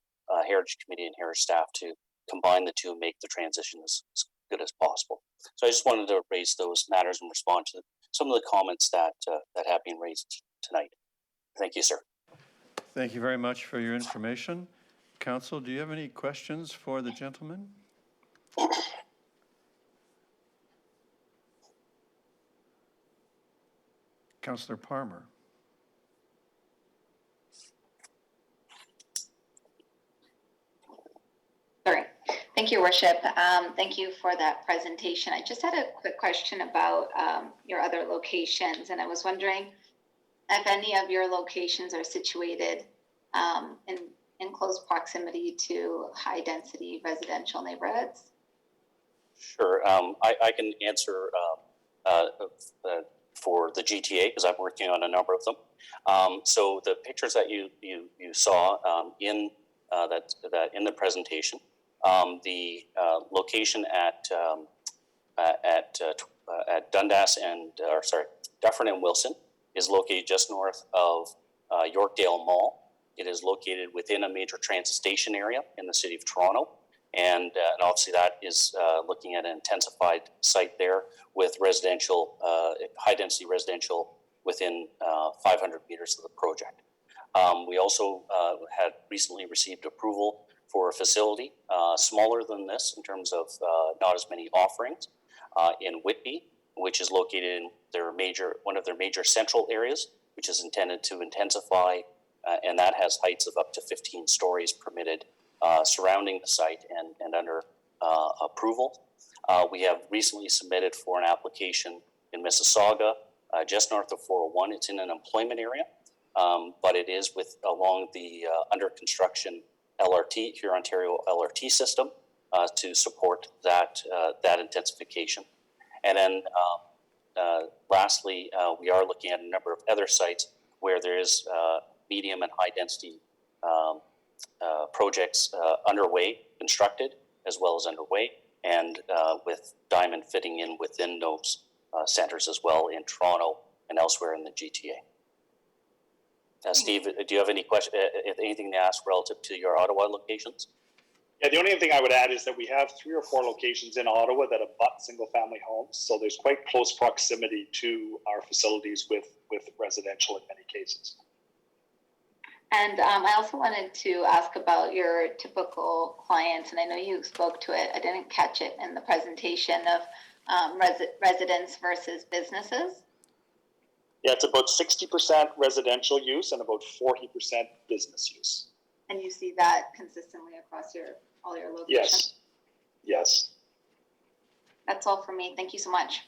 [SPEAKER 20] Heritage Committee and Heritage staff to combine the 2 and make the transition as good as possible. So I just wanted to raise those matters and respond to some of the comments that have been raised tonight. Thank you, sir.
[SPEAKER 1] Thank you very much for your information. Council, do you have any questions for the gentleman? Councillor Palmer.
[SPEAKER 4] Sorry. Thank you, Worship. Thank you for that presentation. I just had a quick question about your other locations, and I was wondering if any of your locations are situated in in close proximity to high-density residential neighborhoods?
[SPEAKER 20] Sure. I can answer for the GTA because I'm working on a number of them. So the pictures that you saw in in the presentation, the location at Dundas and Dufferin and Wilson is located just north of Yorkdale Mall. It is located within a major transit station area in the city of Toronto. And obviously that is looking at an intensified site there with residential, high-density residential within 500 meters of the project. We also had recently received approval for a facility smaller than this in terms of not as many offerings in Whitby, which is located in one of their major central areas, which is intended to intensify, and that has heights of up to 15 stories permitted surrounding the site and under approval. We have recently submitted for an application in Mississauga, just north of 401. It's in an employment area, but it is along the under construction LRT, here Ontario LRT system, to support that intensification. And then lastly, we are looking at a number of other sites where there is medium and high density projects underway, constructed, as well as underway, and with Diamond fitting in within those centers as well in Toronto and elsewhere in the GTA. Steve, do you have any anything to ask relative to your Ottawa locations?
[SPEAKER 21] Yeah, the only thing I would add is that we have 3 or 4 locations in Ottawa that abut single-family homes, so there's quite close proximity to our facilities with residential in many cases.
[SPEAKER 4] And I also wanted to ask about your typical clients, and I know you spoke to it. I didn't catch it in the presentation of residents versus businesses.
[SPEAKER 21] Yeah, it's about 60% residential use and about 40% business use.
[SPEAKER 4] And you see that consistently across all your locations?
[SPEAKER 21] Yes. Yes.
[SPEAKER 4] That's all for me. Thank you so much.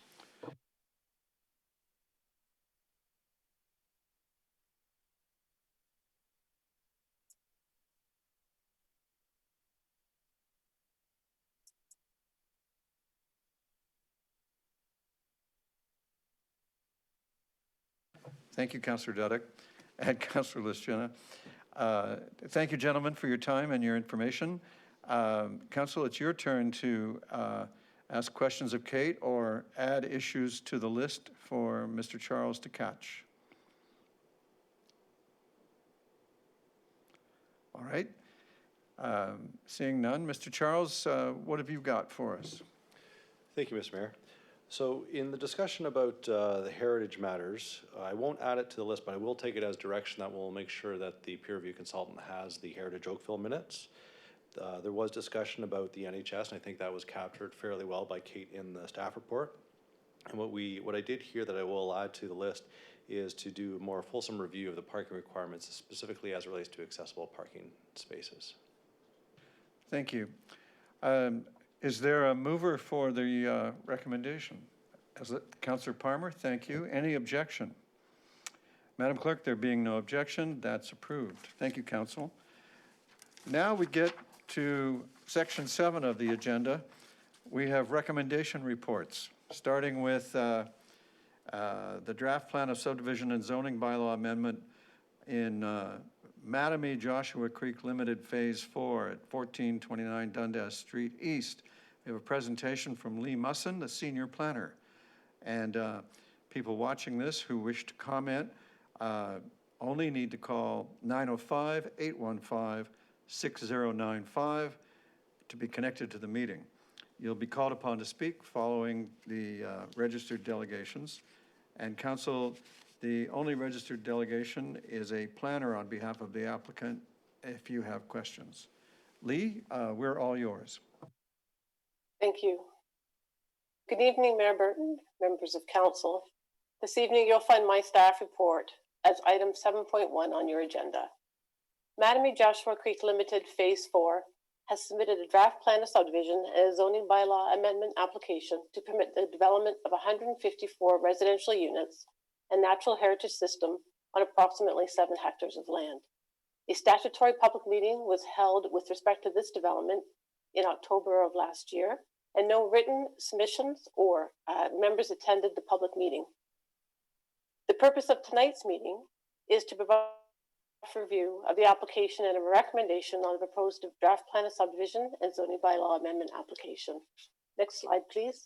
[SPEAKER 1] Thank you, Councillor Dudek and Councillor Lischina. Thank you, gentlemen, for your time and your information. Council, it's your turn to ask questions of Kate or add issues to the list for Mr. Charles to catch. All right. Seeing none, Mr. Charles, what have you got for us?
[SPEAKER 14] Thank you, Mr. Mayor. So in the discussion about the heritage matters, I won't add it to the list, but I will take it as direction that will make sure that the peer review consultant has the Heritage Oakville minutes. There was discussion about the NHS, and I think that was captured fairly well by Kate in the staff report. And what I did here that I will add to the list is to do a more fulsome review of the parking requirements, specifically as it relates to accessible parking spaces.
[SPEAKER 1] Thank you. Is there a mover for the recommendation? Councillor Palmer, thank you. Any objection? Madam Clerk, there being no objection, that's approved. Thank you, Council. Now we get to Section 7 of the agenda. We have recommendation reports, starting with the draft plan of subdivision and zoning bylaw amendment in Mattamy Joshua Creek Limited Phase 4 at 1429 Dundas Street East. We have a presentation from Lee Musson, the senior planner. And people watching this who wish to comment only need to call 905-815-6095 to be connected to the meeting. You'll be called upon to speak following the registered delegations. And Council, the only registered delegation is a planner on behalf of the applicant if you have questions. Lee, we're all yours.
[SPEAKER 3] Thank you. Good evening, Mayor Burton, members of council. This evening, you'll find my staff report as item 7.1 on your agenda. Mattamy Joshua Creek Limited Phase 4 has submitted a draft plan of subdivision and a zoning bylaw amendment application to permit the development of 154 residential units and natural heritage system on approximately 7 hectares of land. A statutory public meeting was held with respect to this development in October of last year, and no written submissions or members attended the public meeting. The purpose of tonight's meeting is to provide a review of the application and a recommendation on the proposed draft plan of subdivision and zoning bylaw amendment application. Next slide, please.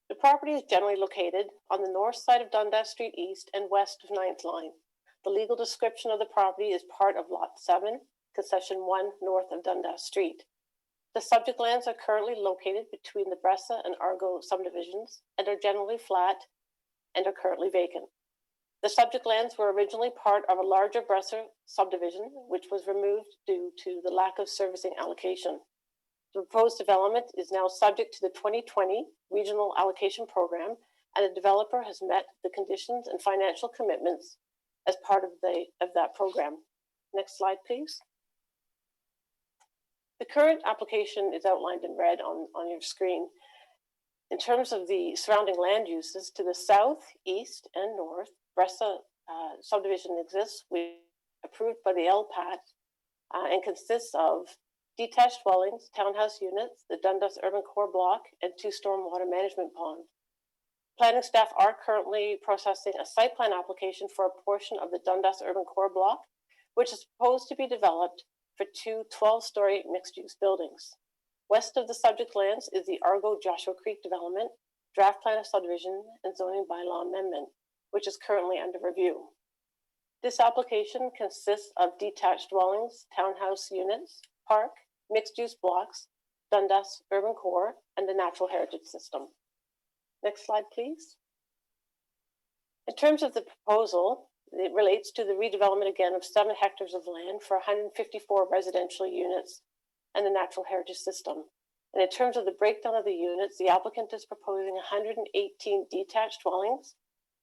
[SPEAKER 3] The property is generally located on the north side of Dundas Street East and west of 9th Line. The legal description of the property is part of Lot 7, Concession 1, north of Dundas Street. The subject lands are currently located between the Bressa and Argo subdivisions and are generally flat and are currently vacant. The subject lands were originally part of a larger Bressa subdivision, which was removed due to the lack of servicing allocation. The proposed development is now subject to the 2020 Regional Allocation Program, and the developer has met the conditions and financial commitments as part of that program. Next slide, please. The current application is outlined in red on your screen. In terms of the surrounding land uses, to the south, east, and north, Bressa subdivision exists. We approved by the LPAT and consists of detached dwellings, townhouse units, the Dundas Urban Core Block, and 2 stormwater management ponds. Planning staff are currently processing a site plan application for a portion of the Dundas Urban Core Block, which is proposed to be developed for 2 12-story mixed-use buildings. West of the subject lands is the Argo Joshua Creek development, draft plan of subdivision, and zoning bylaw amendment, which is currently under review. This application consists of detached dwellings, townhouse units, park, mixed-use blocks, Dundas Urban Core, and the Natural Heritage System. Next slide, please. In terms of the proposal, it relates to the redevelopment again of 7 hectares of land for 154 residential units and the Natural Heritage System. And in terms of the breakdown of the units, the applicant is proposing 118 detached dwellings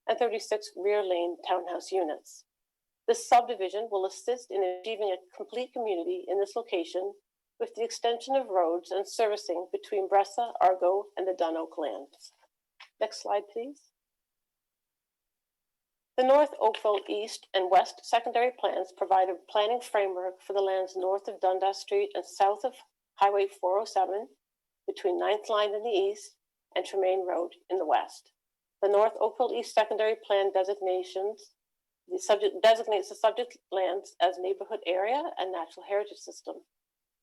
[SPEAKER 3] and 36 rear lane townhouse units. This subdivision will assist in achieving a complete community in this location with the extension of roads and servicing between Bressa, Argo, and the Dun Oak lands. Next slide, please. The North Oakville East and West secondary plans provide a planning framework for the lands north of Dundas Street and south of Highway 407, between 9th Line in the east and Tremaine Road in the west. The North Oakville East secondary plan designates the subject lands as neighborhood area and natural heritage system.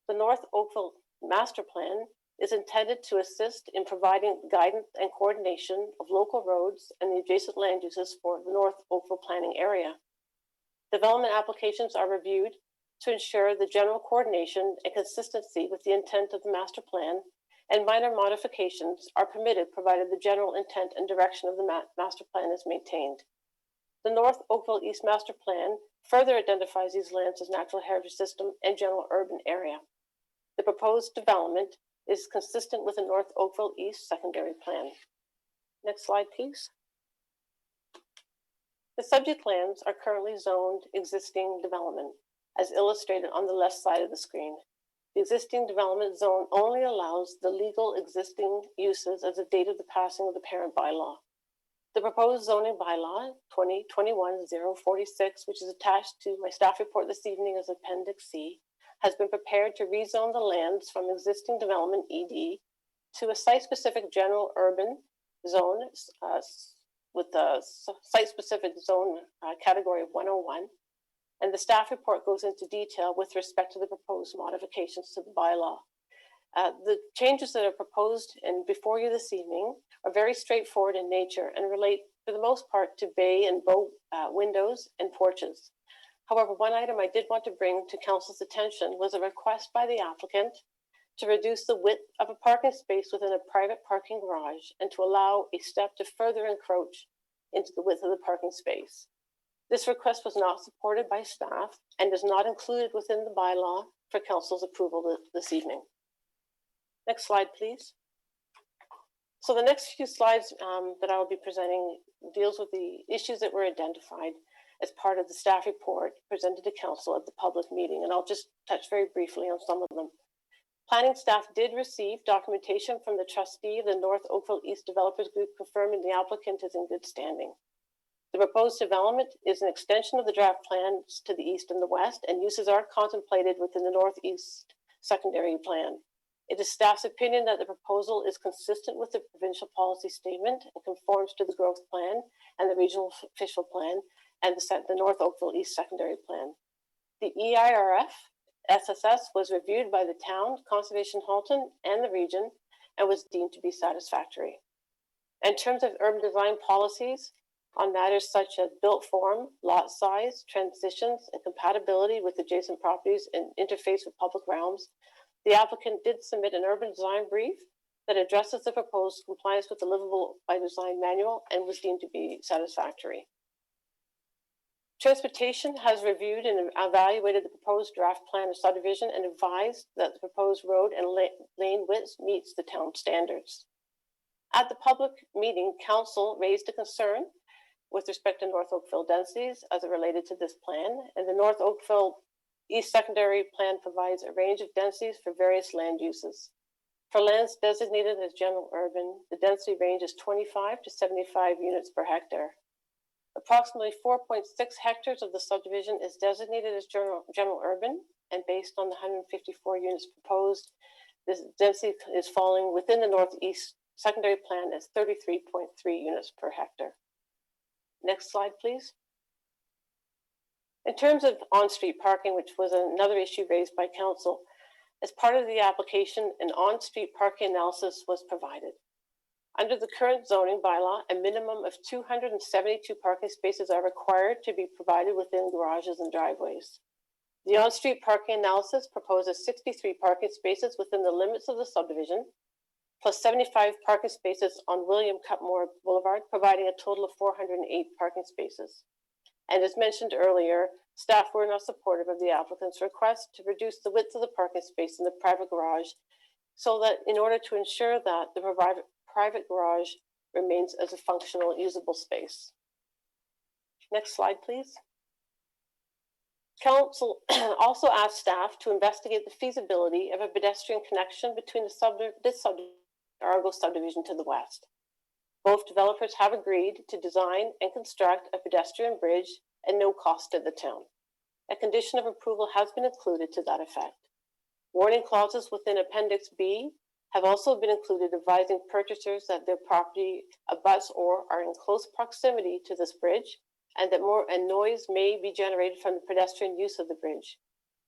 [SPEAKER 3] The North Oakville master plan is intended to assist in providing guidance and coordination of local roads and the adjacent land uses for the North Oakville planning area. Development applications are reviewed to ensure the general coordination and consistency with the intent of the master plan, and minor modifications are permitted provided the general intent and direction of the master plan is maintained. The North Oakville East master plan further identifies these lands as natural heritage system and general urban area. The proposed development is consistent with the North Oakville East secondary plan. Next slide, please. The subject lands are currently zoned existing development, as illustrated on the left side of the screen. The existing development zone only allows the legal existing uses as of the date of the passing of the parent bylaw. The proposed zoning bylaw 2021-046, which is attached to my staff report this evening as Appendix C, has been prepared to rezone the lands from existing development ED to a site-specific general urban zone with the site-specific zone category of 101. And the staff report goes into detail with respect to the proposed modifications to the bylaw. The changes that are proposed and before you this evening are very straightforward in nature and relate for the most part to bay and bow windows and porches. However, one item I did want to bring to council's attention was a request by the applicant to reduce the width of a parking space within a private parking garage and to allow a step to further encroach into the width of the parking space. This request was not supported by staff and is not included within the bylaw for council's approval this evening. Next slide, please. So the next few slides that I will be presenting deals with the issues that were identified as part of the staff report presented to council at the public meeting, and I'll just touch very briefly on some of them. Planning staff did receive documentation from the trustee of the North Oakville East Developers Group confirming the applicant is in good standing. The proposed development is an extension of the draft plans to the east and the west, and uses are contemplated within the northeast secondary plan. It is staff's opinion that the proposal is consistent with the provincial policy statement and conforms to the growth plan and the regional official plan and the North Oakville East secondary plan. The EIRF SSS was reviewed by the town, Conservation Halton, and the region, and was deemed to be satisfactory. In terms of urban design policies on matters such as built form, lot size, transitions, and compatibility with adjacent properties and interface with public realms, the applicant did submit an urban design brief that addresses the proposed compliance with the Livable by Design manual and was deemed to be satisfactory. Transportation has reviewed and evaluated the proposed draft plan of subdivision and advised that the proposed road and lane width meets the town standards. At the public meeting, council raised a concern with respect to North Oakville densities as it related to this plan, and the North Oakville East Secondary Plan provides a range of densities for various land uses. For lands designated as general urban, the density range is 25 to 75 units per hectare. Approximately 4.6 hectares of the subdivision is designated as general urban, and based on the 154 units proposed, this density is falling within the Northeast Secondary Plan as 33.3 units per hectare. Next slide, please. In terms of on-street parking, which was another issue raised by council, as part of the application, an on-street parking analysis was provided. Under the current zoning bylaw, a minimum of 272 parking spaces are required to be provided within garages and driveways. The on-street parking analysis proposes 63 parking spaces within the limits of the subdivision, plus 75 parking spaces on William Cutmore Boulevard, providing a total of 408 parking spaces. And as mentioned earlier, staff were not supportive of the applicant's request to reduce the width of the parking space in the private garage, so that in order to ensure that the private garage remains as a functional, usable space. Next slide, please. Council also asked staff to investigate the feasibility of a pedestrian connection between this subdivision and Argo subdivision to the west. Both developers have agreed to design and construct a pedestrian bridge at no cost to the town. A condition of approval has been included to that effect. Warning clauses within Appendix B have also been included, advising purchasers that their property abuts or are in close proximity to this bridge, and that noise may be generated from the pedestrian use of the bridge.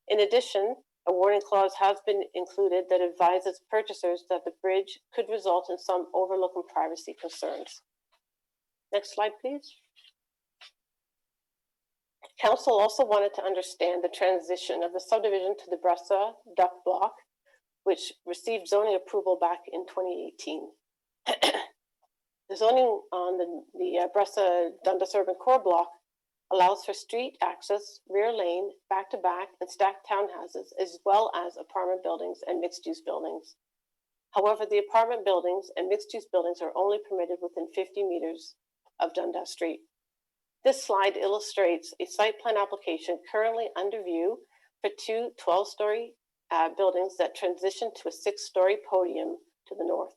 [SPEAKER 3] In addition, a warning clause has been included that advises purchasers that the bridge could result in some overlook and privacy concerns. Next slide, please. Council also wanted to understand the transition of the subdivision to the Bressa Duck Block, which received zoning approval back in 2018. The zoning on the Bressa Dundas Urban Core Block allows for street access, rear lane, back-to-back, and stacked townhouses, as well as apartment buildings and mixed-use buildings. However, the apartment buildings and mixed-use buildings are only permitted within 50 meters of Dundas Street. This slide illustrates a site plan application currently under view for two 12-story buildings that transition to a 6-story podium to the north.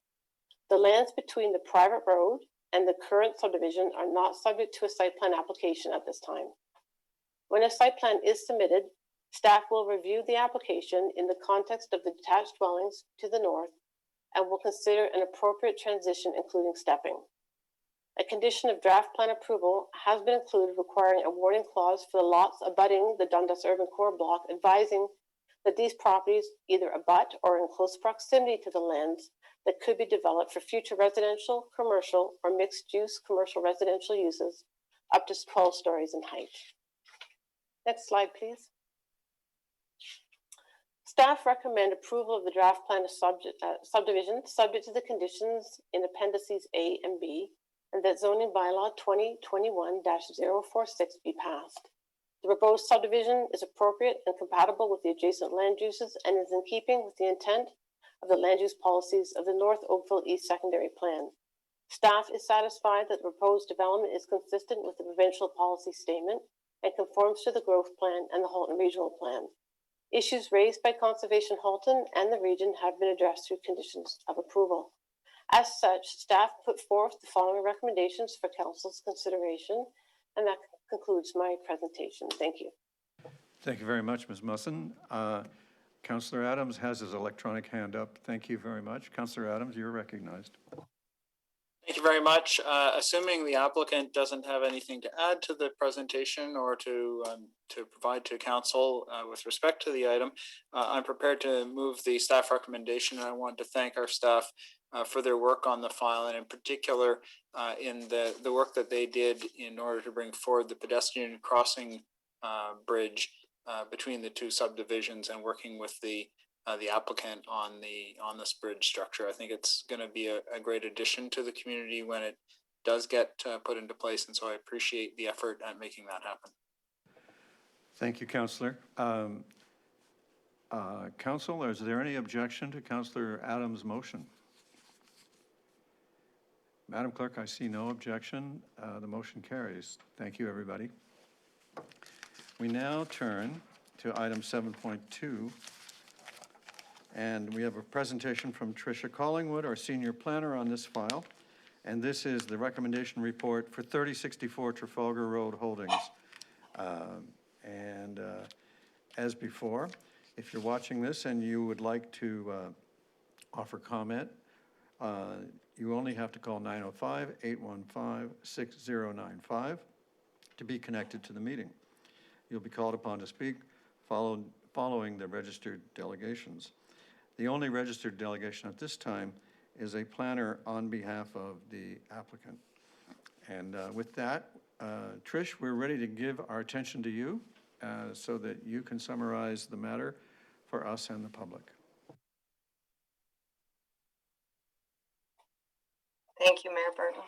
[SPEAKER 3] The lands between the private road and the current subdivision are not subject to a site plan application at this time. When a site plan is submitted, staff will review the application in the context of the detached dwellings to the north and will consider an appropriate transition, including stepping. A condition of draft plan approval has been included, requiring a warning clause for the lots abutting the Dundas Urban Core Block, advising that these properties either abut or are in close proximity to the lands that could be developed for future residential, commercial, or mixed-use commercial residential uses up to 12 stories in height. Next slide, please. Staff recommend approval of the draft plan of subdivision subject to the conditions in Appendices A and B, and that zoning bylaw 2021-046 be passed. The proposed subdivision is appropriate and compatible with the adjacent land uses and is in keeping with the intent of the land use policies of the North Oakville East Secondary Plan. Staff is satisfied that the proposed development is consistent with the provincial policy statement and conforms to the growth plan and the Halton Regional Plan. Issues raised by Conservation Halton and the region have been addressed through conditions of approval. As such, staff put forth the following recommendations for Council's consideration And that concludes my presentation. Thank you.
[SPEAKER 1] Thank you very much, Ms. Musson. Councillor Adams has his electronic hand up. Thank you very much. Councillor Adams, you're recognized.
[SPEAKER 7] Thank you very much. Assuming the applicant doesn't have anything to add to the presentation or to provide to council with respect to the item, I'm prepared to move the staff recommendation. And I want to thank our staff for their work on the file, and in particular in the work that they did in order to bring forward the pedestrian crossing bridge between the two subdivisions, and working with the applicant on this bridge structure. I think it's going to be a great addition to the community when it does get put into place, and so I appreciate the effort at making that happen.
[SPEAKER 1] Thank you, Councillor. Council, is there any objection to Councillor Adams' motion? Madam Clerk, I see no objection. The motion carries. Thank you, everybody. We now turn to item 7.2. And we have a presentation from Tricia Collingwood, our senior planner on this file. And this is the recommendation report for 3064 Trafalgar Road Holdings. As before, if you're watching this and you would like to offer comment, you only have to call 905-815-6095 to be connected to the meeting. You'll be called upon to speak following the registered delegations. The only registered delegation at this time is a planner on behalf of the applicant. And with that, Trish, we're ready to give our attention to you so that you can summarize the matter for us and the public.
[SPEAKER 22] Thank you, Mayor Burton.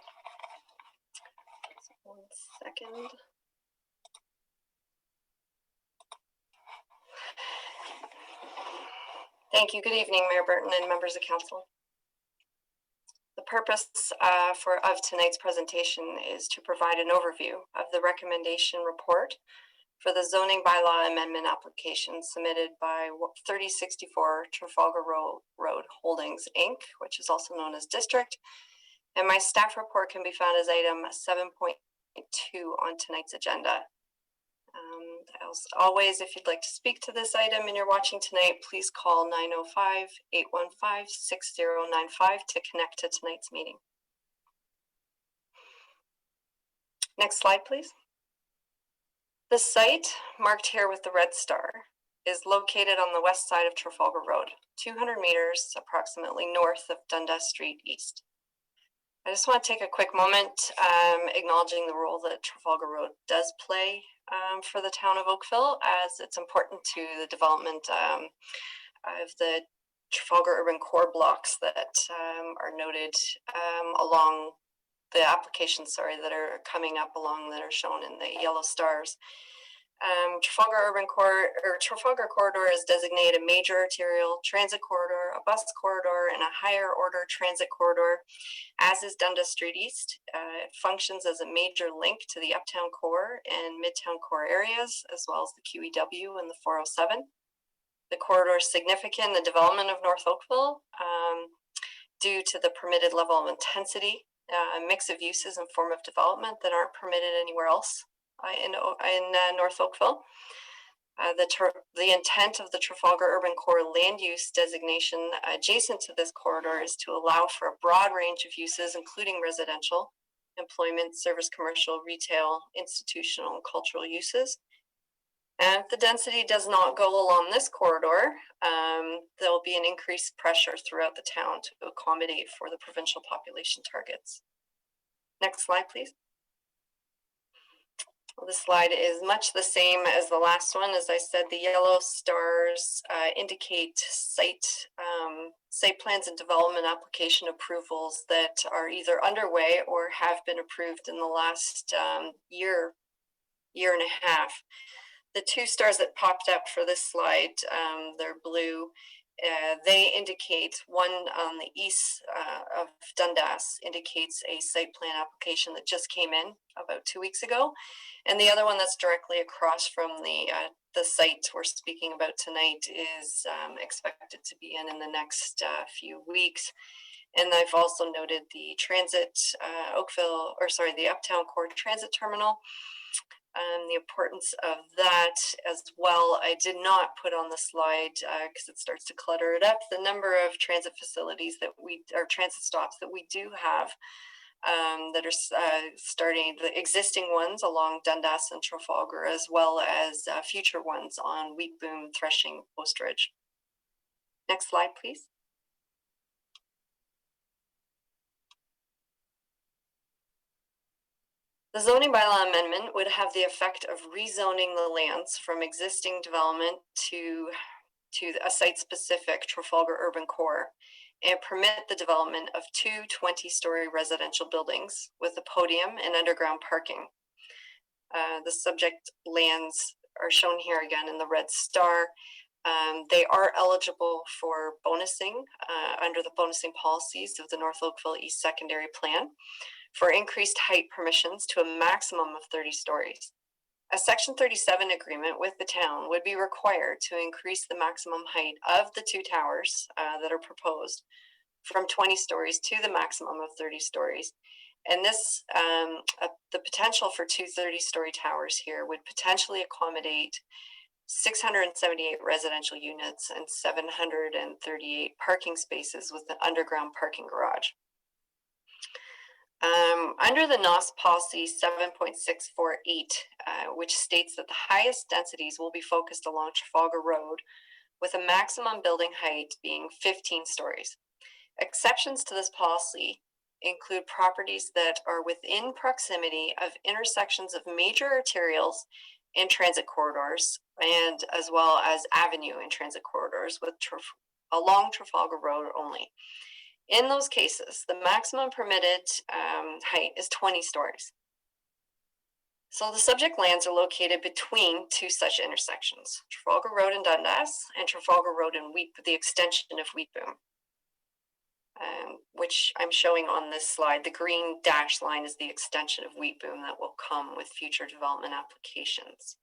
[SPEAKER 22] One second. Thank you. Good evening, Mayor Burton and members of council. The purpose of tonight's presentation is to provide an overview of the recommendation report for the zoning bylaw amendment application submitted by 3064 Trafalgar Road Holdings, Inc., which is also known as District. And my staff report can be found as item 7.2 on tonight's agenda. As always, if you'd like to speak to this item and you're watching tonight, please call 905-815-6095 to connect to tonight's meeting. Next slide, please. The site, marked here with the red star, is located on the west side of Trafalgar Road, 200 meters approximately north of Dundas Street East. I just want to take a quick moment acknowledging the role that Trafalgar Road does play for the town of Oakville, as it's important to the development of the Trafalgar urban core blocks that are noted along the applications, that are coming up along, that are shown in the yellow stars. Trafalgar Corridor is designated a major arterial transit corridor, a bus corridor, and a higher order transit corridor, as is Dundas Street East. It functions as a major link to the Uptown Core and Midtown Core areas, as well as the QEW and the 407. The corridor is significant in the development of North Oakville due to the permitted level of intensity, a mix of uses and form of development that aren't permitted anywhere else in North Oakville. The intent of the Trafalgar Urban Core land use designation adjacent to this corridor is to allow for a broad range of uses, including residential, employment, service, commercial, retail, institutional, and cultural uses. And if the density does not go along this corridor, there will be an increased pressure throughout the town to accommodate for the provincial population targets. Next slide, please. This slide is much the same as the last one. As I said, the yellow stars indicate site plans and development application approvals that are either underway or have been approved in the last year and a half. The two stars that popped up for this slide, they're blue. They indicate, one on the east of Dundas indicates a site plan application that just came in about 2 weeks ago. And the other one that's directly across from the site we're speaking about tonight is expected to be in the next few weeks. And I've also noted the transit, the Uptown Core Transit Terminal. The importance of that as well, I did not put on the slide because it starts to clutter it up. The number of transit facilities that transit stops that we do have that are starting, the existing ones along Dundas and Trafalgar, as well as future ones on Wheat Boom, Threshing, Post Ridge. Next slide, please. The zoning bylaw amendment would have the effect of rezoning the lands from existing development to a site-specific Trafalgar urban core and permit the development of two 20-story residential buildings with a podium and underground parking. The subject lands are shown here again in the red star. They are eligible for bonusing under the bonusing policies of the North Oakville East Secondary Plan for increased height permissions to a maximum of 30 stories. A Section 37 agreement with the town would be required to increase the maximum height of the two towers that are proposed from 20 stories to the maximum of 30 stories. And this, the potential for two 30-story towers here would potentially accommodate 678 residential units and 738 parking spaces with an underground parking garage. Under the NOS policy 7.648, which states that the highest densities will be focused along Trafalgar Road with a maximum building height being 15 stories. Exceptions to this policy include properties that are within proximity of intersections of major arterials and transit corridors, and as well as avenue and transit corridors with along Trafalgar Road only. In those cases, the maximum permitted height is 20 stories. So the subject lands are located between two such intersections, Trafalgar Road in Dundas and Trafalgar Road in the extension of Wheat Boom, which I'm showing on this slide. The green dashed line is the extension of Wheat Boom that will come with future development applications.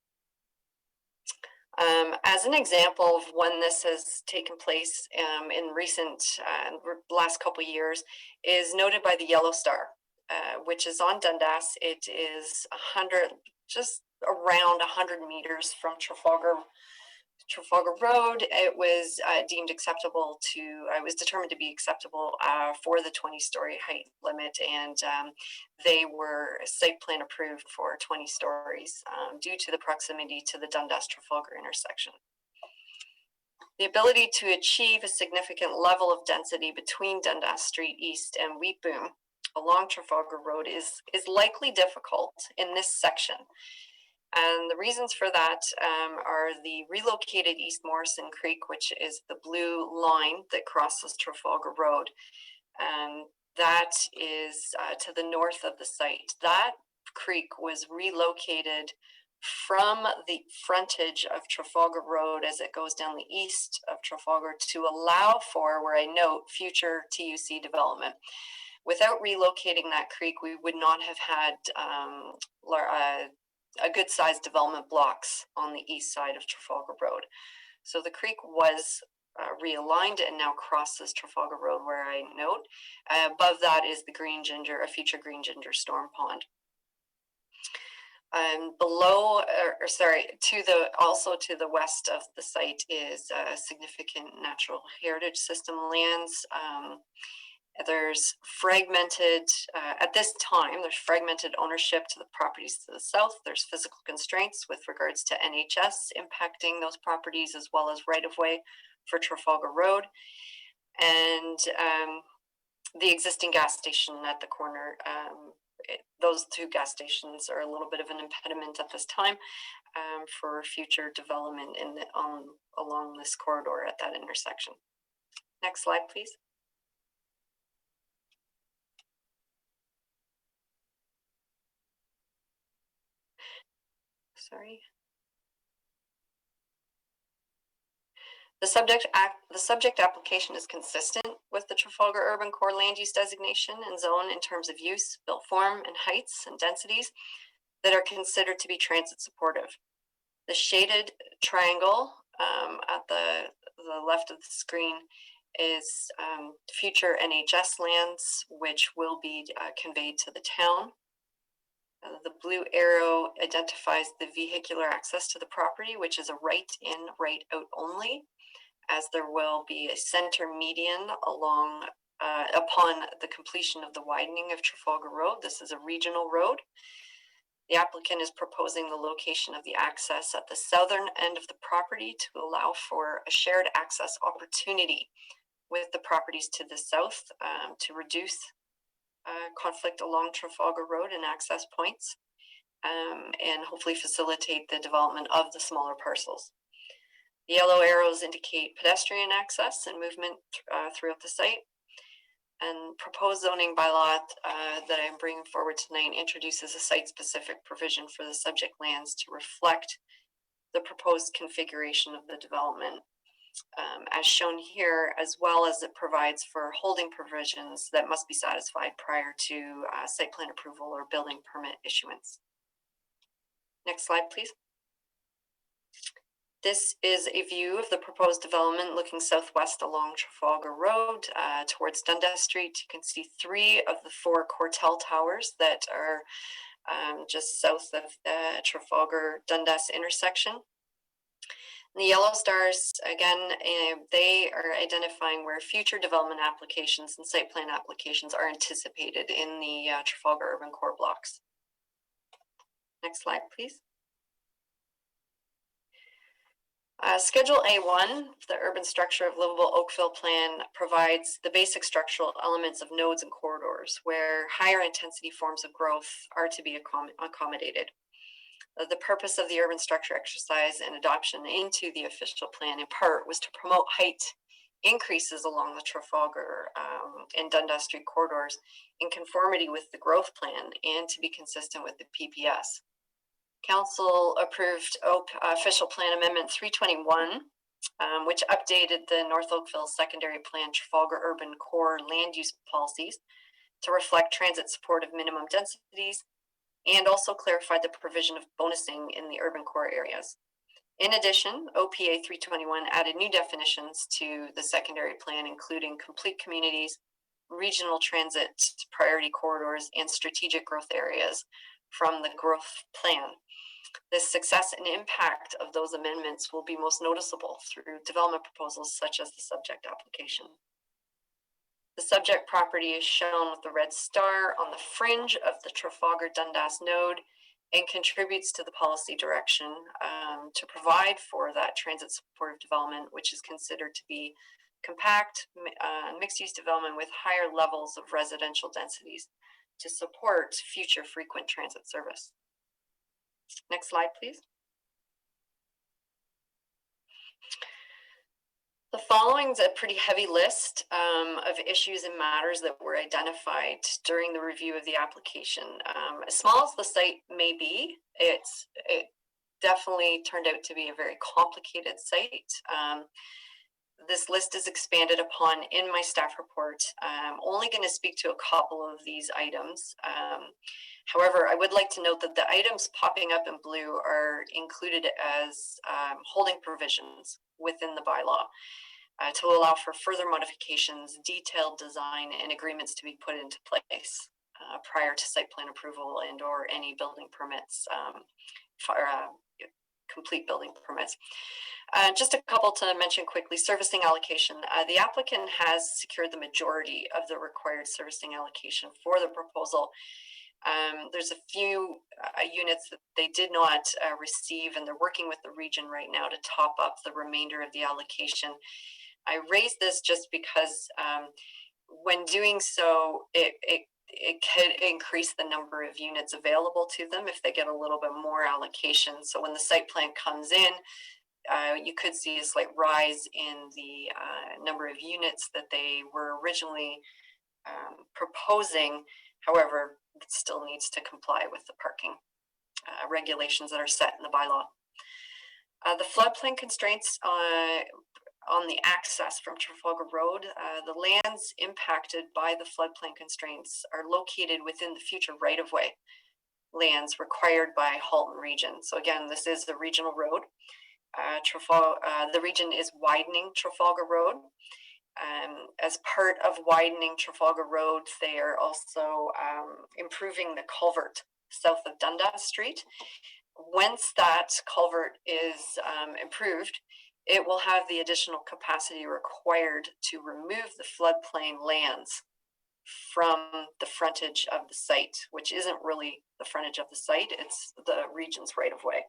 [SPEAKER 22] As an example of when this has taken place in recent last couple of years is noted by the yellow star, which is on Dundas. It is just around 100 meters from Trafalgar Road. It was deemed acceptable I was determined to be acceptable for the 20-story height limit, and they were site plan approved for 20 stories due to the proximity to the Dundas-Trafalgar intersection. The ability to achieve a significant level of density between Dundas Street East and Wheat Boom along Trafalgar Road is likely difficult in this section. And the reasons for that are the relocated East Morrison Creek, which is the blue line that crosses Trafalgar Road. That is to the north of the site. That creek was relocated from the frontage of Trafalgar Road as it goes down the east of Trafalgar to allow for, where I note, future TUC development. Without relocating that creek, we would not have had a good sized development blocks on the east side of Trafalgar Road. So the creek was realigned and now crosses Trafalgar Road, where I note. Above that is the green ginger, a future green ginger storm pond. Below, also to the west of the site is significant natural heritage system lands. There's fragmented, at this time, there's fragmented ownership to the properties to the south. There's physical constraints with regards to NHS impacting those properties, as well as right-of-way for Trafalgar Road. And the existing gas station at the corner, those two gas stations are a little bit of an impediment at this time for future development along this corridor at that intersection. Next slide, please. Sorry. The subject application is consistent with the Trafalgar Urban Core land use designation and zone in terms of use, built form, and heights and densities that are considered to be transit supportive. The shaded triangle at the left of the screen is future NHS lands, which will be conveyed to the town. The blue arrow identifies the vehicular access to the property, which is a right in, right out only, as there will be a center median along upon the completion of the widening of Trafalgar Road. This is a regional road. The applicant is proposing the location of the access at the southern end of the property to allow for a shared access opportunity with the properties to the south to reduce conflict along Trafalgar Road and access points, and hopefully facilitate the development of the smaller parcels. The yellow arrows indicate pedestrian access and movement throughout the site. And proposed zoning bylaw that I'm bringing forward tonight introduces a site-specific provision for the subject lands to reflect the proposed configuration of the development, as shown here, as well as it provides for holding provisions that must be satisfied prior to site plan approval or building permit issuance. Next slide, please. This is a view of the proposed development looking southwest along Trafalgar Road towards Dundas Street. You can see 3 of the 4 Cortel towers that are just south of the Trafalgar-Dundas intersection. And the yellow stars, again, they are identifying where future development applications and site plan applications are anticipated in the Trafalgar Urban Core blocks. Next slide, please. Schedule A1, the urban structure of livable Oakville plan, provides the basic structural elements of nodes and corridors where higher intensity forms of growth are to be accommodated. The purpose of the urban structure exercise and adoption into the official plan in part was to promote height increases along the Trafalgar and Dundas Street corridors in conformity with the growth plan and to be consistent with the PPS. Council approved official plan amendment 321, which updated the North Oakville secondary plan Trafalgar urban core land use policies to reflect transit supportive minimum densities and also clarified the provision of bonusing in the urban core areas. In addition, OPA 321 added new definitions to the secondary plan, including complete communities, regional transit priority corridors, and strategic growth areas from the growth plan. The success and impact of those amendments will be most noticeable through development proposals such as the subject application. The subject property is shown with the red star on the fringe of the Trafalgar-Dundas node and contributes to the policy direction to provide for that transit supportive development, which is considered to be compact mixed-use development with higher levels of residential densities to support future frequent transit service. Next slide, please. The following is a pretty heavy list of issues and matters that were identified during the review of the application. As small as the site may be, it definitely turned out to be a very complicated site. This list is expanded upon in my staff report. I'm only going to speak to a couple of these items. However, I would like to note that the items popping up in blue are included as holding provisions within the bylaw to allow for further modifications, detailed design, and agreements to be put into place prior to site plan approval and or any building permits, complete building permits. Just a couple to mention quickly. Servicing allocation. The applicant has secured the majority of the required servicing allocation for the proposal. There's a few units that they did not receive, and they're working with the region right now to top up the remainder of the allocation. I raised this just because when doing so, it could increase the number of units available to them if they get a little bit more allocation. So when the site plan comes in, you could see a slight rise in the number of units that they were originally proposing. However, it still needs to comply with the parking regulations that are set in the bylaw. The floodplain constraints on the access from Trafalgar Road, the lands impacted by the floodplain constraints are located within the future right-of-way lands required by Halton region. So again, this is the regional road. The region is widening Trafalgar Road. As part of widening Trafalgar Road, they are also improving the culvert south of Dundas Street. Once that culvert is improved, it will have the additional capacity required to remove the floodplain lands from the frontage of the site, which isn't really the frontage of the site, it's the region's right of way.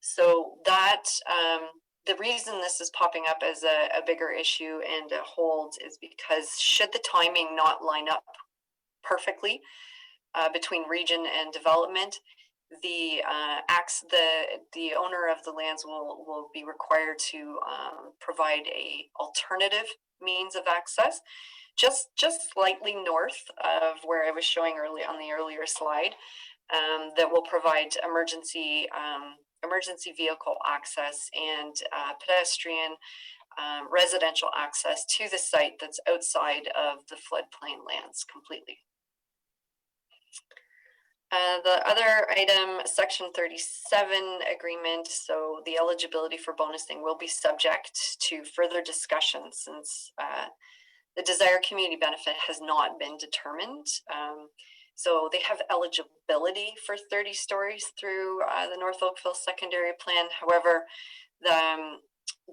[SPEAKER 22] So that, the reason this is popping up as a bigger issue and a hold is because should the timing not line up perfectly between region and development, the owner of the lands will be required to provide a alternative means of access, just slightly north of where I was showing early on the earlier slide, that will provide emergency vehicle access and pedestrian residential access to the site that's outside of the floodplain lands completely. The other item, Section 37 agreement, so the eligibility for bonusing will be subject to further discussion since the desired community benefit has not been determined. So they have eligibility for 30 stories through the North Oakville secondary plan. However,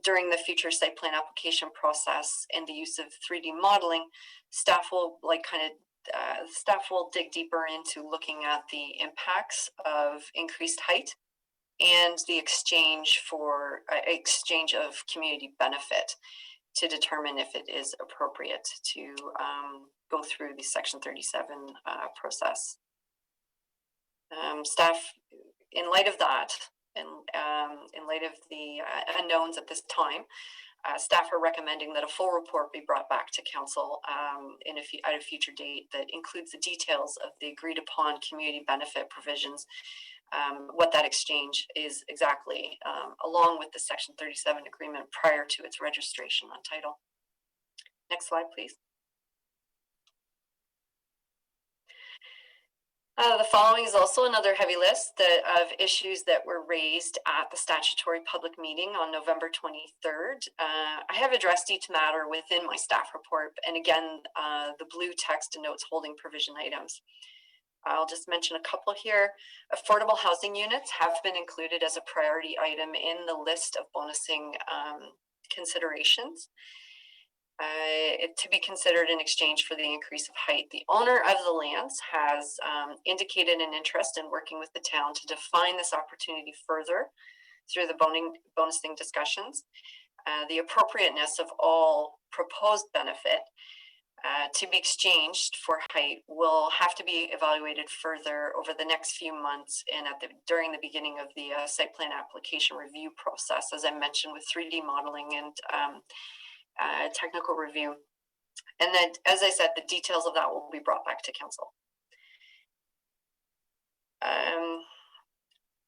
[SPEAKER 22] during the future site plan application process and the use of 3D modeling, staff will staff will dig deeper into looking at the impacts of increased height and the exchange of community benefit to determine if it is appropriate to go through the Section 37 process. Staff, in light of that, and in light of the unknowns at this time, staff are recommending that a full report be brought back to council at a future date that includes the details of the agreed upon community benefit provisions, what that exchange is exactly, along with the Section 37 agreement prior to its registration on title. Next slide, please. The following is also another heavy list of issues that were raised at the statutory public meeting on November 23rd. I have addressed each matter within my staff report, and again, the blue text denotes holding provision items. I'll just mention a couple here. Affordable housing units have been included as a priority item in the list of bonusing considerations. To be considered in exchange for the increase of height. The owner of the lands has indicated an interest in working with the town to define this opportunity further through the bonusing discussions. The appropriateness of all proposed benefit to be exchanged for height will have to be evaluated further over the next few months and during the beginning of the site plan application review process, as I mentioned, with 3D modeling and technical review. And then, as I said, the details of that will be brought back to council.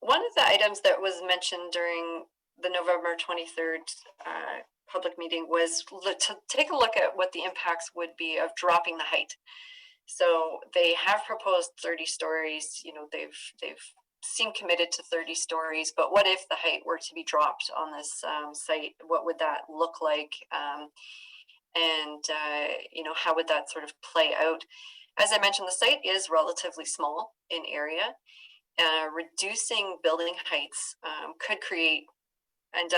[SPEAKER 22] One of the items that was mentioned during the November 23rd public meeting was to take a look at what the impacts would be of dropping the height. So they have proposed 30 stories. You know, they've seemed committed to 30 stories, but what if the height were to be dropped on this site? What would that look like? You know, how would that sort of play out? As I mentioned, the site is relatively small in area. Reducing building heights could create and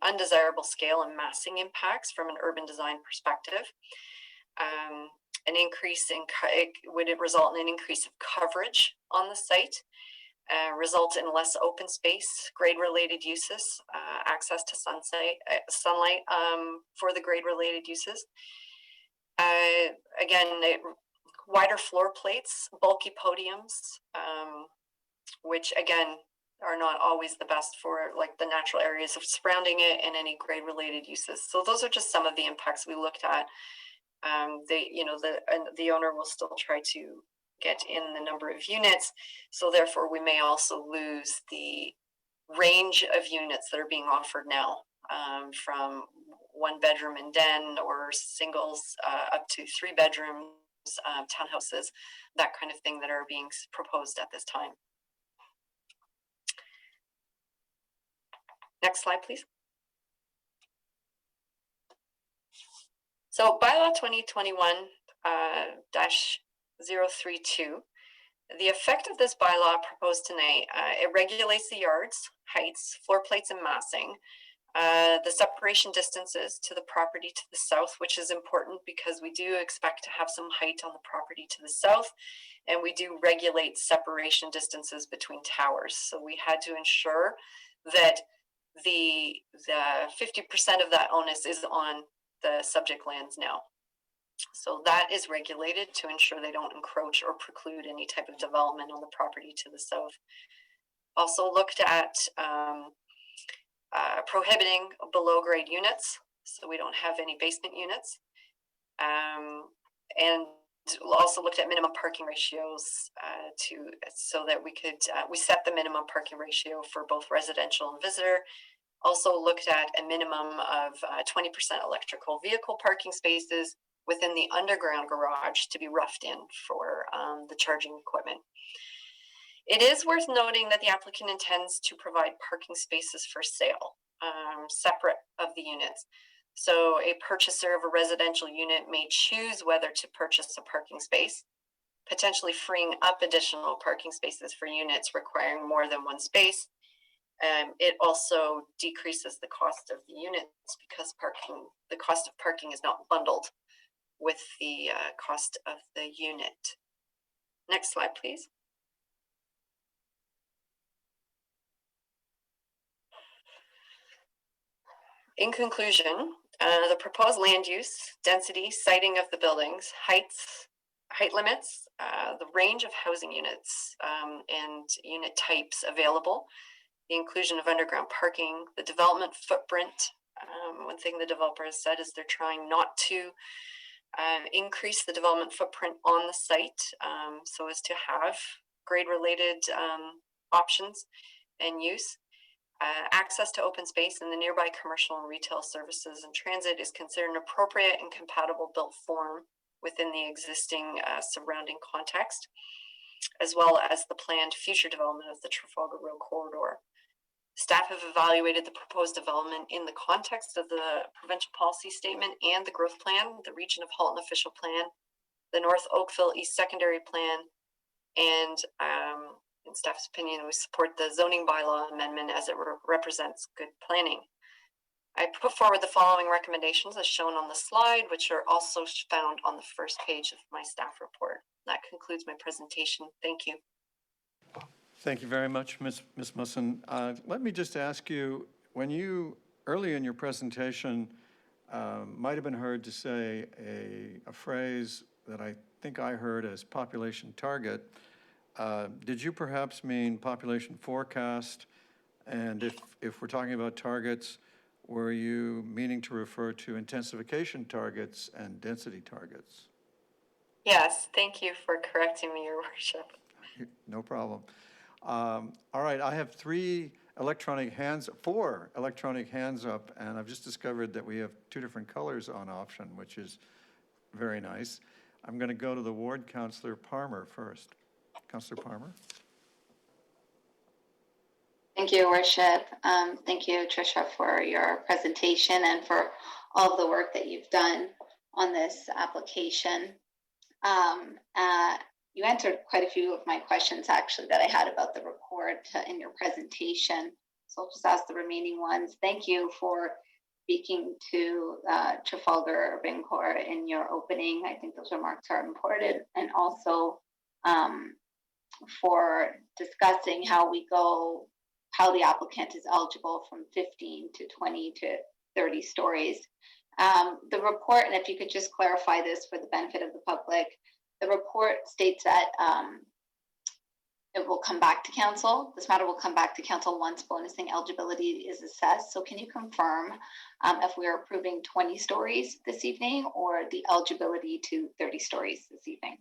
[SPEAKER 22] undesirable scale and massing impacts from an urban design perspective. An increase in would it result in an increase of coverage on the site, result in less open space, grade-related uses, access to sunlight for the grade-related uses. Again, wider floor plates, bulky podiums, which again are not always the best for like the natural areas of surrounding it and any grade-related uses. So those are just some of the impacts we looked at. The owner will still try to get in the number of units, so therefore we may also lose the range of units that are being offered now, from 1 bedroom and den or singles up to 3 bedrooms, townhouses, that kind of thing that are being proposed at this time. Next slide, please. So bylaw 2021-032, The effect of this bylaw proposed tonight, it regulates the yards, heights, floor plates, and massing, the separation distances to the property to the south, which is important because we do expect to have some height on the property to the south, and we do regulate separation distances between towers. So we had to ensure that the 50% of that onus is on the subject lands now. So that is regulated to ensure they don't encroach or preclude any type of development on the property to the south. Also looked at prohibiting below grade units, so we don't have any basement units. And also looked at minimum parking ratios so that we set the minimum parking ratio for both residential and visitor. Also looked at a minimum of 20% electrical vehicle parking spaces within the underground garage to be roughed in for the charging equipment. It is worth noting that the applicant intends to provide parking spaces for sale, separate of the units. So a purchaser of a residential unit may choose whether to purchase a parking space, potentially freeing up additional parking spaces for units requiring more than one space. It also decreases the cost of the units because the cost of parking is not bundled with the cost of the unit. Next slide, please. In conclusion, the proposed land use, density, siting of the buildings, height limits, the range of housing units and unit types available, the inclusion of underground parking, the development footprint. One thing the developer has said is they're trying not to increase the development footprint on the site so as to have grade-related options and use. Access to open space in the nearby commercial and retail services and transit is considered an appropriate and compatible built form within the existing surrounding context, as well as the planned future development of the Trafalgar Road corridor. Staff have evaluated the proposed development in the context of the provincial policy statement and the growth plan, the Region of Halton official plan, the North Oakville East Secondary Plan, and in staff's opinion, we support the zoning bylaw amendment as it represents good planning. I put forward the following recommendations as shown on the slide, which are also found on the first page of my staff report. That concludes my presentation. Thank you.
[SPEAKER 1] Thank you very much, Ms. Musson. Let me just ask you, when you, early in your presentation, might have been heard to say a phrase that I think I heard as population target. Did you perhaps mean population forecast? And if we're talking about targets, were you meaning to refer to intensification targets and density targets?
[SPEAKER 22] Yes, thank you for correcting me, Your Worship.
[SPEAKER 1] No problem. All right, I have four electronic hands up, and I've just discovered that we have two different colors on option, which is very nice. I'm going to go to the ward councillor Palmer first. Councillor Palmer.
[SPEAKER 4] Thank you, Your Worship. Thank you, Tricia, for your presentation and for all of the work that you've done on this application. You answered quite a few of my questions, actually, that I had about the report in your presentation. So I'll just ask the remaining ones. Thank you for speaking to Trafalgar Urban Core in your opening. I think those remarks are important. And also for discussing how the applicant is eligible from 15 to 20 to 30 stories. The report, and if you could just clarify this for the benefit of the public, the report states that it will come back to council. This matter will come back to council once bonusing eligibility is assessed. So can you confirm if we're approving 20 stories this evening or the eligibility to 30 stories this evening?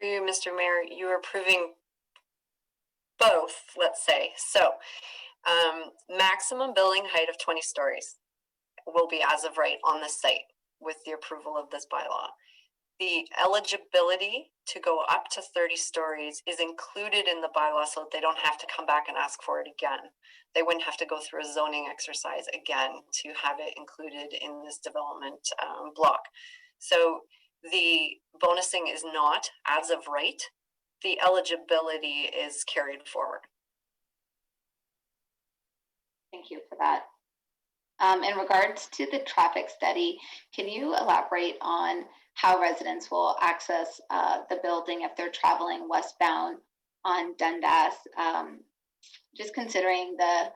[SPEAKER 22] You, Mr. Mayor, you are approving both, let's say. So maximum building height of 20 stories will be as of right on the site with the approval of this bylaw. The eligibility to go up to 30 stories is included in the bylaw so that they don't have to come back and ask for it again. They wouldn't have to go through a zoning exercise again to have it included in this development block. So the bonusing is not as of right the eligibility is carried forward.
[SPEAKER 4] Thank you for that. In regards to the traffic study, can you elaborate on how residents will access the building if they're traveling westbound on Dundas? Just considering the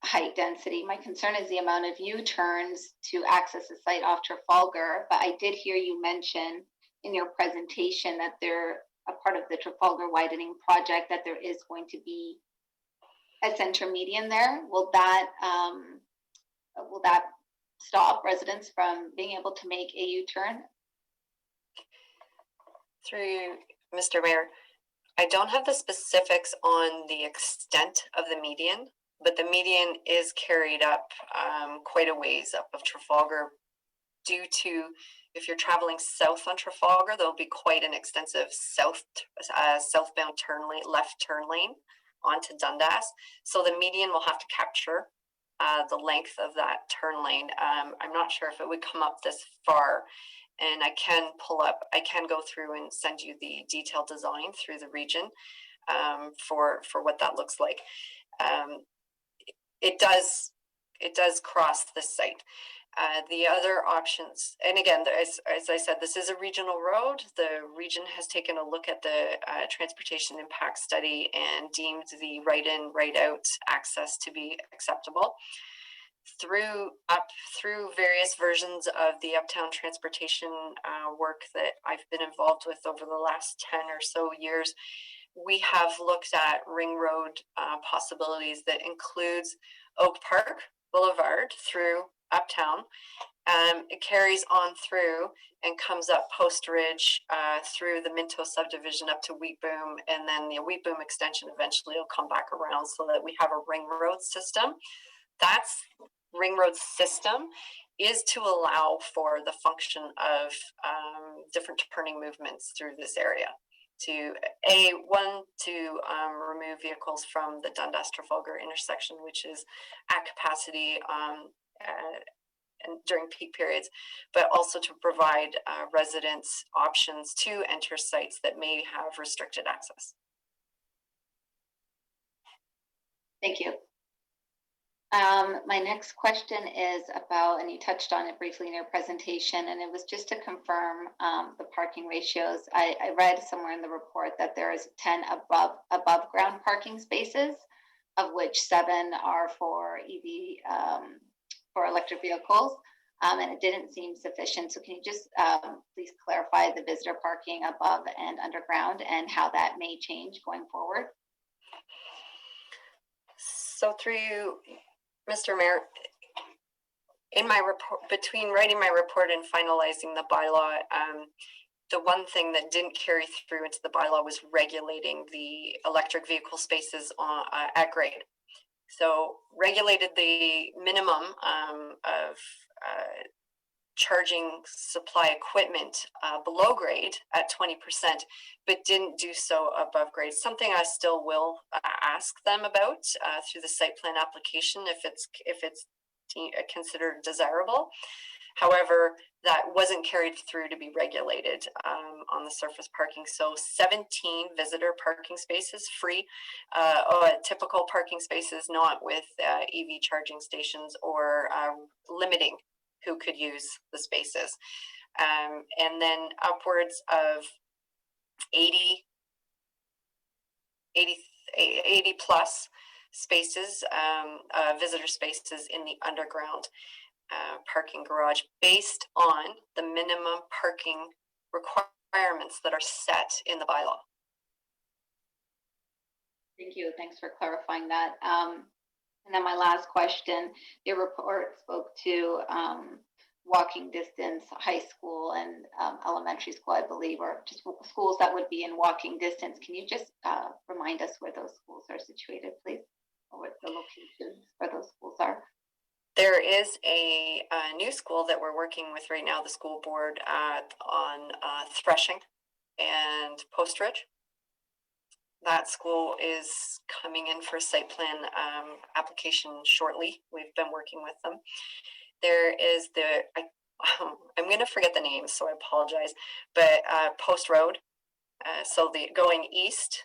[SPEAKER 4] height density, my concern is the amount of U-turns to access the site off Trafalgar, but I did hear you mention in your presentation that they're a part of the Trafalgar widening project, that there is going to be a center median there. Will that stop residents from being able to make a U-turn?
[SPEAKER 22] Through you, Mr. Mayor, I don't have the specifics on the extent of the median, but the median is carried up quite a ways up of Trafalgar due to, if you're traveling south on Trafalgar, there'll be quite an extensive southbound left turn lane onto Dundas. So the median will have to capture the length of that turn lane. I'm not sure if it would come up this far, and I can go through and send you the detailed design through the region for what that looks like. It does cross the site. The other options, and again, as I said, this is a regional road. The region has taken a look at the transportation impact study and deemed the right-in, right-out access to be acceptable. Through various versions of the uptown transportation work that I've been involved with over the last 10 or so years, we have looked at ring road possibilities that includes Oak Park Boulevard through uptown. It carries on through and comes up Post Ridge through the Minto subdivision up to Wheat Boom, and then the Wheat Boom extension eventually will come back around so that we have a ring road system. That's ring road system is to allow for the function of different turning movements through this area. To remove vehicles from the Dundas Trafalgar intersection, which is at capacity and during peak periods, but also to provide residents options to enter sites that may have restricted access.
[SPEAKER 4] Thank you. My next question is about, and you touched on it briefly in your presentation, and it was just to confirm the parking ratios. I read somewhere in the report that there is 10 above ground parking spaces, of which 7 are for EV, for electric vehicles, and it didn't seem sufficient. So can you just please clarify the visitor parking above and underground and how that may change going forward?
[SPEAKER 22] So through you, Mr. Mayor, in my report, between writing my report and finalizing the bylaw, the one thing that didn't carry through into the bylaw was regulating the electric vehicle spaces at grade. So regulated the minimum of charging supply equipment below grade at 20%, but didn't do so above grade. Something I still will ask them about through the site plan application if it's considered desirable. However, that wasn't carried through to be regulated on the surface parking. So 17 visitor parking spaces, free, typical parking spaces, not with EV charging stations or limiting who could use the spaces. And then upwards of 80 plus spaces, visitor spaces in the underground parking garage based on the minimum parking requirements that are set in the bylaw.
[SPEAKER 4] Thank you. Thanks for clarifying that. And then my last question, your report spoke to walking distance, high school and elementary school, I believe, or just schools that would be in walking distance. Can you just remind us where those schools are situated, please, or what the locations where those schools are?
[SPEAKER 22] There is a new school that we're working with right now, the school board on Threshing and Post Ridge. That school is coming in for a site plan application shortly. We've been working with them. There is I'm going to forget the name, so I apologize, but Post Road So the going east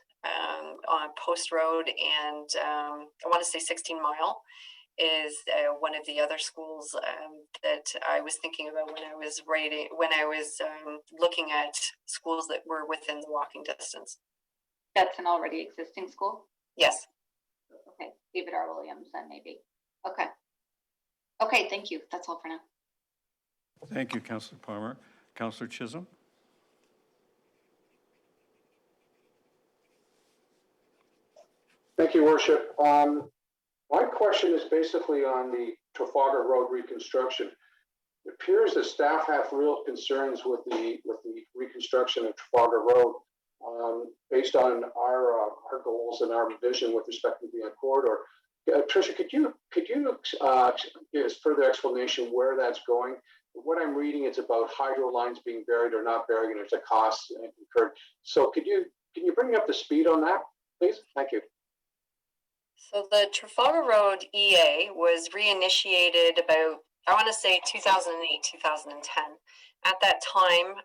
[SPEAKER 22] on Post Road and I want to say 16 Mile is one of the other schools that I was thinking about when I was looking at schools that were within the walking distance.
[SPEAKER 4] That's an already existing school?
[SPEAKER 22] Yes.
[SPEAKER 4] Okay, David R. Williams then maybe. Okay. Okay, thank you. That's all for now.
[SPEAKER 1] Thank you, Councillor Palmer. Councillor Chisholm?
[SPEAKER 15] Thank you, Worship. My question is basically on the Trafalgar Road reconstruction. It appears that staff have real concerns with the reconstruction of Trafalgar Road, based on our goals and our vision with respect to the corridor. Tricia, could you give us further explanation where that's going? What I'm reading is about hydro lines being buried or not buried, and there's a cost incurred. So can you bring me up to speed on that, please? Thank you.
[SPEAKER 22] So the Trafalgar Road EA was reinitiated about, I want to say 2008, 2010. At that time,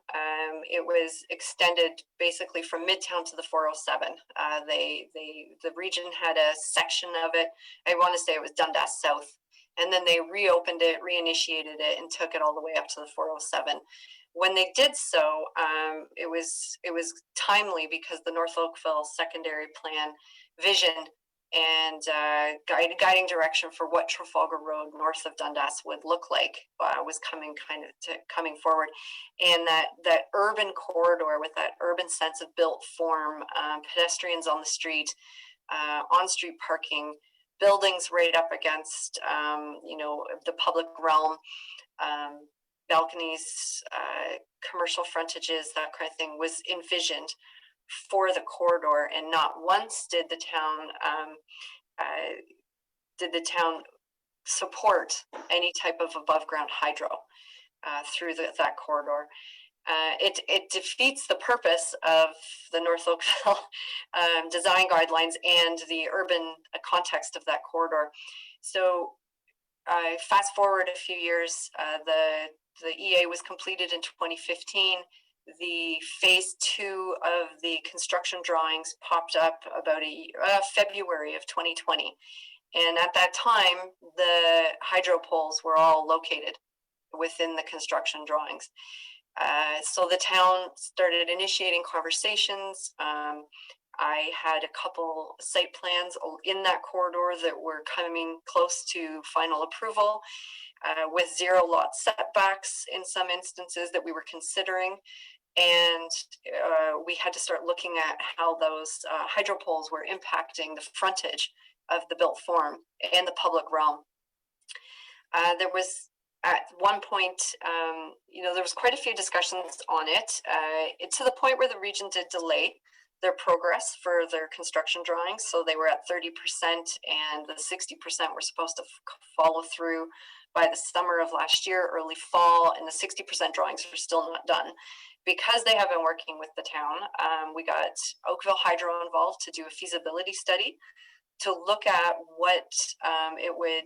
[SPEAKER 22] it was extended basically from Midtown to the 407. The region had a section of it. I want to say it was Dundas South. And then they reopened it, reinitiated it, and took it all the way up to the 407. When they did so, it was timely because the North Oakville secondary plan vision and guiding direction for what Trafalgar Road north of Dundas would look like was coming forward, and that urban corridor with that urban sense of built form, pedestrians on the street, on-street parking, buildings right up against the public realm, balconies, commercial frontages, that kind of thing was envisioned for the corridor, and not once did the town support any type of above ground hydro through that corridor. It defeats the purpose of the North Oakville design guidelines and the urban context of that corridor. So fast forward a few years, the EA was completed in 2015. The phase 2 of the construction drawings popped up about February of 2020. And at that time, the hydro poles were all located within the construction drawings. So the town started initiating conversations. I had a couple site plans in that corridor that were coming close to final approval, with 0 lot setbacks in some instances that we were considering. And we had to start looking at how those hydro poles were impacting the frontage of the built form and the public realm. There was at one point, there was quite a few discussions on it, to the point where the region did delay their progress for their construction drawings. So they were at 30% and the 60% were supposed to follow through by the summer of last year, early fall, and the 60% drawings are still not done. Because they have been working with the town, we got Oakville Hydro involved to do a feasibility study to look at what it would,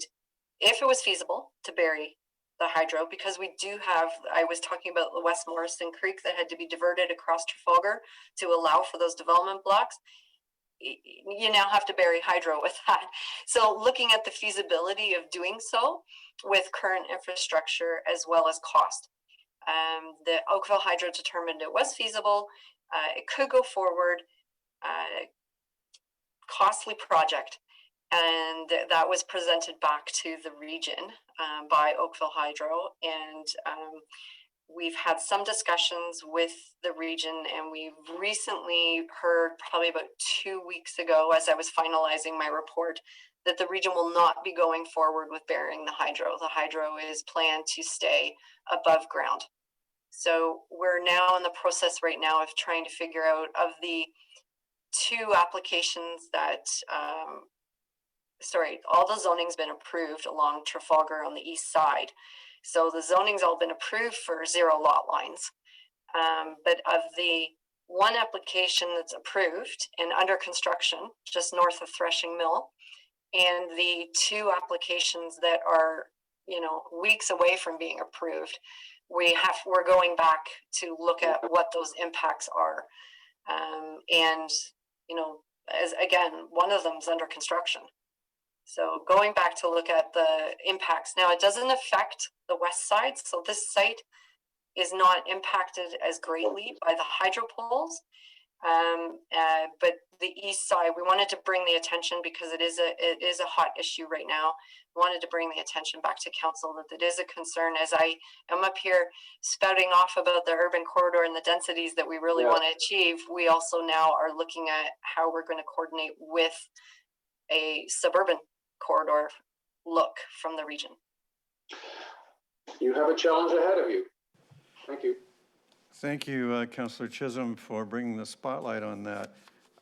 [SPEAKER 22] if it was feasible to bury the hydro, because we do have, I was talking about the West Morrison Creek that had to be diverted across Trafalgar to allow for those development blocks. You now have to bury hydro with that. So looking at the feasibility of doing so with current infrastructure as well as cost. The Oakville Hydro determined it was feasible. It could go forward. Costly project. And that was presented back to the region by Oakville Hydro. And we've had some discussions with the region, and we've recently heard, probably about 2 weeks ago, as I was finalizing my report, that the region will not be going forward with burying the hydro. The hydro is planned to stay above ground. So we're now in the process right now of trying to figure out, of the 2 applications that, all the zoning's been approved along Trafalgar on the east side. So the zoning's all been approved for 0 lot lines. But of the 1 application that's approved and under construction, just north of Threshing Mill, and the 2 applications that are, weeks away from being approved, we're going back to look at what those impacts are. And, you know, as again, one of them's under construction. So going back to look at the impacts, now it doesn't affect the west side. So this site is not impacted as greatly by the hydro poles. But the east side, we wanted to bring the attention because it is a hot issue right now. We wanted to bring the attention back to council that it is a concern. As I am up here spouting off about the urban corridor and the densities that we really want to achieve, we also now are looking at how we're going to coordinate with a suburban corridor look from the region.
[SPEAKER 15] You have a challenge ahead of you. Thank you.
[SPEAKER 1] Thank you, Councillor Chisholm, for bringing the spotlight on that.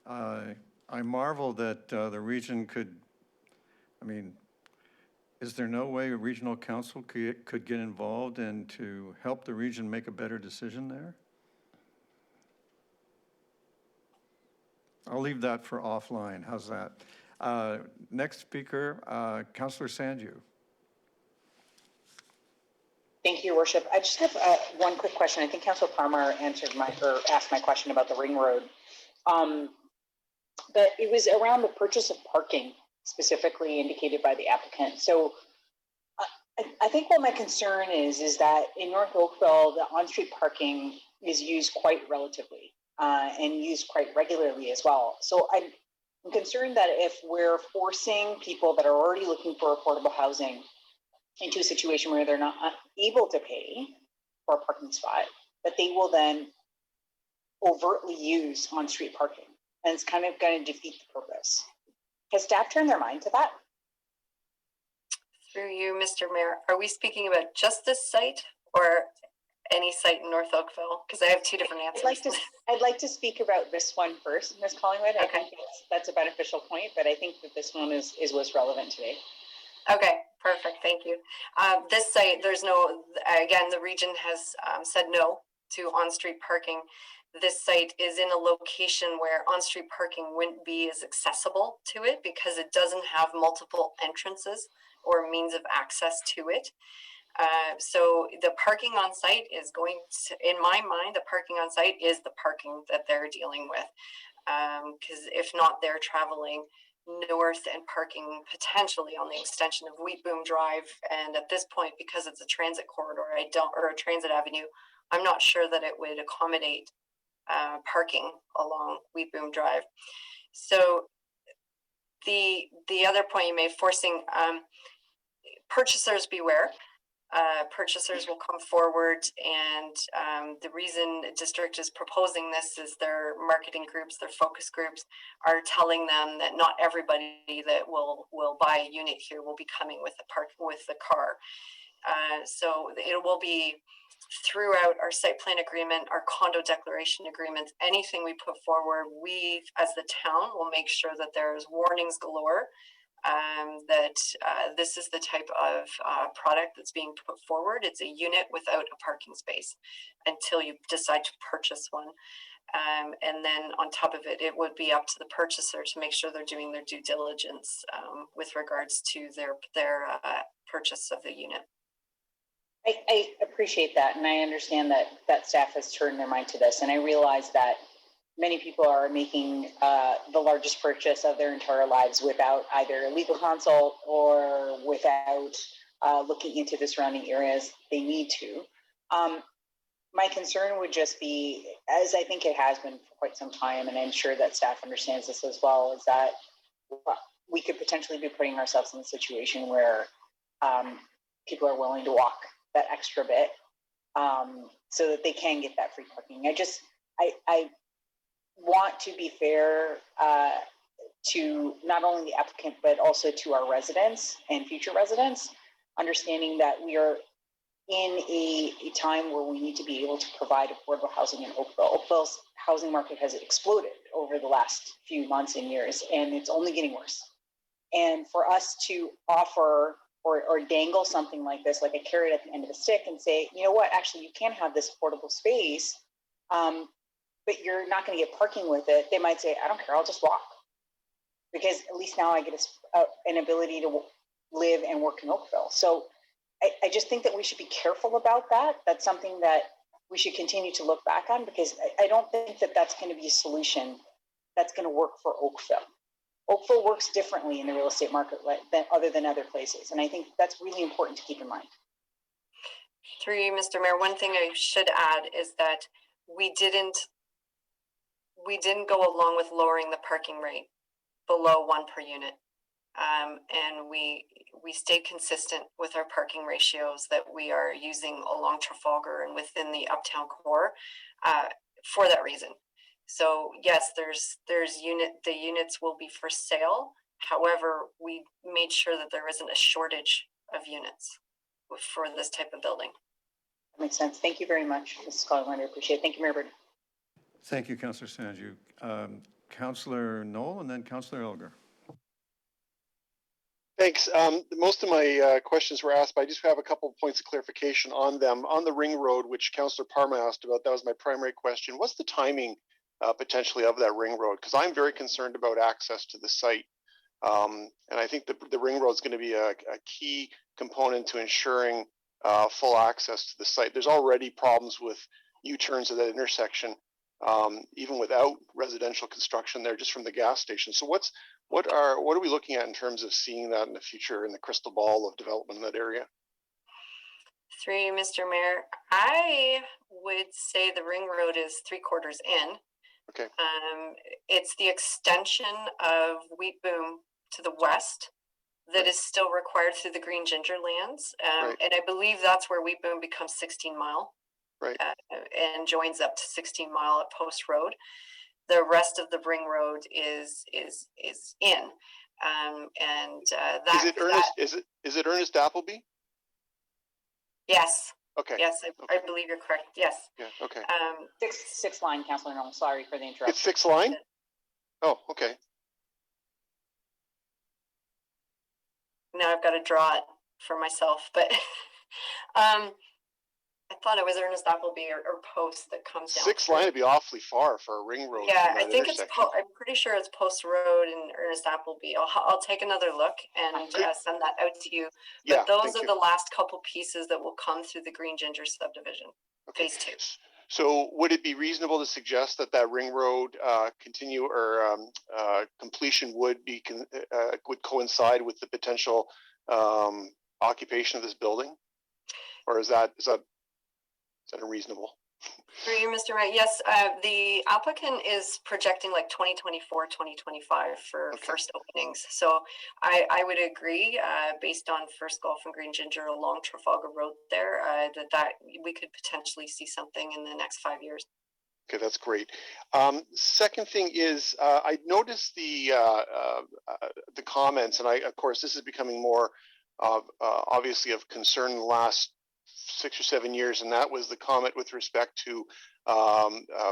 [SPEAKER 1] I marvel that the region could, I mean, is there no way a regional council could get involved and to help the region make a better decision there? I'll leave that for offline. How's that? Next speaker, Councillor Sandu.
[SPEAKER 17] Thank you, Your Worship. I just have one quick question. I think Councillor Palmer asked my question about the ring road. But it was around the purchase of parking, specifically indicated by the applicant. So I think what my concern is that in North Oakville, the on-street parking is used quite relatively and used quite regularly as well. So I'm concerned that if we're forcing people that are already looking for affordable housing into a situation where they're not able to pay for a parking spot, that they will then overtly use on-street parking. And it's kind of going to defeat the purpose. Has staff turned their mind to that?
[SPEAKER 22] Through you, Mr. Mayor, are we speaking about just this site or any site in North Oakville? Because I have two different answers.
[SPEAKER 17] I'd like to speak about this one first, Ms. Collingwood. I think that's a beneficial point, but I think that this one is what's relevant today.
[SPEAKER 22] Okay, perfect. Thank you. This site, there's no, again, the region has said no to on-street parking. This site is in a location where on-street parking wouldn't be as accessible to it because it doesn't have multiple entrances or means of access to it. So the parking on site is going to, in my mind, the parking on site is the parking that they're dealing with. Because if not, they're traveling north and parking potentially on the extension of Wheat Boom Drive. And at this point, because it's a transit corridor, or a transit avenue, I'm not sure that it would accommodate parking along Wheat Boom Drive. So the other point you made, forcing purchasers beware. Purchasers will come forward, and the reason the district is proposing this is their marketing groups, their focus groups are telling them that not everybody that will buy a unit here will be coming with the car. So it will be throughout our site plan agreement, our condo declaration agreements, anything we put forward, we as the town will make sure that there's warnings galore. That this is the type of product that's being put forward. It's a unit without a parking space until you decide to purchase one. And then on top of it, it would be up to the purchaser to make sure they're doing their due diligence with regards to their purchase of the unit.
[SPEAKER 17] I appreciate that, and I understand that staff has turned their mind to this, and I realize that many people are making the largest purchase of their entire lives without either legal consult or without looking into the surrounding areas they need to. My concern would just be, as I think it has been for quite some time, and I'm sure that staff understands this as well, is that we could potentially be putting ourselves in a situation where people are willing to walk that extra bit so that they can get that free parking. I want to be fair to not only the applicant, but also to our residents and future residents, understanding that we are in a time where we need to be able to provide affordable housing in Oakville. Oakville's housing market has exploded over the last few months and years, and it's only getting worse. And for us to offer or dangle something like this, like a carrot at the end of a stick, and say, you know what, actually you can have this affordable space, but you're not going to get parking with it, they might say, I don't care, I'll just walk. Because at least now I get an ability to live and work in Oakville. So I just think that we should be careful about that. That's something that we should continue to look back on, because I don't think that that's going to be a solution that's going to work for Oakville. Oakville works differently in the real estate market than other places. And I think that's really important to keep in mind.
[SPEAKER 22] Through you, Mr. Mayor, one thing I should add is that we didn't go along with lowering the parking rate below 1 per unit. And we stayed consistent with our parking ratios that we are using along Trafalgar and within the uptown core for that reason. So yes, the units will be for sale. However, we made sure that there isn't a shortage of units for this type of building.
[SPEAKER 17] That makes sense. Thank you very much, Mrs. Scotland. I appreciate it. Thank you, Mayor Burton.
[SPEAKER 1] Thank you, Councillor Sanju. Councillor Knoll and then Councillor Elgar.
[SPEAKER 16] Thanks. Most of my questions were asked, but I just have a couple of points of clarification on them. On the ring road, which Councillor Parma asked about, that was my primary question. What's the timing potentially of that ring road? Because I'm very concerned about access to the site. And I think the ring road is going to be a key component to ensuring full access to the site. There's already problems with U-turns at that intersection, even without residential construction there, just from the gas station. So what are we looking at in terms of seeing that in the future in the crystal ball of development in that area?
[SPEAKER 22] Through you, Mr. Mayor, I would say the ring road is 3/4 in.
[SPEAKER 16] Okay.
[SPEAKER 22] It's the extension of Wheat Boom to the west that is still required through the Green Ginger lands. And I believe that's where Wheat Boom becomes 16 Mile.
[SPEAKER 16] Right.
[SPEAKER 22] And joins up to 16 Mile at Post Road. The rest of the ring road is in.
[SPEAKER 16] Is it Ernest? Is it Ernest Appleby?
[SPEAKER 22] Yes.
[SPEAKER 16] Okay.
[SPEAKER 22] Yes, I believe you're correct. Yes.
[SPEAKER 16] Yeah. Okay.
[SPEAKER 17] Six line, Councillor Knoll. Sorry for the interruption.
[SPEAKER 16] It's 6 line. Oh, okay.
[SPEAKER 22] Now I've got to draw it for myself, but I thought it was Ernest Appleby or Post that comes down.
[SPEAKER 16] 6 line would be awfully far for a ring road.
[SPEAKER 22] Yeah, I think I'm pretty sure it's Post Road and Ernest Appleby. I'll take another look and send that out to you. But
[SPEAKER 16] Yeah,
[SPEAKER 22] those are the last couple pieces that will come through the Green Ginger subdivision, phase 2.
[SPEAKER 16] So would it be reasonable to suggest that ring road continue or completion would coincide with the potential occupation of this building, or is that unreasonable?
[SPEAKER 22] Through you, Mr. Mayor. Yes, the applicant is projecting like 2024, 2025 for first openings. So I would agree, based on First Gulf and Green Ginger along Trafalgar Road there, that we could potentially see something in the next 5 years.
[SPEAKER 16] Okay, that's great. Second thing is, I noticed the comments, and of course, this is becoming more obviously of concern in the last 6 or 7 years, and that was the comment with respect to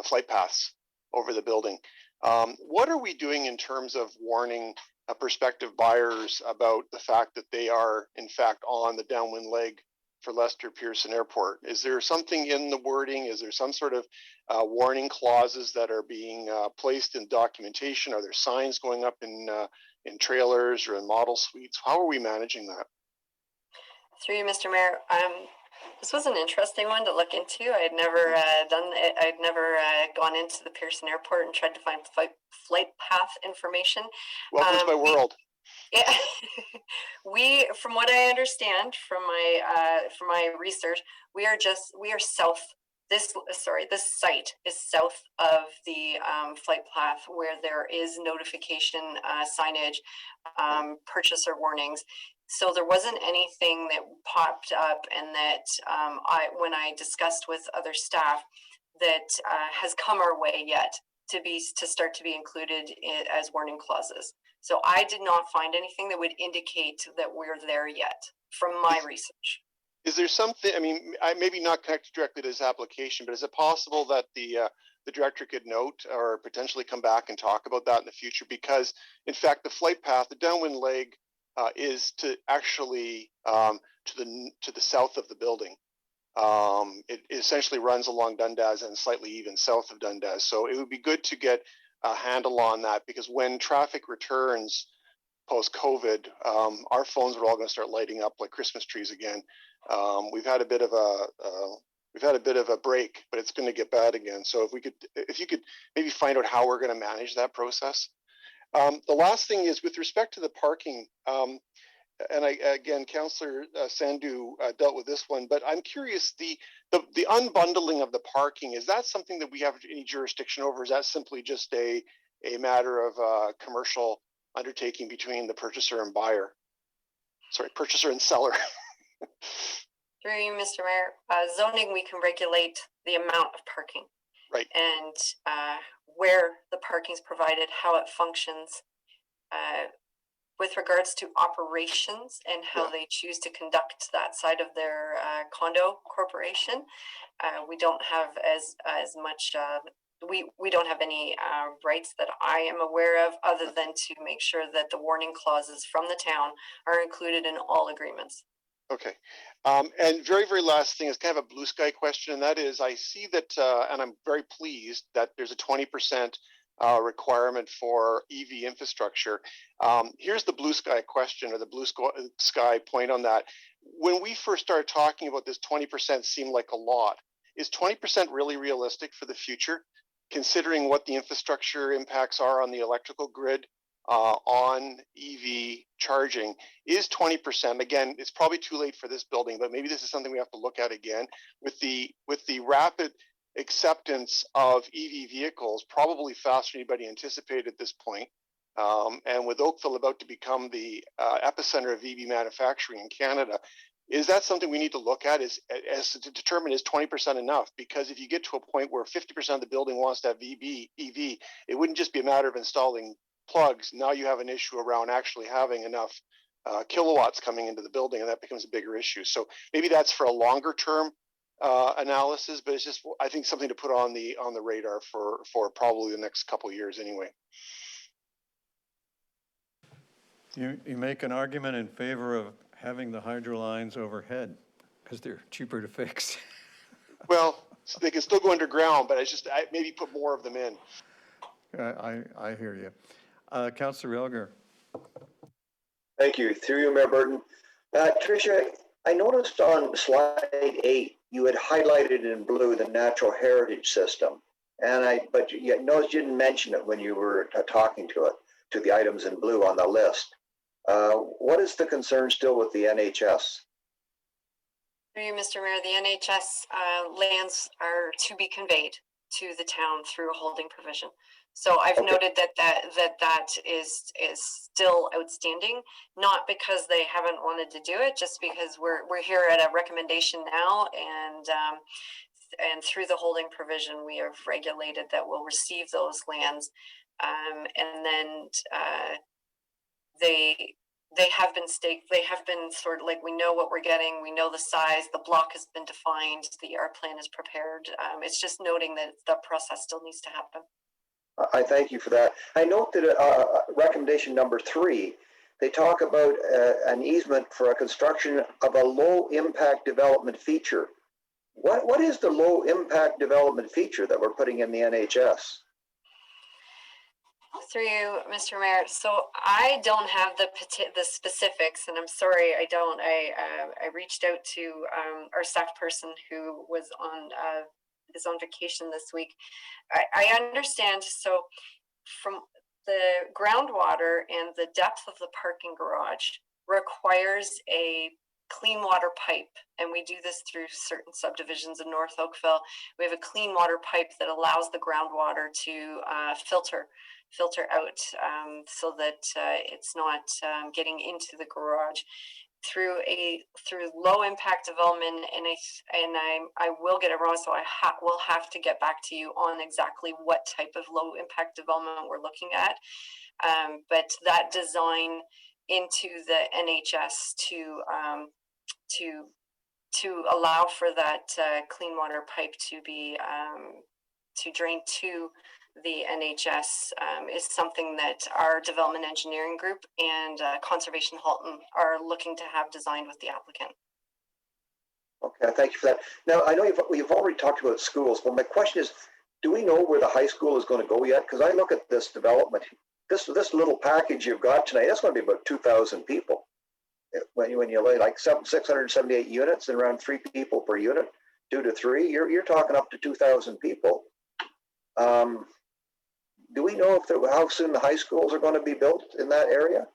[SPEAKER 16] flight paths over the building. What are we doing in terms of warning prospective buyers about the fact that they are, in fact, on the downwind leg for Lester Pearson Airport? Is there something in the wording? Is there some sort of warning clauses that are being placed in documentation? Are there signs going up in trailers or in model suites? How are we managing that?
[SPEAKER 22] Through you, Mr. Mayor. This was an interesting one to look into. I had never done it. I'd never gone into the Pearson Airport and tried to find flight path information.
[SPEAKER 16] Welcome to my world.
[SPEAKER 22] Yeah, from what I understand from my research, we are south. This site is south of the flight path where there is notification signage, purchaser warnings. So there wasn't anything that popped up, and that when I discussed with other staff, that has come our way yet to start to be included as warning clauses. So I did not find anything that would indicate that we're there yet from my research.
[SPEAKER 16] Is there something? I mean, I maybe not connected directly to this application, but is it possible that the director could note or potentially come back and talk about that in the future? Because in fact, the flight path, the downwind leg, is to actually to the south of the building. It essentially runs along Dundas and slightly even south of Dundas. So it would be good to get a handle on that, because when traffic returns post-COVID, our phones are all going to start lighting up like Christmas trees again. We've had a bit of we've had a bit of a break, but it's going to get bad again. So if you could maybe find out how we're going to manage that process. The last thing is with respect to the parking, and again, Councillor Sandhu dealt with this one, but I'm curious, the unbundling of the parking, is that something that we have any jurisdiction over? Is that simply just a matter of commercial undertaking between the purchaser and buyer? Sorry, purchaser and seller.
[SPEAKER 22] Through you, Mr. Mayor, zoning, we can regulate the amount of parking.
[SPEAKER 16] Right.
[SPEAKER 22] And where the parking is provided, how it functions. With regards to operations and how they choose to conduct that side of their condo corporation, we don't have as much. We don't have any rights that I am aware of, other than to make sure that the warning clauses from the town are included in all agreements.
[SPEAKER 16] Okay. And very, very last thing is kind of a blue sky question, and that is, I see that, and I'm very pleased that there's a 20% requirement for EV infrastructure. Here's the blue sky question, or the blue sky point on that. When we first started talking about this, 20% seemed like a lot. Is 20% really realistic for the future, considering what the infrastructure impacts are on the electrical grid, on EV charging? Is 20%, again, it's probably too late for this building, but maybe this is something we have to look at again with the rapid acceptance of EV vehicles, probably faster than anybody anticipated at this point. And with Oakville about to become the epicenter of EV manufacturing in Canada, is that something we need to look at as to determine, is 20% enough? Because if you get to a point where 50% of the building wants to have EV, it wouldn't just be a matter of installing plugs. Now you have an issue around actually having enough kilowatts coming into the building, and that becomes a bigger issue. So maybe that's for a longer term analysis, but it's just, I think, something to put on the radar for probably the next couple of years anyway.
[SPEAKER 1] You make an argument in favor of having the hydro lines overhead because they're cheaper to fix.
[SPEAKER 16] Well, they can still go underground, but I maybe put more of them in.
[SPEAKER 1] I hear you. Councillor Elgar.
[SPEAKER 5] Thank you. Through you, Mayor Burton. Tricia, I noticed on slide 8, you had highlighted in blue the natural heritage system. But you noticed you didn't mention it when you were talking to the items in blue on the list. What is the concern still with the NHS?
[SPEAKER 22] Through you, Mr. Mayor, the NHS lands are to be conveyed to the town through a holding provision. So I've noted that is still outstanding, not because they haven't wanted to do it, just because we're here at a recommendation now, and through the holding provision, we have regulated that we'll receive those lands, and then they have been staked. They have been sort of like, we know what we're getting. We know the size. The block has been defined. The art plan is prepared. It's just noting that the process still needs to happen.
[SPEAKER 5] I thank you for that. I note that recommendation number 3, they talk about an easement for a construction of a low impact development feature. What is the low impact development feature that we're putting in the NHS?
[SPEAKER 22] Through you, Mr. Mayor. So I don't have the specifics, and I'm sorry I don't. I reached out to our staff person who was is on vacation this week. I understand. So from the groundwater and the depth of the parking garage requires a clean water pipe, and we do this through certain subdivisions in North Oakville. We have a clean water pipe that allows the groundwater to filter out, so that it's not getting into the garage. Through low impact development, and I will get it wrong, so I will have to get back to you on exactly what type of low impact development we're looking at. But that design into the NHS to allow for that clean water pipe to be to drain to the NHS is something that our development engineering group and Conservation Halton are looking to have designed with the applicant.
[SPEAKER 5] Okay, thank you for that. Now, I know you've already talked about schools, but my question is, do we know where the high school is going to go yet? Because I look at this development, this little package you've got tonight, that's going to be about 2,000 people. When you lay like 678 units and around 3 people per unit, 2 to 3, you're talking up to 2,000 people. Do we know if how soon the high schools are going to be built in that area?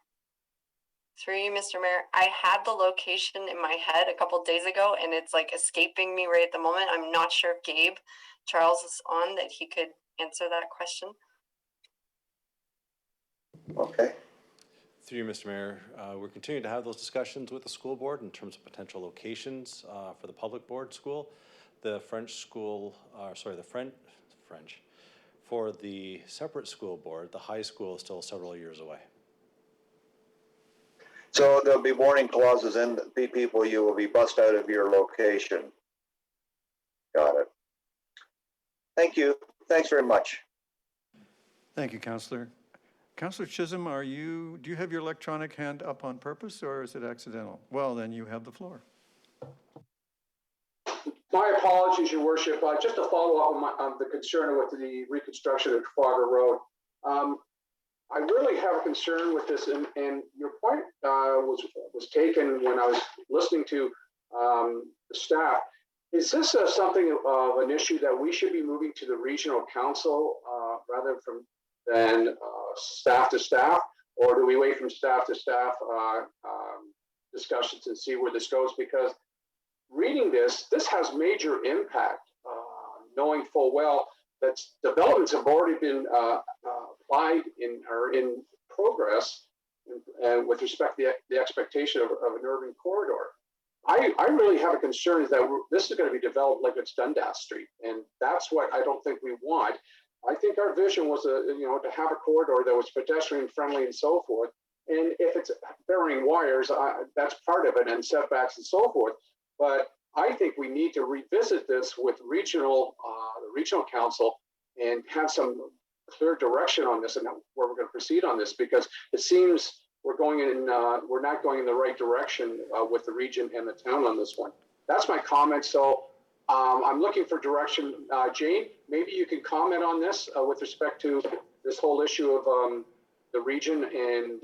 [SPEAKER 22] Through you, Mr. Mayor, I had the location in my head a couple days ago, and it's like escaping me right at the moment. I'm not sure if Gabe Charles is on, that he could answer that question.
[SPEAKER 5] Okay.
[SPEAKER 14] Through you, Mr. Mayor, we're continuing to have those discussions with the school board in terms of potential locations for the public board school. The French school, sorry, the French. For the separate school board, the high school is still several years away.
[SPEAKER 5] So there'll be warning clauses and people, you will be bussed out of your location. Got it. Thank you. Thanks very much.
[SPEAKER 1] Thank you, Councillor. Councillor Chisholm, do you have your electronic hand up on purpose, or is it accidental? Well, then you have the floor.
[SPEAKER 15] My apologies, Your Worship. Just to follow up on the concern with the reconstruction of Trafalgar Road. I really have a concern with this, and your point was taken when I was listening to the staff. Is this something of an issue that we should be moving to the regional council rather than staff to staff, or do we wait from staff to staff discussions and see where this goes? Because reading this has major impact, knowing full well that developments have already been applied or in progress and with respect to the expectation of an urban corridor. I really have a concern is that this is going to be developed like it's Dundas Street, and that's what I don't think we want. I think our vision was to have a corridor that was pedestrian friendly and so forth. And if it's burying wires, that's part of it, and setbacks and so forth. But I think we need to revisit this with the regional council and have some clear direction on this and where we're going to proceed on this, because it seems we're not going in the right direction with the region and the town on this one. That's my comment. So I'm looking for direction. Jane, maybe you can comment on this with respect to this whole issue of the region and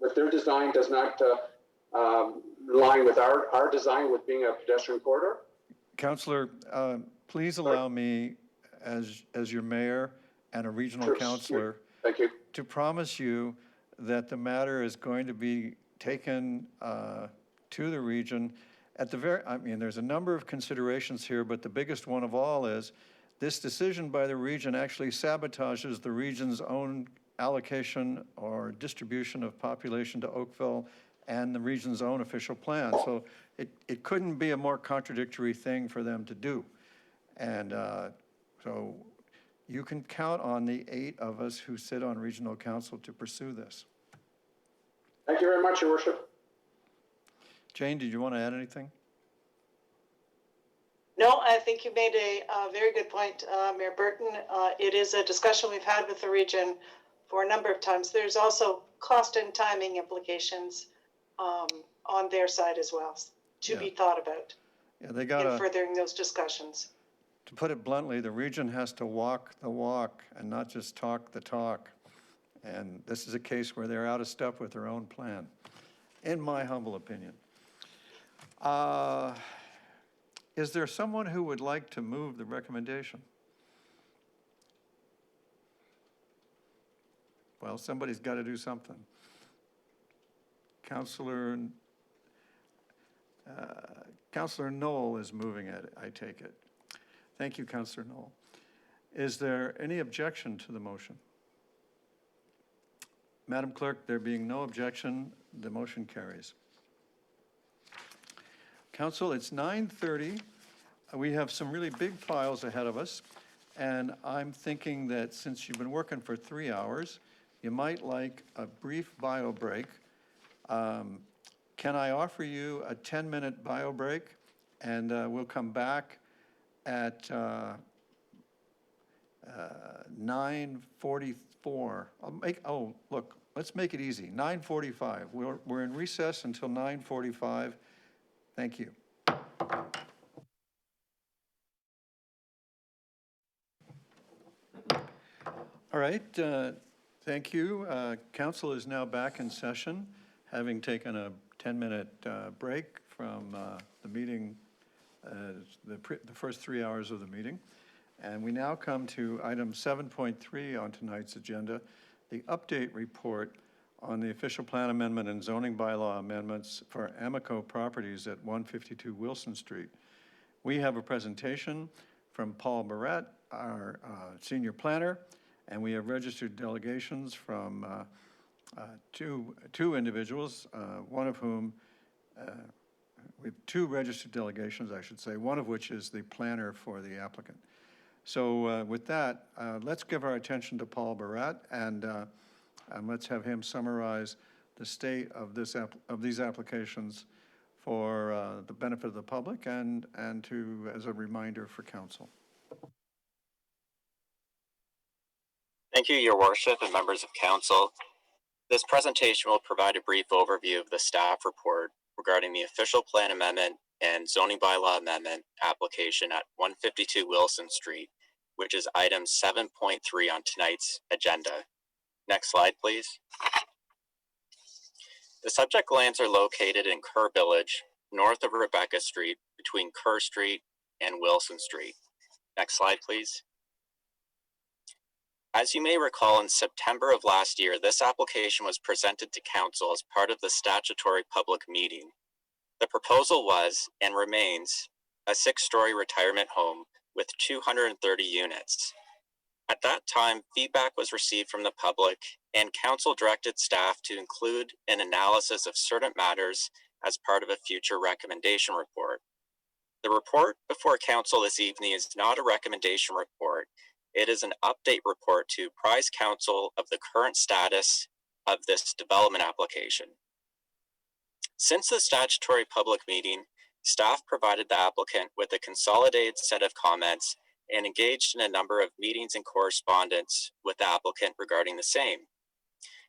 [SPEAKER 15] with their design does not align with our design with being a pedestrian corridor.
[SPEAKER 1] Councillor, please allow me as your mayor and a regional councillor
[SPEAKER 15] Thank you.
[SPEAKER 1] to promise you that the matter is going to be taken to the region. There's a number of considerations here, but the biggest one of all is this decision by the region actually sabotages the region's own allocation or distribution of population to Oakville and the region's own official plan. So it couldn't be a more contradictory thing for them to do. And so you can count on the 8 of us who sit on regional council to pursue this.
[SPEAKER 15] Thank you very much, Your Worship.
[SPEAKER 1] Jane, did you want to add anything?
[SPEAKER 8] No, I think you made a very good point, Mayor Burton. It is a discussion we've had with the region for a number of times. There's also cost and timing implications on their side as well to be thought about in furthering those discussions.
[SPEAKER 1] To put it bluntly, the region has to walk the walk and not just talk the talk. And this is a case where they're out of step with their own plan, in my humble opinion. Is there someone who would like to move the recommendation? Well, somebody's got to do something. Councillor Knoll is moving it, I take it. Thank you, Councillor Knoll. Is there any objection to the motion? Madam Clerk, there being no objection, the motion carries. Council, it's 9:30. We have some really big files ahead of us, and I'm thinking that since you've been working for 3 hours, you might like a brief bio break. Can I offer you a 10-minute bio break? And we'll come back at 9:44. Let's make it easy, 9:45. We're in recess until 9:45. Thank you. All right, thank you. Council is now back in session, having taken a 10-minute break from the meeting the first 3 hours of the meeting. And we now come to item 7.3 on tonight's agenda, the update report on the official plan amendment and zoning bylaw amendments for Amico Properties at 152 Wilson Street. We have a presentation from Paul Barrett, our senior planner, and we have registered delegations from two individuals, one of whom, we have two registered delegations, I should say, one of which is the planner for the applicant. So with that, let's give our attention to Paul Barrett, and let's have him summarize the state of these applications for the benefit of the public and as a reminder for council.
[SPEAKER 11] Thank you, Your Worship and members of council. This presentation will provide a brief overview of the staff report regarding the official plan amendment and zoning bylaw amendment application at 152 Wilson Street, which is item 7.3 on tonight's agenda. Next slide, please. The subject lands are located in Kerr Village, north of Rebecca Street, between Kerr Street and Wilson Street. Next slide, please. As you may recall, in September of last year, this application was presented to council as part of the statutory public meeting. The proposal was, and remains, a 6-story retirement home with 230 units. At that time, feedback was received from the public, and council directed staff to include an analysis of certain matters as part of a future recommendation report. The report before council this evening is not a recommendation report. It is an update report to apprise council of the current status of this development application. Since the statutory public meeting, staff provided the applicant with a consolidated set of comments and engaged in a number of meetings and correspondence with the applicant regarding the same.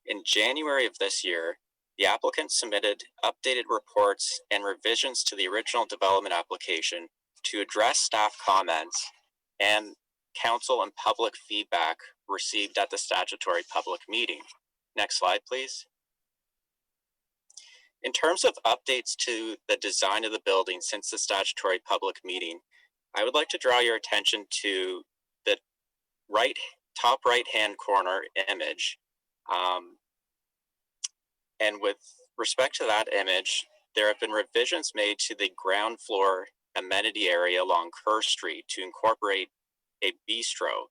[SPEAKER 11] In January of this year, the applicant submitted updated reports and revisions to the original development application to address staff comments and council and public feedback received at the statutory public meeting. Next slide, please. In terms of updates to the design of the building since the statutory public meeting, I would like to draw your attention to the top right-hand corner image. And with respect to that image, there have been revisions made to the ground floor amenity area along Kerr Street to incorporate a bistro,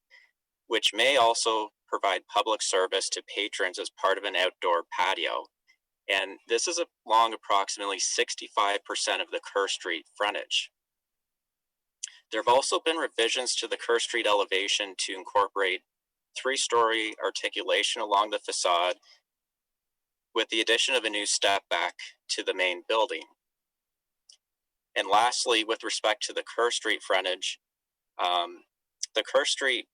[SPEAKER 11] which may also provide public service to patrons as part of an outdoor patio. And this is along approximately 65% of the Kerr Street frontage. There have also been revisions to the Kerr Street elevation to incorporate 3-story articulation along the facade with the addition of a new step back to the main building. And lastly, with respect to the Kerr Street frontage, the Kerr Street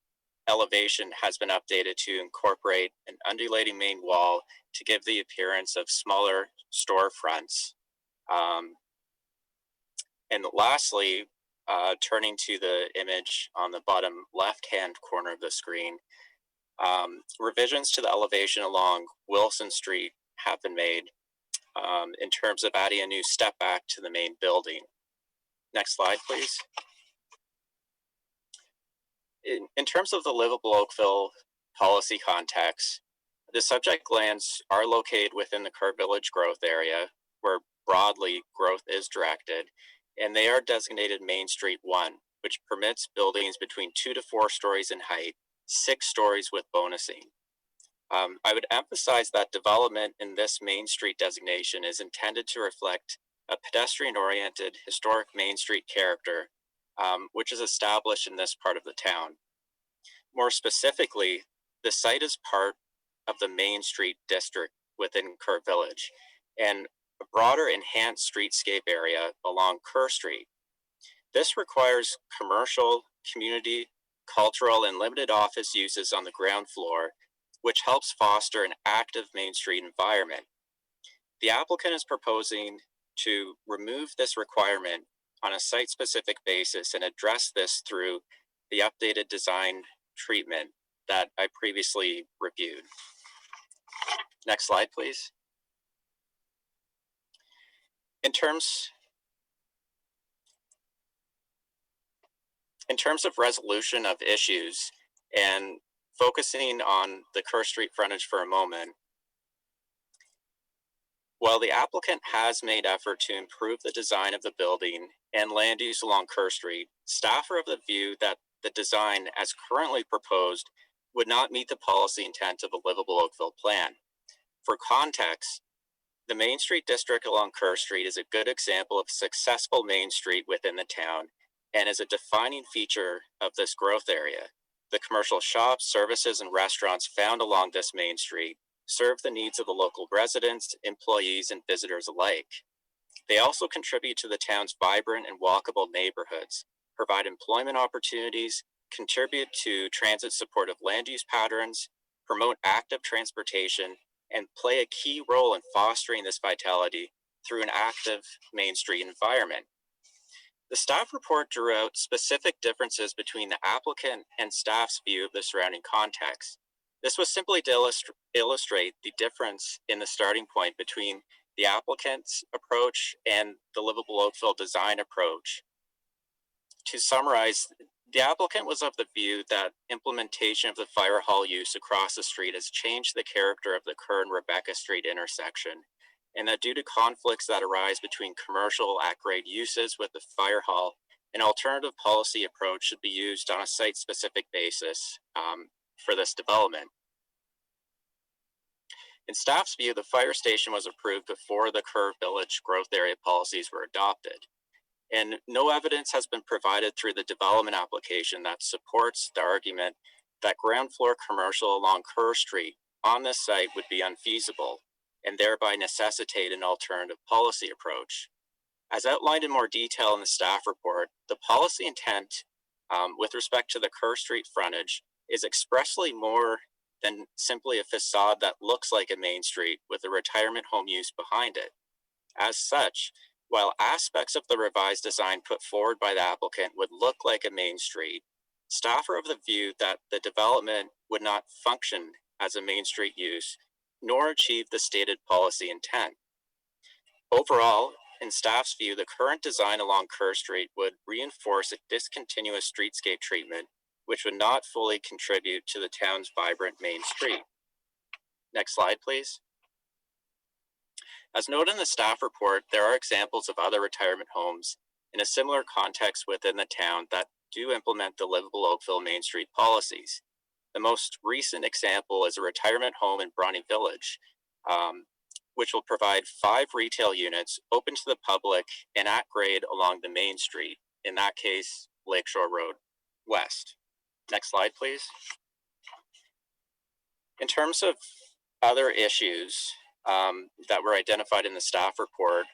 [SPEAKER 11] elevation has been updated to incorporate an undulating main wall to give the appearance of smaller storefronts. And lastly, turning to the image on the bottom left-hand corner of the screen, revisions to the elevation along Wilson Street have been made in terms of adding a new step back to the main building. Next slide, please. In terms of the livable Oakville policy context, the subject lands are located within the Kerr Village growth area, where broadly growth is directed, and they are designated Main Street 1, which permits buildings between 2 to 4 stories in height, 6 stories with bonusing. I would emphasize that development in this Main Street designation is intended to reflect a pedestrian-oriented historic Main Street character, which is established in this part of the town. More specifically, the site is part of the Main Street district within Kerr Village and a broader enhanced streetscape area along Kerr Street. This requires commercial, community, cultural, and limited office uses on the ground floor, which helps foster an active Main Street environment. The applicant is proposing to remove this requirement on a site-specific basis and address this through the updated design treatment that I previously reviewed. Next slide, please. In terms In terms of resolution of issues and focusing on the Kerr Street frontage for a moment, while the applicant has made effort to improve the design of the building and land use along Kerr Street, staff are of the view that the design as currently proposed would not meet the policy intent of the Livable Oakville plan. For context, the Main Street district along Kerr Street is a good example of a successful Main Street within the town and is a defining feature of this growth area. The commercial shops, services, and restaurants found along this Main Street serve the needs of the local residents, employees, and visitors alike. They also contribute to the town's vibrant and walkable neighborhoods, provide employment opportunities, contribute to transit-supportive land use patterns, promote active transportation, and play a key role in fostering this vitality through an active Main Street environment. The staff report drew out specific differences between the applicant and staff's view of the surrounding context. This was simply to illustrate the difference in the starting point between the applicant's approach and the Livable Oakville design approach. To summarize, the applicant was of the view that implementation of the fire hall use across the street has changed the character of the Kerr and Rebecca Street intersection, and that due to conflicts that arise between commercial at-grade uses with the fire hall, an alternative policy approach should be used on a site-specific basis for this development. In staff's view, the fire station was approved before the Kerr Village growth area policies were adopted, and no evidence has been provided through the development application that supports the argument that ground floor commercial along Kerr Street on this site would be unfeasible and thereby necessitate an alternative policy approach. As outlined in more detail in the staff report, the policy intent with respect to the Kerr Street frontage is expressly more than simply a facade that looks like a main street with a retirement home use behind it. As such, while aspects of the revised design put forward by the applicant would look like a main street, staff are of the view that the development would not function as a main street use, nor achieve the stated policy intent. Overall, in staff's view, the current design along Kerr Street would reinforce a discontinuous streetscape treatment, which would not fully contribute to the town's vibrant main street. Next slide, please. As noted in the staff report, there are examples of other retirement homes in a similar context within the town that do implement the Livable Oakville Main Street policies. The most recent example is a retirement home in Bronte Village, which will provide 5 retail units open to the public and at grade along the main street, in that case, Lakeshore Road West. Next slide, please. In terms of other issues that were identified in the staff report,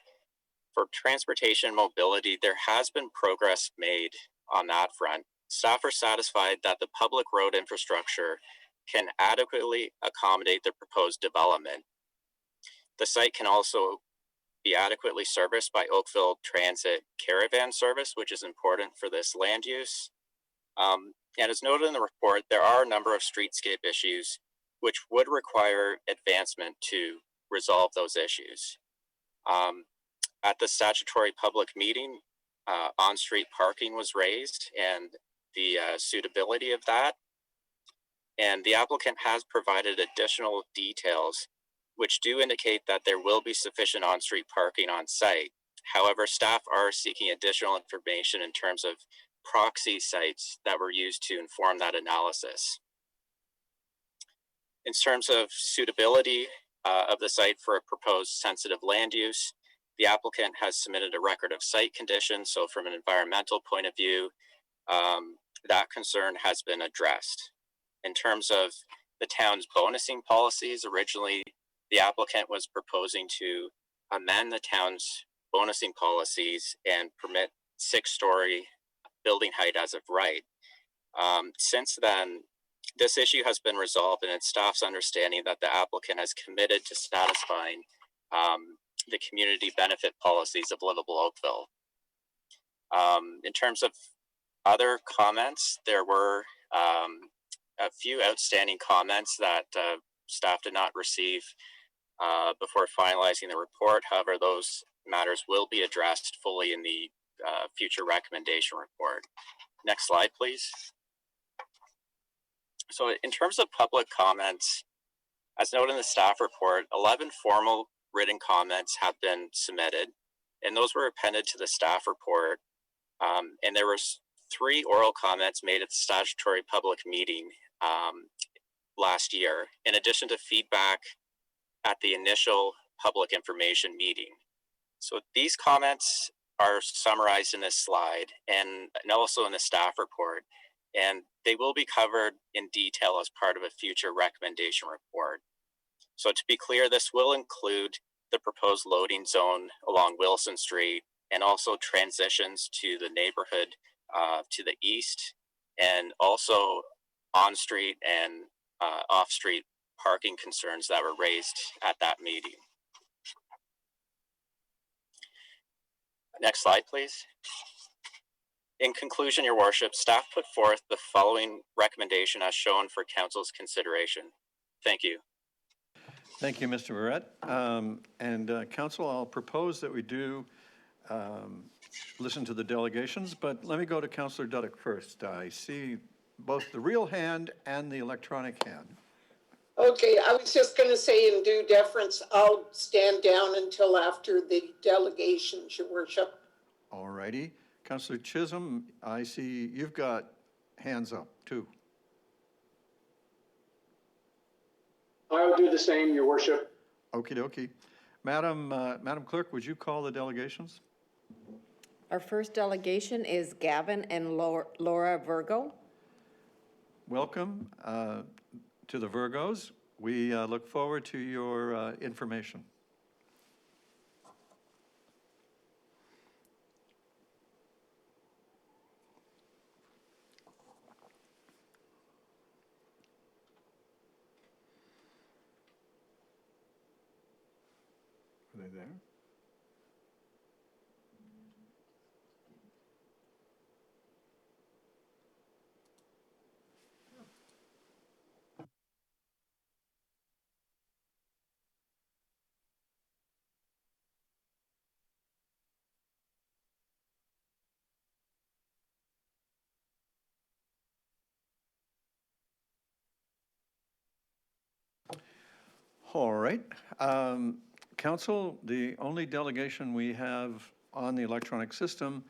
[SPEAKER 11] for transportation and mobility, there has been progress made on that front. Staff are satisfied that the public road infrastructure can adequately accommodate the proposed development. The site can also be adequately serviced by Oakville Transit Caravan Service, which is important for this land use. And as noted in the report, there are a number of streetscape issues which would require advancement to resolve those issues. At the statutory public meeting, on-street parking was raised and the suitability of that. And the applicant has provided additional details which do indicate that there will be sufficient on-street parking on site. However, staff are seeking additional information in terms of proxy sites that were used to inform that analysis. In terms of suitability of the site for a proposed sensitive land use, the applicant has submitted a record of site conditions. So from an environmental point of view, that concern has been addressed. In terms of the town's bonusing policies, originally the applicant was proposing to amend the town's bonusing policies and permit 6-story building height as of right. Since then, this issue has been resolved, and it's staff's understanding that the applicant has committed to satisfying the community benefit policies of Livable Oakville. In terms of other comments, there were a few outstanding comments that staff did not receive before finalizing the report. However, those matters will be addressed fully in the future recommendation report. Next slide, please. So in terms of public comments, as noted in the staff report, 11 formal written comments have been submitted, and those were appended to the staff report. And there were 3 oral comments made at the statutory public meeting last year, in addition to feedback at the initial public information meeting. So these comments are summarized in this slide and also in the staff report, and they will be covered in detail as part of a future recommendation report. So to be clear, this will include the proposed loading zone along Wilson Street and also transitions to the neighborhood to the east, and also on-street and off-street parking concerns that were raised at that meeting. Next slide, please. In conclusion, Your Worship, staff put forth the following recommendation as shown for Council's consideration. Thank you.
[SPEAKER 1] Thank you, Mr. Verrett. Council, I'll propose that we do listen to the delegations, but let me go to Councillor Duddick first. I see both the real hand and the electronic hand.
[SPEAKER 9] Okay, I was just going to say in due deference, I'll stand down until after the delegations, Your Worship.
[SPEAKER 1] All righty. Councillor Chisholm, I see you've got hands up too.
[SPEAKER 15] I'll do the same, Your Worship.
[SPEAKER 1] Okie dokie. Madam Clerk, would you call the delegations?
[SPEAKER 2] Our first delegation is Gavin and Laura Virgo.
[SPEAKER 1] Welcome to the Virgos. We look forward to your information. Are they there? All right. Council, the only delegation we have on the electronic system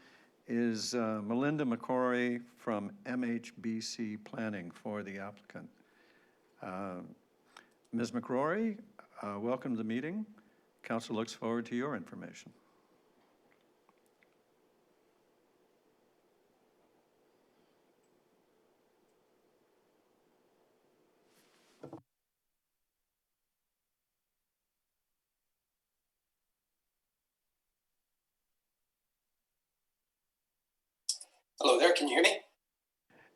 [SPEAKER 1] is Melinda McCrory from MHBC Planning for the applicant. Ms. McCrory, welcome to the meeting. Council looks forward to your information.
[SPEAKER 12] Hello there, can you hear me?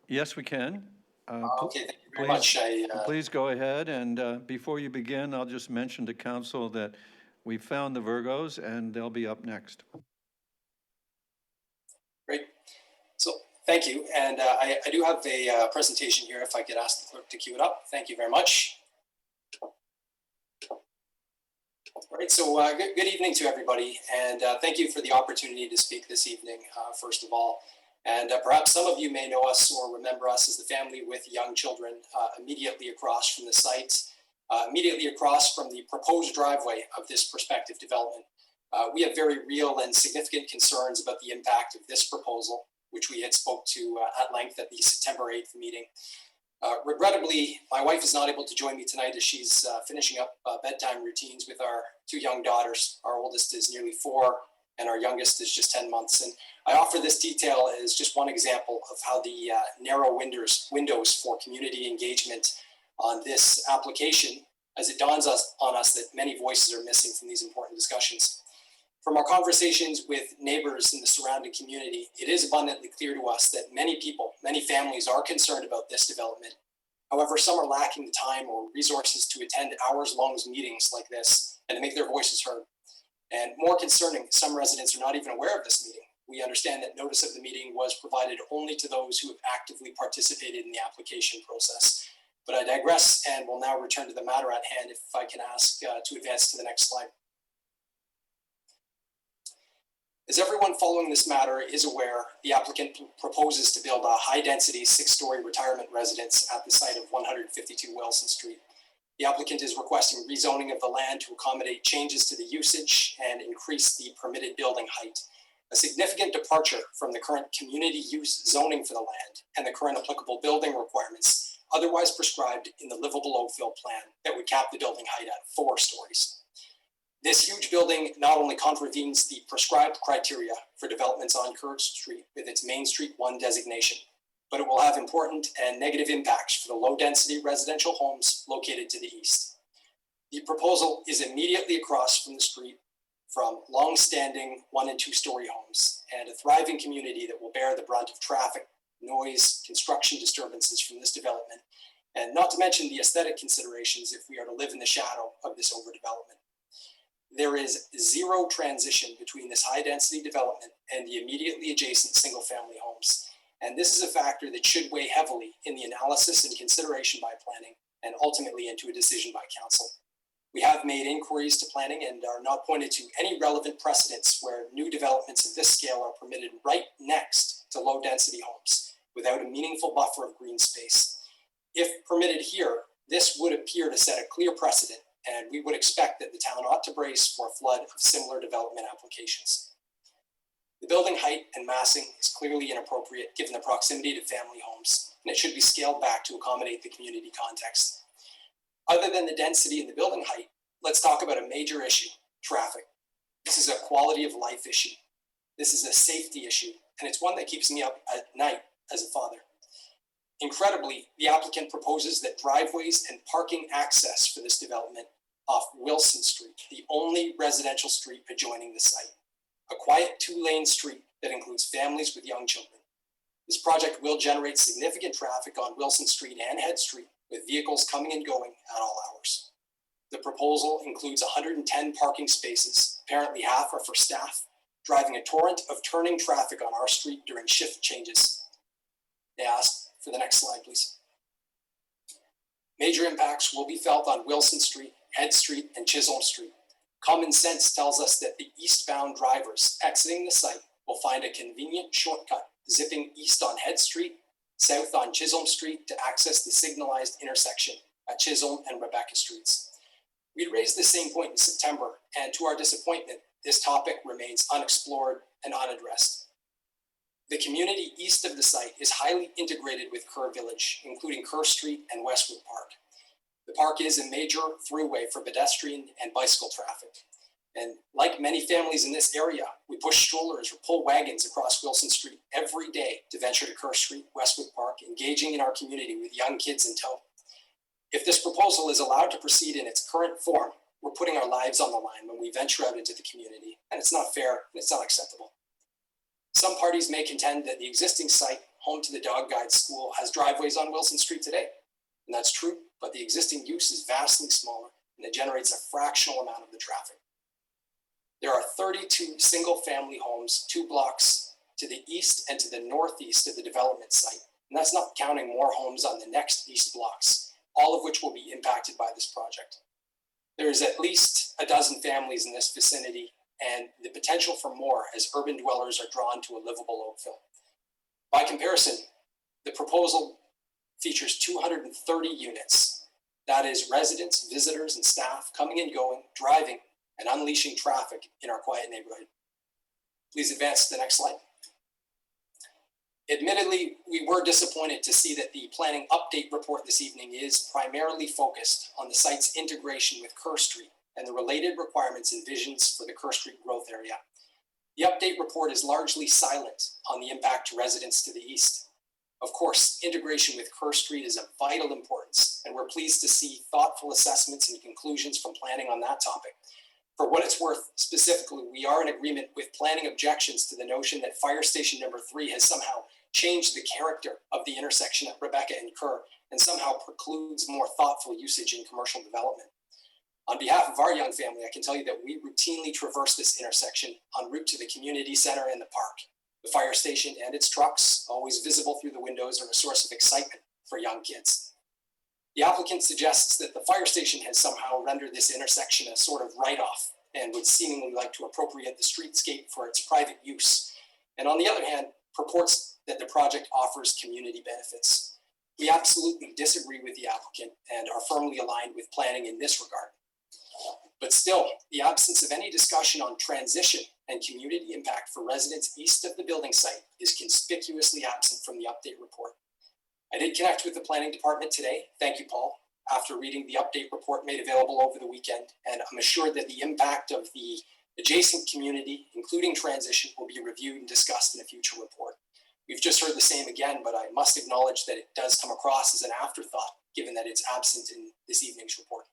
[SPEAKER 1] Yes, we can.
[SPEAKER 12] Okay, thank you very much.
[SPEAKER 1] Please go ahead, and before you begin, I'll just mention to council that we found the Virgos and they'll be up next.
[SPEAKER 12] Great. So thank you, and I do have a presentation here if I could ask the clerk to cue it up. Thank you very much. All right, so good evening to everybody, and thank you for the opportunity to speak this evening, first of all. And perhaps some of you may know us or remember us as the family with young children immediately across from the site, immediately across from the proposed driveway of this prospective development. We have very real and significant concerns about the impact of this proposal, which we had spoke to at length at the September 8th meeting. Regrettably, my wife is not able to join me tonight as she's finishing up bedtime routines with our 2 young daughters. Our oldest is nearly 4 and our youngest is just 10 months. And I offer this detail as just one example of how the narrow windows for community engagement on this application, as it dawns on us that many voices are missing from these important discussions. From our conversations with neighbors in the surrounding community, it is abundantly clear to us that many people, many families are concerned about this development. However, some are lacking the time or resources to attend hours-long meetings like this and to make their voices heard. And more concerning, some residents are not even aware of this meeting. We understand that notice of the meeting was provided only to those who have actively participated in the application process. But I digress and will now return to the matter at hand if I can ask to advance to the next slide. As everyone following this matter is aware, the applicant proposes to build a high-density 6-story retirement residence at the site of 152 Wilson Street. The applicant is requesting rezoning of the land to accommodate changes to the usage and increase the permitted building height, a significant departure from the current community use zoning for the land and the current applicable building requirements otherwise prescribed in the livable Oakville plan that would cap the building height at 4 stories. This huge building not only contravenes the prescribed criteria for developments on Kerr Street with its Main Street 1 designation, but it will have important and negative impacts for the low-density residential homes located to the east. The proposal is immediately across from the street from long-standing 1- and 2-story homes and a thriving community that will bear the brunt of traffic, noise, construction disturbances from this development, and not to mention the aesthetic considerations if we are to live in the shadow of this overdevelopment. There is zero transition between this high-density development and the immediately adjacent single-family homes. And this is a factor that should weigh heavily in the analysis and consideration by planning and ultimately into a decision by council. We have made inquiries to planning and are not pointed to any relevant precedents where new developments of this scale are permitted right next to low-density homes without a meaningful buffer of green space. If permitted here, this would appear to set a clear precedent, and we would expect that the town ought to brace for a flood of similar development applications. The building height and massing is clearly inappropriate given the proximity to family homes, and it should be scaled back to accommodate the community context. Other than the density and the building height, let's talk about a major issue, traffic. This is a quality of life issue. This is a safety issue, and it's one that keeps me up at night as a father. Incredibly, the applicant proposes that driveways and parking access for this development off Wilson Street, the only residential street adjoining the site. A quiet 2-lane street that includes families with young children. This project will generate significant traffic on Wilson Street and Head Street, with vehicles coming and going at all hours. The proposal includes 110 parking spaces, apparently half are for staff, driving a torrent of turning traffic on our street during shift changes. They ask for the next slide, please. Major impacts will be felt on Wilson Street, Head Street, and Chisholm Street. Common sense tells us that the eastbound drivers exiting the site will find a convenient shortcut zipping east on Head Street, south on Chisholm Street to access the signalized intersection at Chisholm and Rebecca Streets. We raised the same point in September, and to our disappointment, this topic remains unexplored and unaddressed. The community east of the site is highly integrated with Kerr Village, including Kerr Street and Westwood Park. The park is a major throughway for pedestrian and bicycle traffic. And like many families in this area, we push strollers or pull wagons across Wilson Street every day to venture to Kerr Street, Westwood Park, engaging in our community with young kids in tow. If this proposal is allowed to proceed in its current form, we're putting our lives on the line when we venture out into the community, and it's not fair and it's not acceptable. Some parties may contend that the existing site, home to the dog guide school, has driveways on Wilson Street today. And that's true, but the existing use is vastly smaller and it generates a fractional amount of the traffic. There are 32 single-family homes 2 blocks to the east and to the northeast of the development site. And that's not counting more homes on the next east blocks, all of which will be impacted by this project. There is at least a dozen families in this vicinity and the potential for more as urban dwellers are drawn to a livable Oakville. By comparison, the proposal features 230 units. That is residents, visitors, and staff coming and going, driving, and unleashing traffic in our quiet neighborhood. Please advance to the next slide. Admittedly, we were disappointed to see that the planning update report this evening is primarily focused on the site's integration with Kerr Street and the related requirements and visions for the Kerr Street growth area. The update report is largely silent on the impact to residents to the east. Of course, integration with Kerr Street is of vital importance, and we're pleased to see thoughtful assessments and conclusions from planning on that topic. For what it's worth, specifically, we are in agreement with planning objections to the notion that Fire Station number 3 has somehow changed the character of the intersection at Rebecca and Kerr and somehow precludes more thoughtful usage in commercial development. On behalf of our young family, I can tell you that we routinely traverse this intersection en route to the community center and the park. The fire station and its trucks, always visible through the windows, are a source of excitement for young kids. The applicant suggests that the fire station has somehow rendered this intersection a sort of write-off and would seemingly like to appropriate the streetscape for its private use, and on the other hand, purports that the project offers community benefits. We absolutely disagree with the applicant and are firmly aligned with planning in this regard. But still, the absence of any discussion on transition and community impact for residents east of the building site is conspicuously absent from the update report. I did connect with the planning department today, thank you, Paul, after reading the update report made available over the weekend, and I'm assured that the impact of the adjacent community, including transition, will be reviewed and discussed in a future report. We've just heard the same again, but I must acknowledge that it does come across as an afterthought, given that it's absent in this evening's report.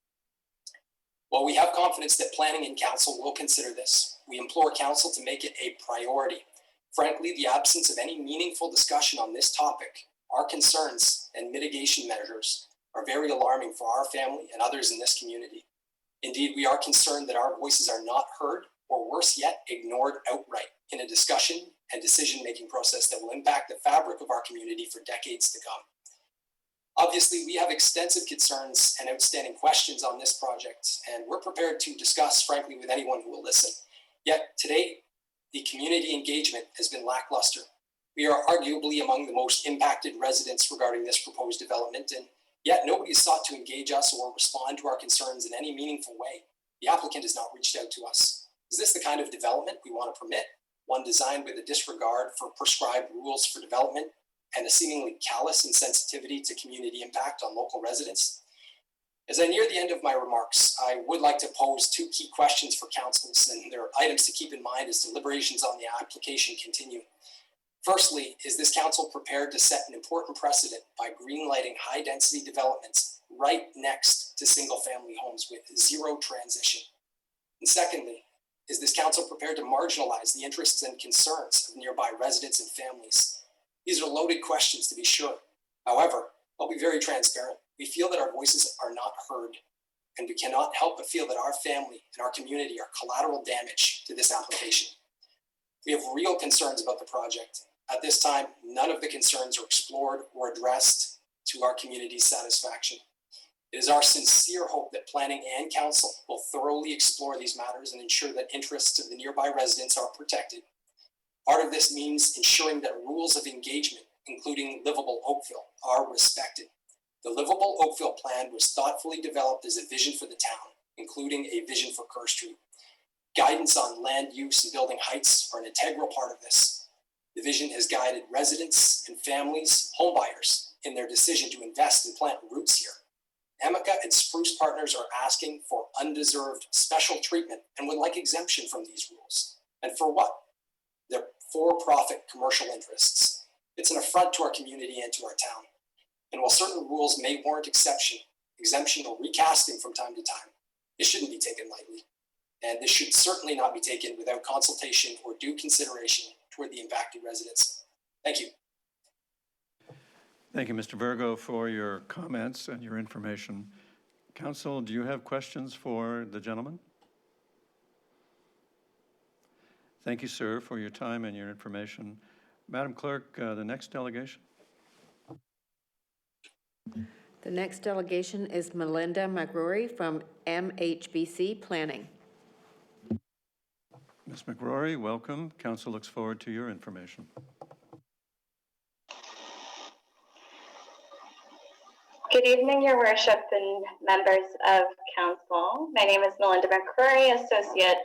[SPEAKER 12] While we have confidence that planning and council will consider this, we implore council to make it a priority. Frankly, the absence of any meaningful discussion on this topic, our concerns and mitigation measures are very alarming for our family and others in this community. Indeed, we are concerned that our voices are not heard, or worse yet, ignored outright in a discussion and decision-making process that will impact the fabric of our community for decades to come. Obviously, we have extensive concerns and outstanding questions on this project, and we're prepared to discuss, frankly, with anyone who will listen. Yet today, the community engagement has been lackluster. We are arguably among the most impacted residents regarding this proposed development, and yet nobody has sought to engage us or respond to our concerns in any meaningful way. The applicant has not reached out to us. Is this the kind of development we want to permit? One designed with a disregard for prescribed rules for development and a seemingly callous insensitivity to community impact on local residents? As I near the end of my remarks, I would like to pose two key questions for councils, and there are items to keep in mind as deliberations on the application continue. Firstly, is this council prepared to set an important precedent by greenlighting high-density developments right next to single-family homes with zero transition? And secondly, is this council prepared to marginalize the interests and concerns of nearby residents and families? These are loaded questions, to be sure. However, I'll be very transparent. We feel that our voices are not heard, and we cannot help but feel that our family and our community are collateral damage to this application. We have real concerns about the project. At this time, none of the concerns are explored or addressed to our community's satisfaction. It is our sincere hope that planning and council will thoroughly explore these matters and ensure that interests of the nearby residents are protected. Part of this means ensuring that rules of engagement, including livable Oakville, are respected. The livable Oakville plan was thoughtfully developed as a vision for the town, including a vision for Kerr Street. Guidance on land use and building heights are an integral part of this. The vision has guided residents and families, homebuyers, in their decision to invest and plant roots here. Amica and Spruce Partners are asking for undeserved special treatment and would like exemption from these rules. And for what? Their for-profit commercial interests. It's an affront to our community and to our town. And while certain rules may warrant exemption or recasting from time to time, it shouldn't be taken lightly. And this should certainly not be taken without consultation or due consideration toward the impacted residents. Thank you.
[SPEAKER 1] Thank you, Mr. Virgo, for your comments and your information. Council, do you have questions for the gentleman? Thank you, sir, for your time and your information. Madam Clerk, the next delegation.
[SPEAKER 2] The next delegation is Melinda McRory from MHBC Planning.
[SPEAKER 1] Ms. McRory, welcome. Council looks forward to your information.
[SPEAKER 10] Good evening, Your Worship and members of Council. My name is Melinda McCrory, Associate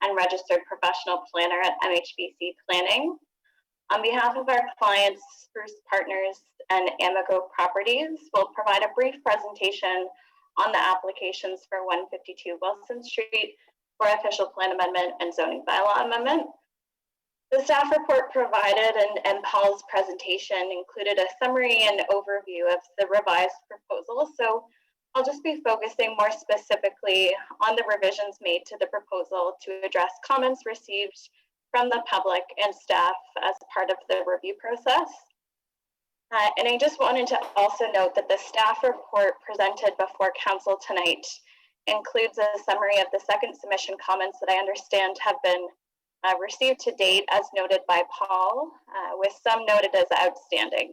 [SPEAKER 10] and Registered Professional Planner at MHBC Planning. On behalf of our clients, Spruce Partners and Amico Properties, we'll provide a brief presentation on the applications for 152 Wilson Street for official plan amendment and zoning bylaw amendment. The staff report provided and Paul's presentation included a summary and overview of the revised proposal. So I'll just be focusing more specifically on the revisions made to the proposal to address comments received from the public and staff as part of the review process. And I just wanted to also note that the staff report presented before council tonight includes a summary of the second submission comments that I understand have been received to date as noted by Paul, with some noted as outstanding.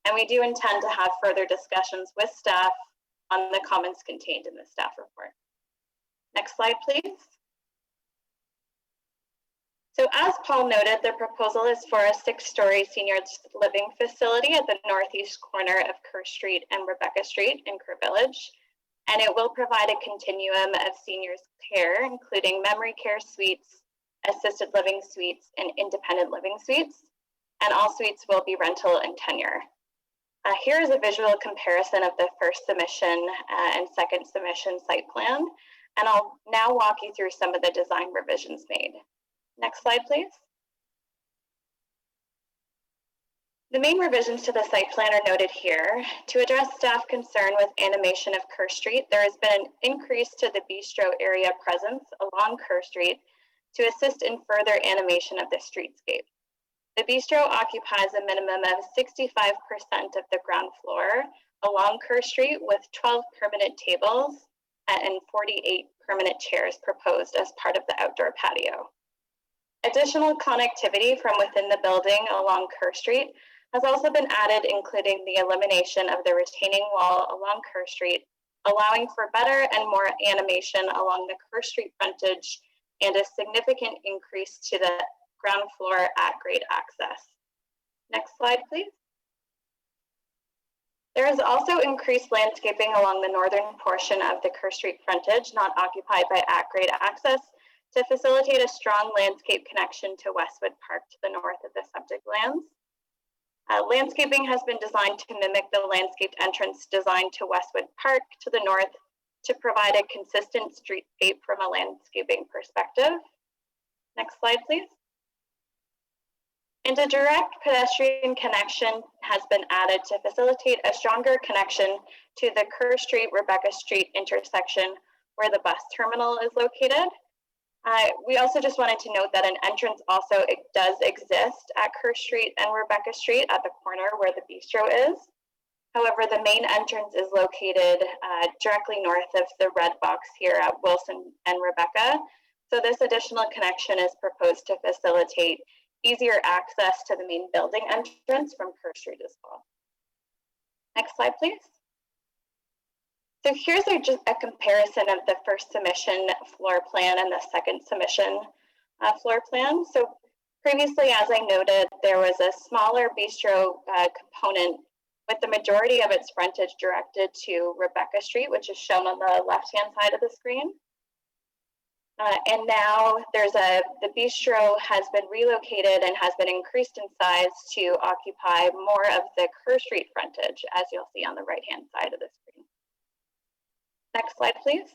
[SPEAKER 10] And we do intend to have further discussions with staff on the comments contained in the staff report. Next slide, please. So as Paul noted, the proposal is for a 6-story senior living facility at the northeast corner of Kerr Street and Rebecca Street in Kerr Village. And it will provide a continuum of seniors care, including memory care suites, assisted living suites, and independent living suites. And all suites will be rental and tenure. Here is a visual comparison of the first submission and second submission site plan. And I'll now walk you through some of the design revisions made. Next slide, please. The main revisions to the site plan are noted here. To address staff concern with animation of Kerr Street, there has been an increase to the bistro area presence along Kerr Street to assist in further animation of the streetscape. The bistro occupies a minimum of 65% of the ground floor along Kerr Street with 12 permanent tables and 48 permanent chairs proposed as part of the outdoor patio. Additional connectivity from within the building along Kerr Street has also been added, including the elimination of the retaining wall along Kerr Street, allowing for better and more animation along the Kerr Street frontage and a significant increase to the ground floor at-grade access. Next slide, please. There is also increased landscaping along the northern portion of the Kerr Street frontage, not occupied by at-grade access, to facilitate a strong landscape connection to Westwood Park to the north of the subject lands. Landscaping has been designed to mimic the landscaped entrance designed to Westwood Park to the north to provide a consistent streetscape from a landscaping perspective. Next slide, please. And a direct pedestrian connection has been added to facilitate a stronger connection to the Kerr Street, Rebecca Street intersection where the bus terminal is located. We also just wanted to note that an entrance also does exist at Kerr Street and Rebecca Street at the corner where the bistro is. However, the main entrance is located directly north of the red box here at Wilson and Rebecca. So this additional connection is proposed to facilitate easier access to the main building entrance from Kerr Street as well. Next slide, please. So here's just a comparison of the first submission floor plan and the second submission floor plan. So previously, as I noted, there was a smaller bistro component with the majority of its frontage directed to Rebecca Street, which is shown on the left-hand side of the screen. And now the bistro has been relocated and has been increased in size to occupy more of the Kerr Street frontage, as you'll see on the right-hand side of the screen. Next slide, please.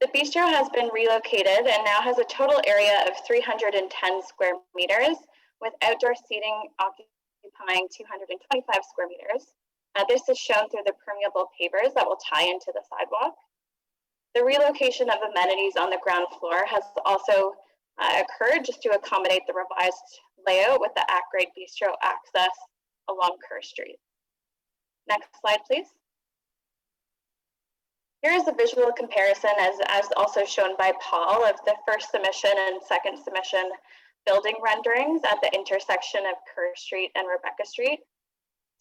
[SPEAKER 10] The bistro has been relocated and now has a total area of 310 square meters, with outdoor seating occupying 225 square meters. This is shown through the permeable pavers that will tie into the sidewalk. The relocation of amenities on the ground floor has also occurred just to accommodate the revised layout with the at-grade bistro access along Kerr Street. Next slide, please. Here is a visual comparison, as also shown by Paul, of the first submission and second submission building renderings at the intersection of Kerr Street and Rebecca Street.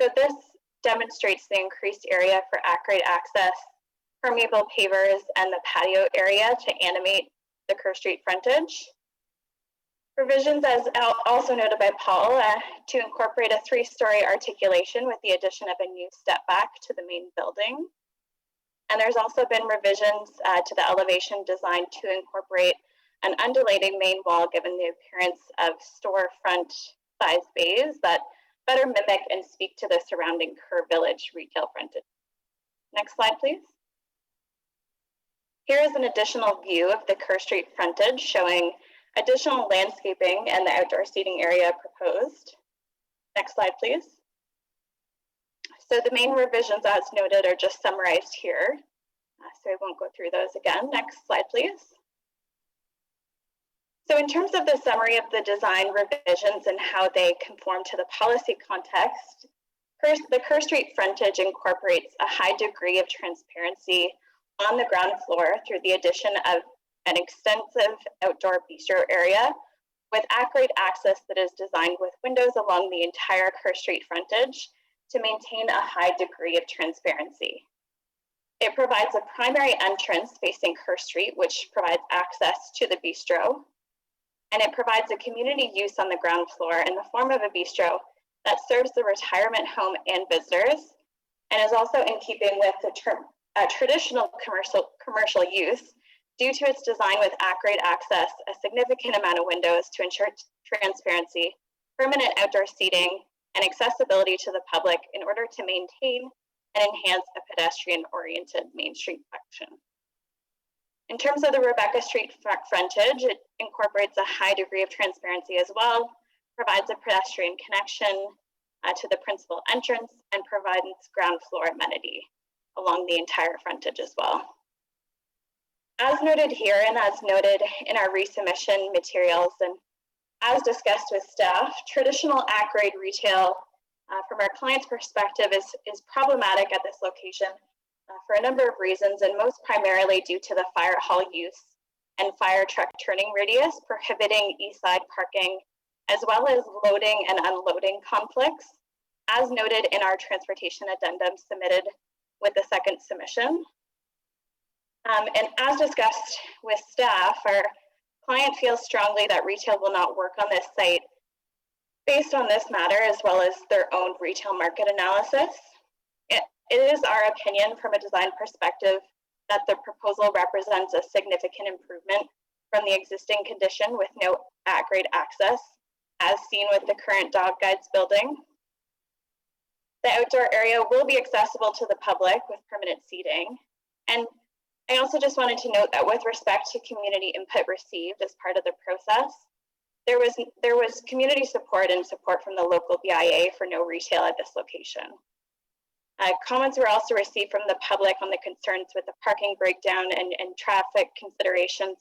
[SPEAKER 10] So this demonstrates the increased area for at-grade access, permeable pavers, and the patio area to animate the Kerr Street frontage. Revisions, as also noted by Paul, to incorporate a 3-story articulation with the addition of a new step back to the main building. And there's also been revisions to the elevation designed to incorporate an undulating main wall given the appearance of storefront size bays that better mimic and speak to the surrounding Kerr Village retail frontage. Next slide, please. Here is an additional view of the Kerr Street frontage showing additional landscaping and the outdoor seating area proposed. Next slide, please. So the main revisions, as noted, are just summarized here. So I won't go through those again. Next slide, please. So in terms of the summary of the design revisions and how they conform to the policy context, the Kerr Street frontage incorporates a high degree of transparency on the ground floor through the addition of an extensive outdoor bistro area with at-grade access that is designed with windows along the entire Kerr Street frontage to maintain a high degree of transparency. It provides a primary entrance facing Kerr Street, which provides access to the bistro. And it provides a community use on the ground floor in the form of a bistro that serves the retirement home and visitors, and is also in keeping with the traditional commercial use due to its design with at-grade access, a significant amount of windows to ensure transparency, permanent outdoor seating, and accessibility to the public in order to maintain and enhance a pedestrian-oriented Main Street section. In terms of the Rebecca Street frontage, it incorporates a high degree of transparency as well, provides a pedestrian connection to the principal entrance, and provides ground floor amenity along the entire frontage as well. As noted here and as noted in our resubmission materials and as discussed with staff, traditional at-grade retail from our client's perspective is problematic at this location for a number of reasons, and most primarily due to the fire hall use and fire truck turning radius prohibiting east side parking, as well as loading and unloading conflicts, as noted in our transportation addendum submitted with the second submission. And as discussed with staff, our client feels strongly that retail will not work on this site based on this matter, as well as their own retail market analysis. It is our opinion from a design perspective that the proposal represents a significant improvement from the existing condition with no at-grade access, as seen with the current dog guides building. The outdoor area will be accessible to the public with permanent seating. And I also just wanted to note that with respect to community input received as part of the process, there was community support and support from the local BIA for no retail at this location. Comments were also received from the public on the concerns with the parking breakdown and traffic considerations,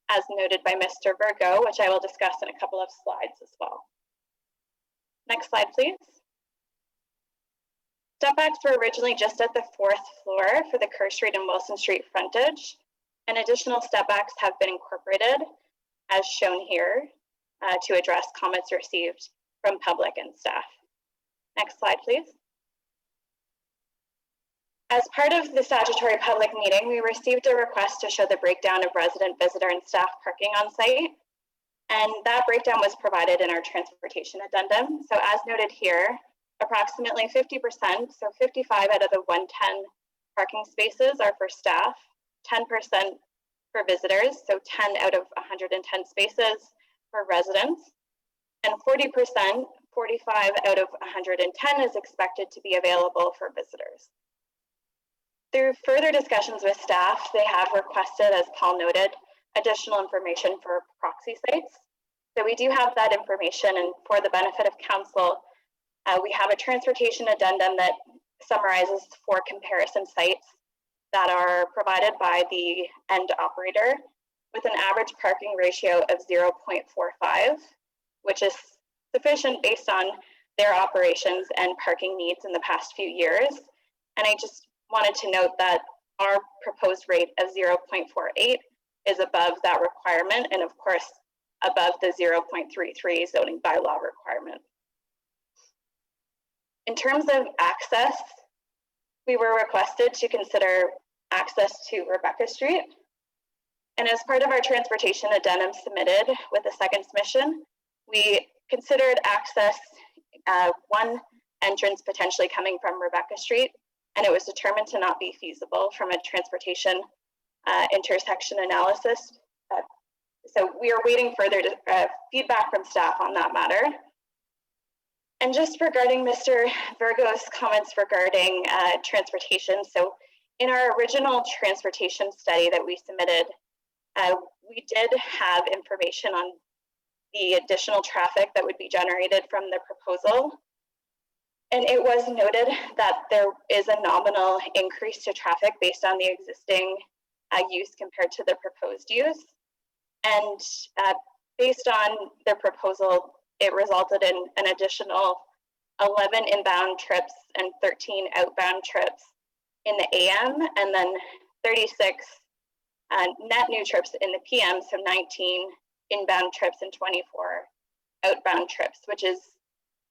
[SPEAKER 10] as noted by Mr. Virgo, which I will discuss in a couple of slides as well. Next slide, please. Stepbacks were originally just at the 4th floor for the Kerr Street and Wilson Street frontage, and additional stepbacks have been incorporated, as shown here, to address comments received from public and staff. Next slide, please. As part of the statutory public meeting, we received a request to show the breakdown of resident, visitor, and staff parking on site. And that breakdown was provided in our transportation addendum. So as noted here, approximately 50%, so 55 out of the 110 parking spaces are for staff, 10% for visitors, so 10 out of 110 spaces for residents, and 40%, 45 out of 110 is expected to be available for visitors. Through further discussions with staff, they have requested, as Paul noted, additional information for proxy sites. So we do have that information, and for the benefit of council, we have a transportation addendum that summarizes 4 comparison sites that are provided by the end operator with an average parking ratio of 0.45, which is sufficient based on their operations and parking needs in the past few years. And I just wanted to note that our proposed rate of 0.48 is above that requirement, and of course, above the 0.33 zoning bylaw requirement. In terms of access, we were requested to consider access to Rebecca Street. And as part of our transportation addendum submitted with the second submission, we considered access, one entrance potentially coming from Rebecca Street, and it was determined to not be feasible from a transportation intersection analysis. So we are waiting further feedback from staff on that matter. And just regarding Mr. Virgo's comments regarding transportation, so in our original transportation study that we submitted, we did have information on the additional traffic that would be generated from the proposal. And it was noted that there is a nominal increase to traffic based on the existing use compared to the proposed use. And based on the proposal, it resulted in an additional 11 inbound trips and 13 outbound trips in the AM, and then 36 net new trips in the PM, so 19 inbound trips and 24 outbound trips, which is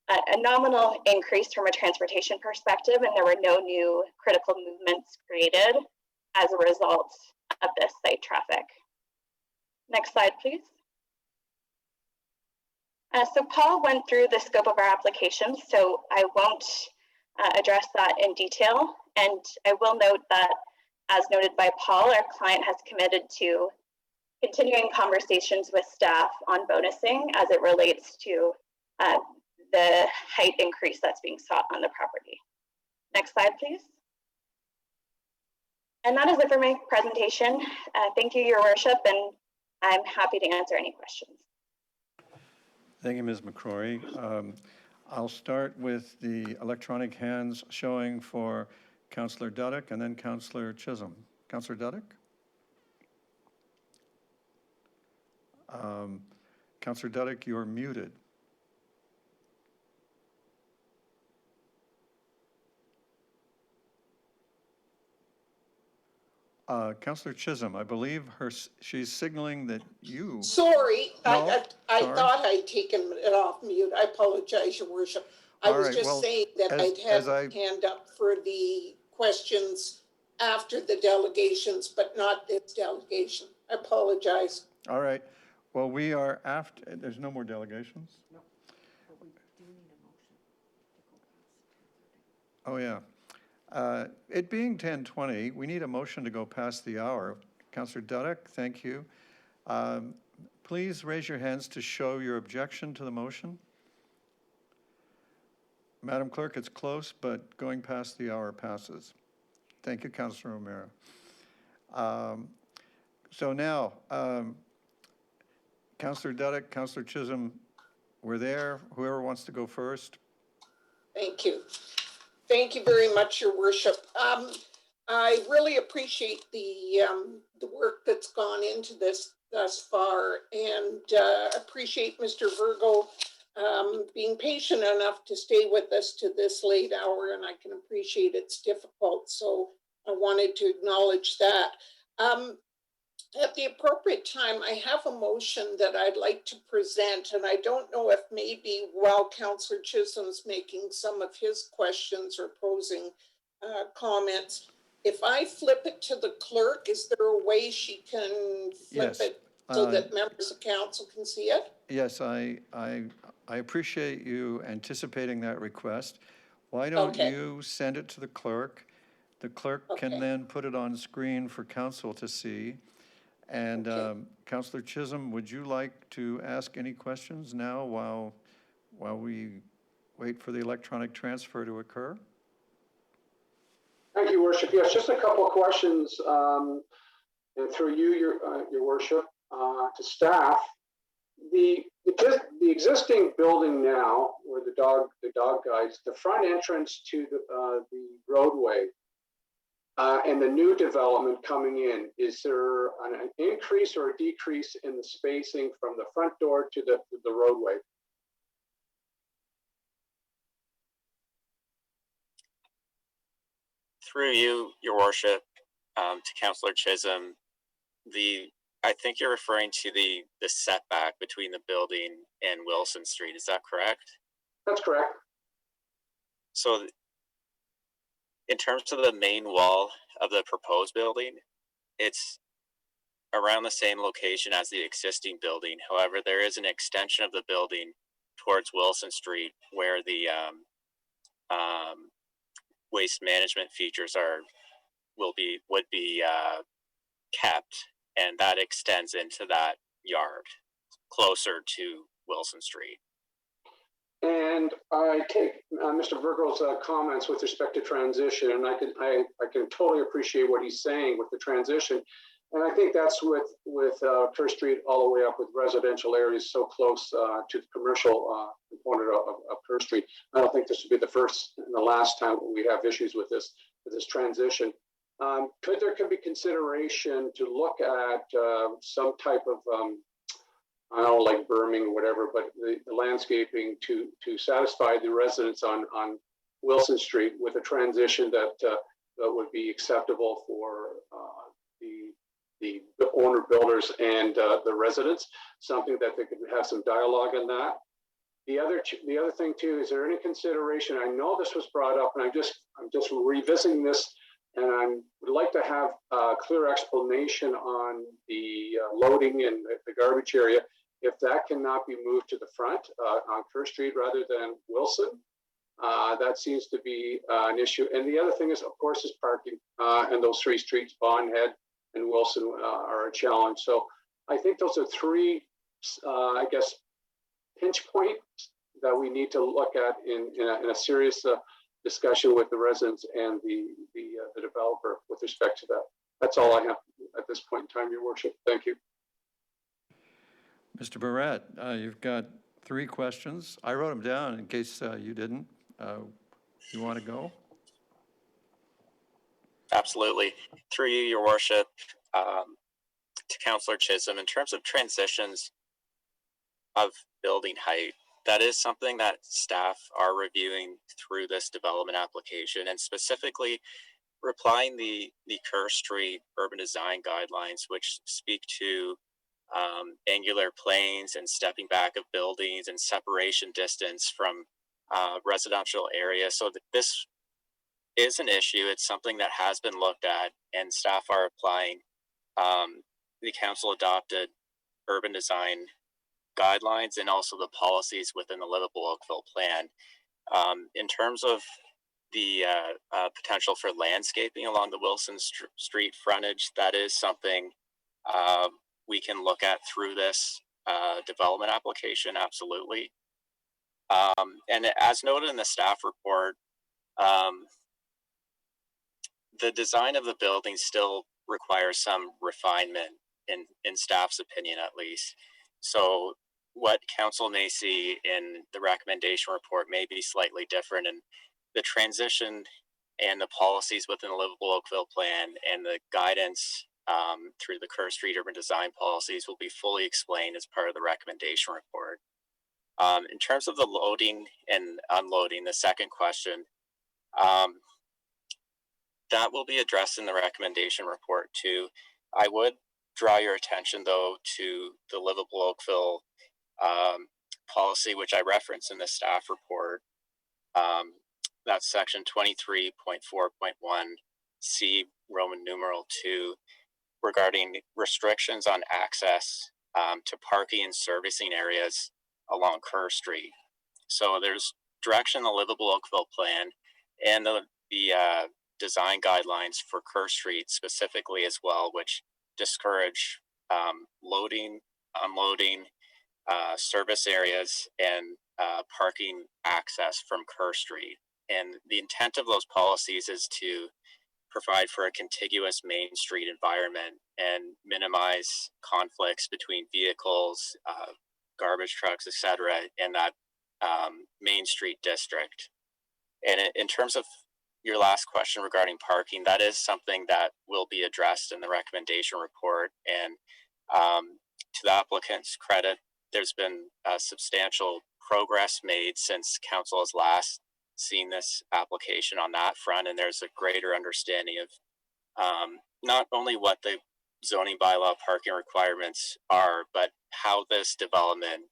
[SPEAKER 10] a nominal increase from a transportation perspective, and there were no new critical movements created as a result of this site traffic. Next slide, please. So Paul went through the scope of our application, so I won't address that in detail. And I will note that, as noted by Paul, our client has committed to continuing conversations with staff on bonusing as it relates to the height increase that's being sought on the property. Next slide, please. And that is it for my presentation. Thank you, Your Worship, and I'm happy to answer any questions.
[SPEAKER 1] Thank you, Ms. McCrory. I'll start with the electronic hands showing for Councillor Duddeck and then Councillor Chisholm. Councillor Duddeck? Councillor Duddeck, you're muted. Councillor Chisholm, I believe she's signaling that you.
[SPEAKER 9] Sorry,
[SPEAKER 1] No?
[SPEAKER 9] I
[SPEAKER 1] Sorry.
[SPEAKER 9] thought I'd taken it off mute. I apologize, Your Worship. I was just saying that I'd had my hand up for the questions after the delegations, but not this delegation. I apologize.
[SPEAKER 1] All right. Well, we are after, there's no more delegations? No. But we do need a motion to go past 10:30. Oh, yeah. It being 10:20, we need a motion to go past the hour. Councillor Duddeck, thank you. Please raise your hands to show your objection to the motion. Madam Clerk, it's close, but going past the hour passes. Thank you, Councillor O'Meara. So now, Councillor Duddeck, Councillor Chisholm, we're there. Whoever wants to go first.
[SPEAKER 9] Thank you. Thank you very much, Your Worship. I really appreciate the work that's gone into this thus far, and appreciate Mr. Virgo being patient enough to stay with us to this late hour, and I can appreciate it's difficult, so I wanted to acknowledge that. At the appropriate time, I have a motion that I'd like to present, and I don't know if maybe while Councillor Chisholm's making some of his questions or posing comments, if I flip it to the clerk, is there a way she can flip it so that members of council can see it?
[SPEAKER 1] Yes, I appreciate you anticipating that request. Why don't you send it to the clerk? The clerk can then put it on screen for council to see. And Councillor Chisholm, would you like to ask any questions now while we wait for the electronic transfer to occur?
[SPEAKER 15] Thank you, Worship. Yes, just a couple of questions, and through you, Your Worship, to staff. The existing building now, where the dog guides, the front entrance to the roadway, and the new development coming in, is there an increase or a decrease in the spacing from the front door to the roadway?
[SPEAKER 11] Through you, Your Worship, to Councillor Chisholm, I think you're referring to the setback between the building and Wilson Street. Is that correct?
[SPEAKER 15] That's correct.
[SPEAKER 11] So in terms of the main wall of the proposed building, it's around the same location as the existing building. However, there is an extension of the building towards Wilson Street where the waste management features would be kept, and that extends into that yard closer to Wilson Street.
[SPEAKER 15] And I take Mr. Virgo's comments with respect to transition, and I can totally appreciate what he's saying with the transition. And I think that's with Kerr Street all the way up with residential areas so close to the commercial component of Kerr Street. I don't think this would be the first and the last time we have issues with this transition. Could be consideration to look at some type of I don't know, like berming or whatever, but the landscaping to satisfy the residents on Wilson Street with a transition that would be acceptable for the owner builders and the residents, something that they could have some dialogue on that. The other thing too, is there any consideration? I know this was brought up, and I'm just revisiting this, and I would like to have a clear explanation on the loading in the garbage area. If that cannot be moved to the front on Kerr Street rather than Wilson, that seems to be an issue. And the other thing is, of course, is parking, and those three streets, Bondhead and Wilson, are a challenge. So I think those are three, I guess, pinch points that we need to look at in a serious discussion with the residents and the developer with respect to that. That's all I have at this point in time, Your Worship. Thank you.
[SPEAKER 1] Mr. Barrett, you've got 3 questions. I wrote them down in case you didn't. You want to go?
[SPEAKER 11] Absolutely. Through you, Your Worship, to Councillor Chisholm, in terms of transitions of building height, that is something that staff are reviewing through this development application, and specifically replying the Kerr Street urban design guidelines, which speak to angular planes and stepping back of buildings and separation distance from residential areas. So this is an issue. It's something that has been looked at, and staff are applying the council adopted urban design guidelines and also the policies within the Livable Oakville plan. In terms of the potential for landscaping along the Wilson Street frontage, that is something we can look at through this development application, absolutely. And as noted in the staff report, the design of the building still requires some refinement in staff's opinion, at least. So what council may see in the recommendation report may be slightly different, and the transition and the policies within the Livable Oakville plan and the guidance through the Kerr Street urban design policies will be fully explained as part of the recommendation report. In terms of the loading and unloading, the second question, that will be addressed in the recommendation report too. I would draw your attention though to the Livable Oakville policy, which I reference in the staff report. That's section 23.4.1C, Roman numeral 2, regarding restrictions on access to parking and servicing areas along Kerr Street. So there's direction in the Livable Oakville plan and the design guidelines for Kerr Street specifically as well, which discourage loading, unloading, service areas, and parking access from Kerr Street. And the intent of those policies is to provide for a contiguous Main Street environment and minimize conflicts between vehicles, garbage trucks, etc., in that Main Street district. And in terms of your last question regarding parking, that is something that will be addressed in the recommendation report. And to the applicant's credit, there's been substantial progress made since council has last seen this application on that front, and there's a greater understanding of not only what the zoning bylaw parking requirements are, but how this development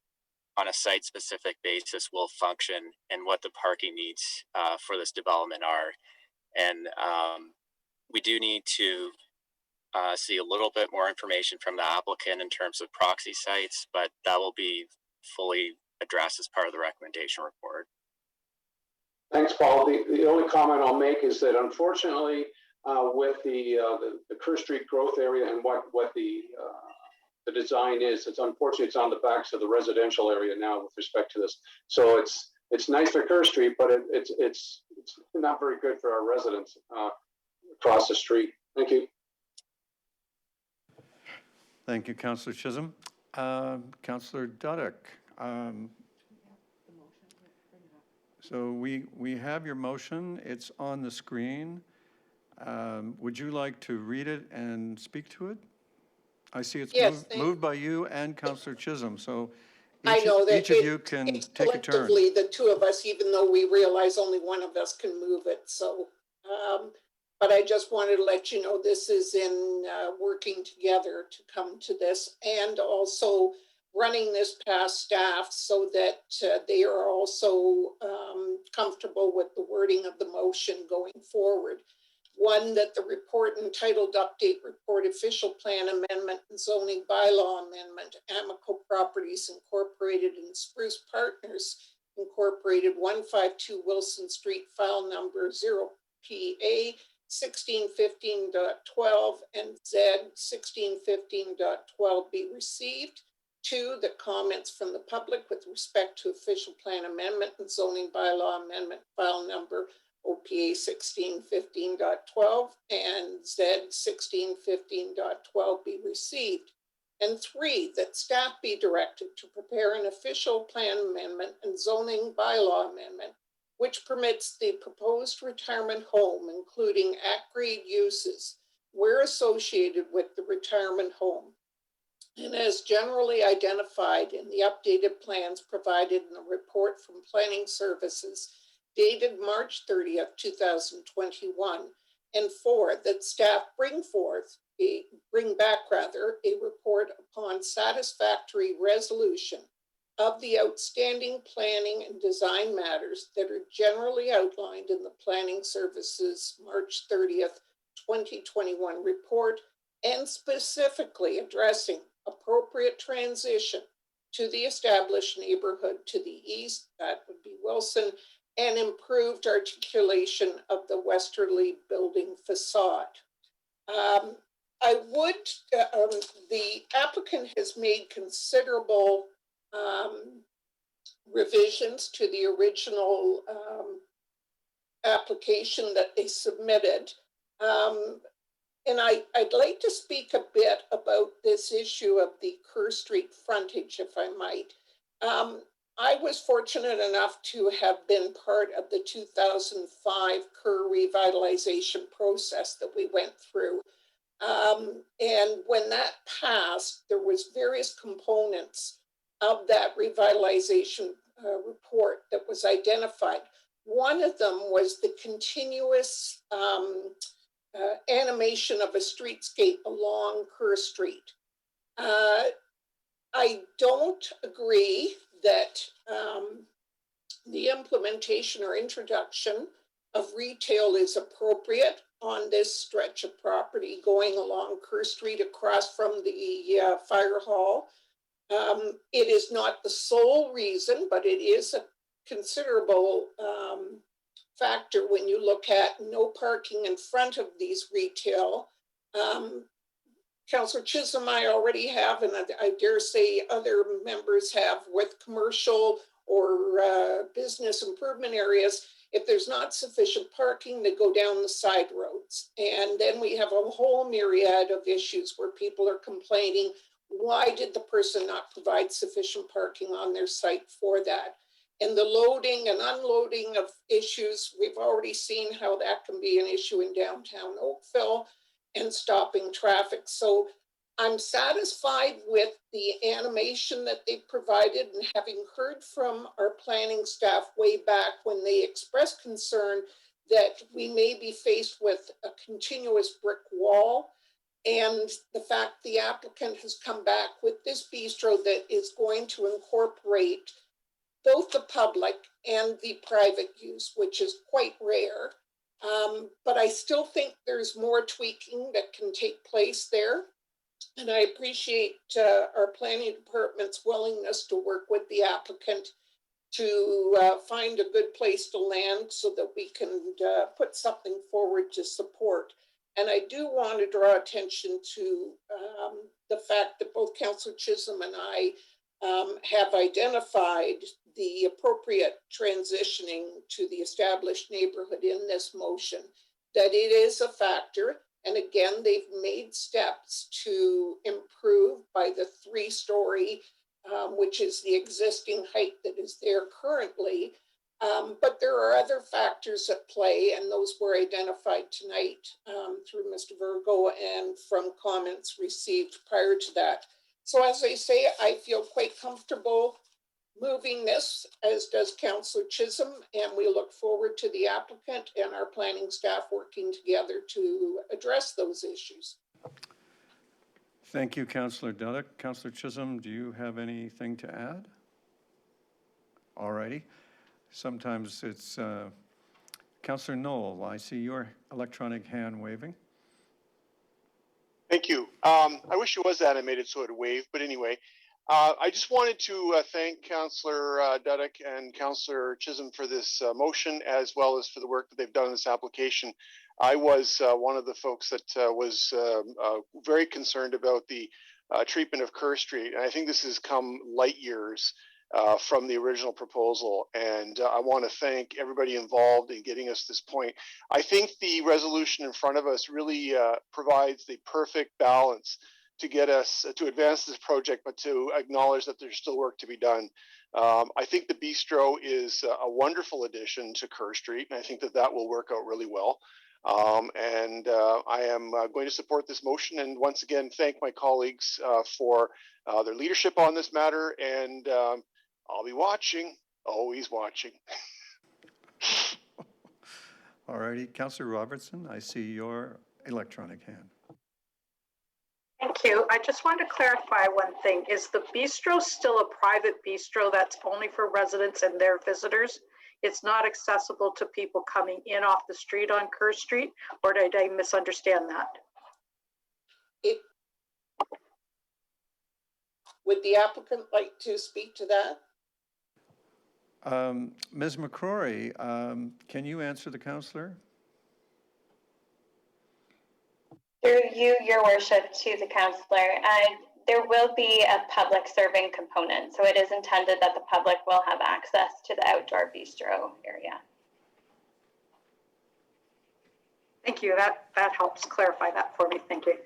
[SPEAKER 11] on a site-specific basis will function and what the parking needs for this development are. And we do need to see a little bit more information from the applicant in terms of proxy sites, but that will be fully addressed as part of the recommendation report.
[SPEAKER 15] Thanks, Paul. The only comment I'll make is that unfortunately, with the Kerr Street growth area and what the design is, it's unfortunate it's on the backs of the residential area now with respect to this. So it's nice for Kerr Street, but it's not very good for our residents across the street. Thank you.
[SPEAKER 1] Thank you, Councillor Chisholm. Councillor Dudek. So we have your motion. It's on the screen. Would you like to read it and speak to it? I see it's moved by you and Councillor Chisholm. So each of you can take a turn.
[SPEAKER 9] Collectively, the two of us, even though we realize only one of us can move it. So, but I just wanted to let you know this is in working together to come to this. And also running this past staff so that they are also comfortable with the wording of the motion going forward. One, that the report entitled Update Report Official Plan Amendment and Zoning Bylaw Amendment, Amico Properties Incorporated and Spruce Partners Incorporated, 152 Wilson Street, file number 0PA 1615.12 and Z 1615.12 be received. 2, that comments from the public with respect to official plan amendment and zoning bylaw amendment, file number OPA 1615.12 and Z 1615.12 be received. And 3, that staff be directed to prepare an official plan amendment and zoning bylaw amendment which permits the proposed retirement home, including at-grade uses, where associated with the retirement home, and as generally identified in the updated plans provided in the report from Planning Services dated March 30th, 2021, and 4, that staff bring back a report upon satisfactory resolution of the outstanding planning and design matters that are generally outlined in the Planning Services March 30th, 2021 report, and specifically addressing appropriate transition to the established neighborhood to the east, that would be Wilson, and improved articulation of the westerly building facade. The applicant has made considerable revisions to the original application that they submitted. And I'd like to speak a bit about this issue of the Kerr Street frontage, if I might. I was fortunate enough to have been part of the 2005 Kerr revitalization process that we went through. And when that passed, there was various components of that revitalization report that was identified. One of them was the continuous animation of a streetscape along Kerr Street. I don't agree that the implementation or introduction of retail is appropriate on this stretch of property going along Kerr Street across from the fire hall. It is not the sole reason, but it is a considerable factor when you look at no parking in front of these retail. Councillor Chisholm, I already have, and I dare say other members have, with commercial or business improvement areas. If there's not sufficient parking, they go down the side roads. And then we have a whole myriad of issues where people are complaining, why did the person not provide sufficient parking on their site for that? And the loading and unloading of issues, we've already seen how that can be an issue in downtown Oakville and stopping traffic. So I'm satisfied with the animation that they provided, and having heard from our planning staff way back when they expressed concern that we may be faced with a continuous brick wall, and the fact the applicant has come back with this bistro that is going to incorporate both the public and the private use, which is quite rare. But I still think there's more tweaking that can take place there. And I appreciate our planning department's willingness to work with the applicant to find a good place to land so that we can put something forward to support. And I do want to draw attention to the fact that both Councillor Chisholm and I have identified the appropriate transitioning to the established neighborhood in this motion, that it is a factor. And again, they've made steps to improve by the 3-story, which is the existing height that is there currently. But there are other factors at play, and those were identified tonight through Mr. Virgo and from comments received prior to that. So as I say, I feel quite comfortable moving this, as does Councillor Chisholm, and we look forward to the applicant and our planning staff working together to address those issues.
[SPEAKER 1] Thank you, Councillor Dudek. Councillor Chisholm, do you have anything to add? All righty. Sometimes it's Councillor Knoll. I see your electronic hand waving.
[SPEAKER 16] Thank you. I wish it was animated so it would wave, but anyway, I just wanted to thank Councillor Dudek and Councillor Chisholm for this motion, as well as for the work that they've done in this application. I was one of the folks that was very concerned about the treatment of Kerr Street, and I think this has come light years from the original proposal, and I want to thank everybody involved in getting us this point. I think the resolution in front of us really provides the perfect balance to get us to advance this project, but to acknowledge that there's still work to be done. I think the bistro is a wonderful addition to Kerr Street, and I think that that will work out really well. I am going to support this motion, and once again thank my colleagues for their leadership on this matter, and I'll be watching, always watching.
[SPEAKER 1] All righty, Councillor Robertson, I see your electronic hand.
[SPEAKER 19] Thank you. I just wanted to clarify one thing. Is the bistro still a private bistro that's only for residents and their visitors? It's not accessible to people coming in off the street on Kerr Street, or did I misunderstand that?
[SPEAKER 9] Would the applicant like to speak to that?
[SPEAKER 1] Ms. McCrory, can you answer the councillor?
[SPEAKER 10] Through you, your worship, to the councillor, there will be a public serving component. So it is intended that the public will have access to the outdoor bistro area.
[SPEAKER 19] Thank you. That helps clarify that for me. Thank you.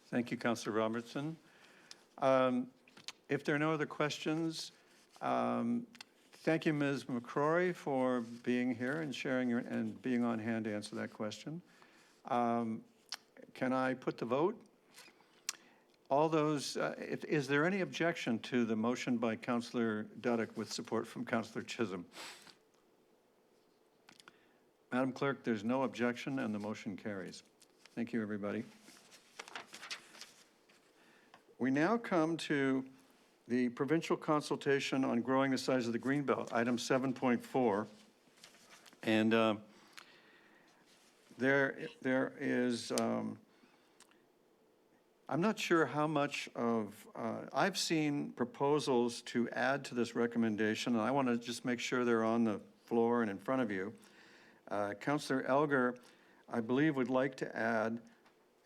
[SPEAKER 1] Thank you, Councillor Robertson. If there are no other questions, thank you, Ms. McCrory, for being here and sharing and being on hand to answer that question. Can I put the vote? All those, is there any objection to the motion by Councillor Dudek with support from Councillor Chisholm? Madam Clerk, there's no objection and the motion carries. Thank you, everybody. We now come to the provincial consultation on growing the size of the Greenbelt, item 7.4. And there is, I'm not sure how much of, I've seen proposals to add to this recommendation, and I want to just make sure they're on the floor and in front of you. Councillor Elgar, I believe, would like to add,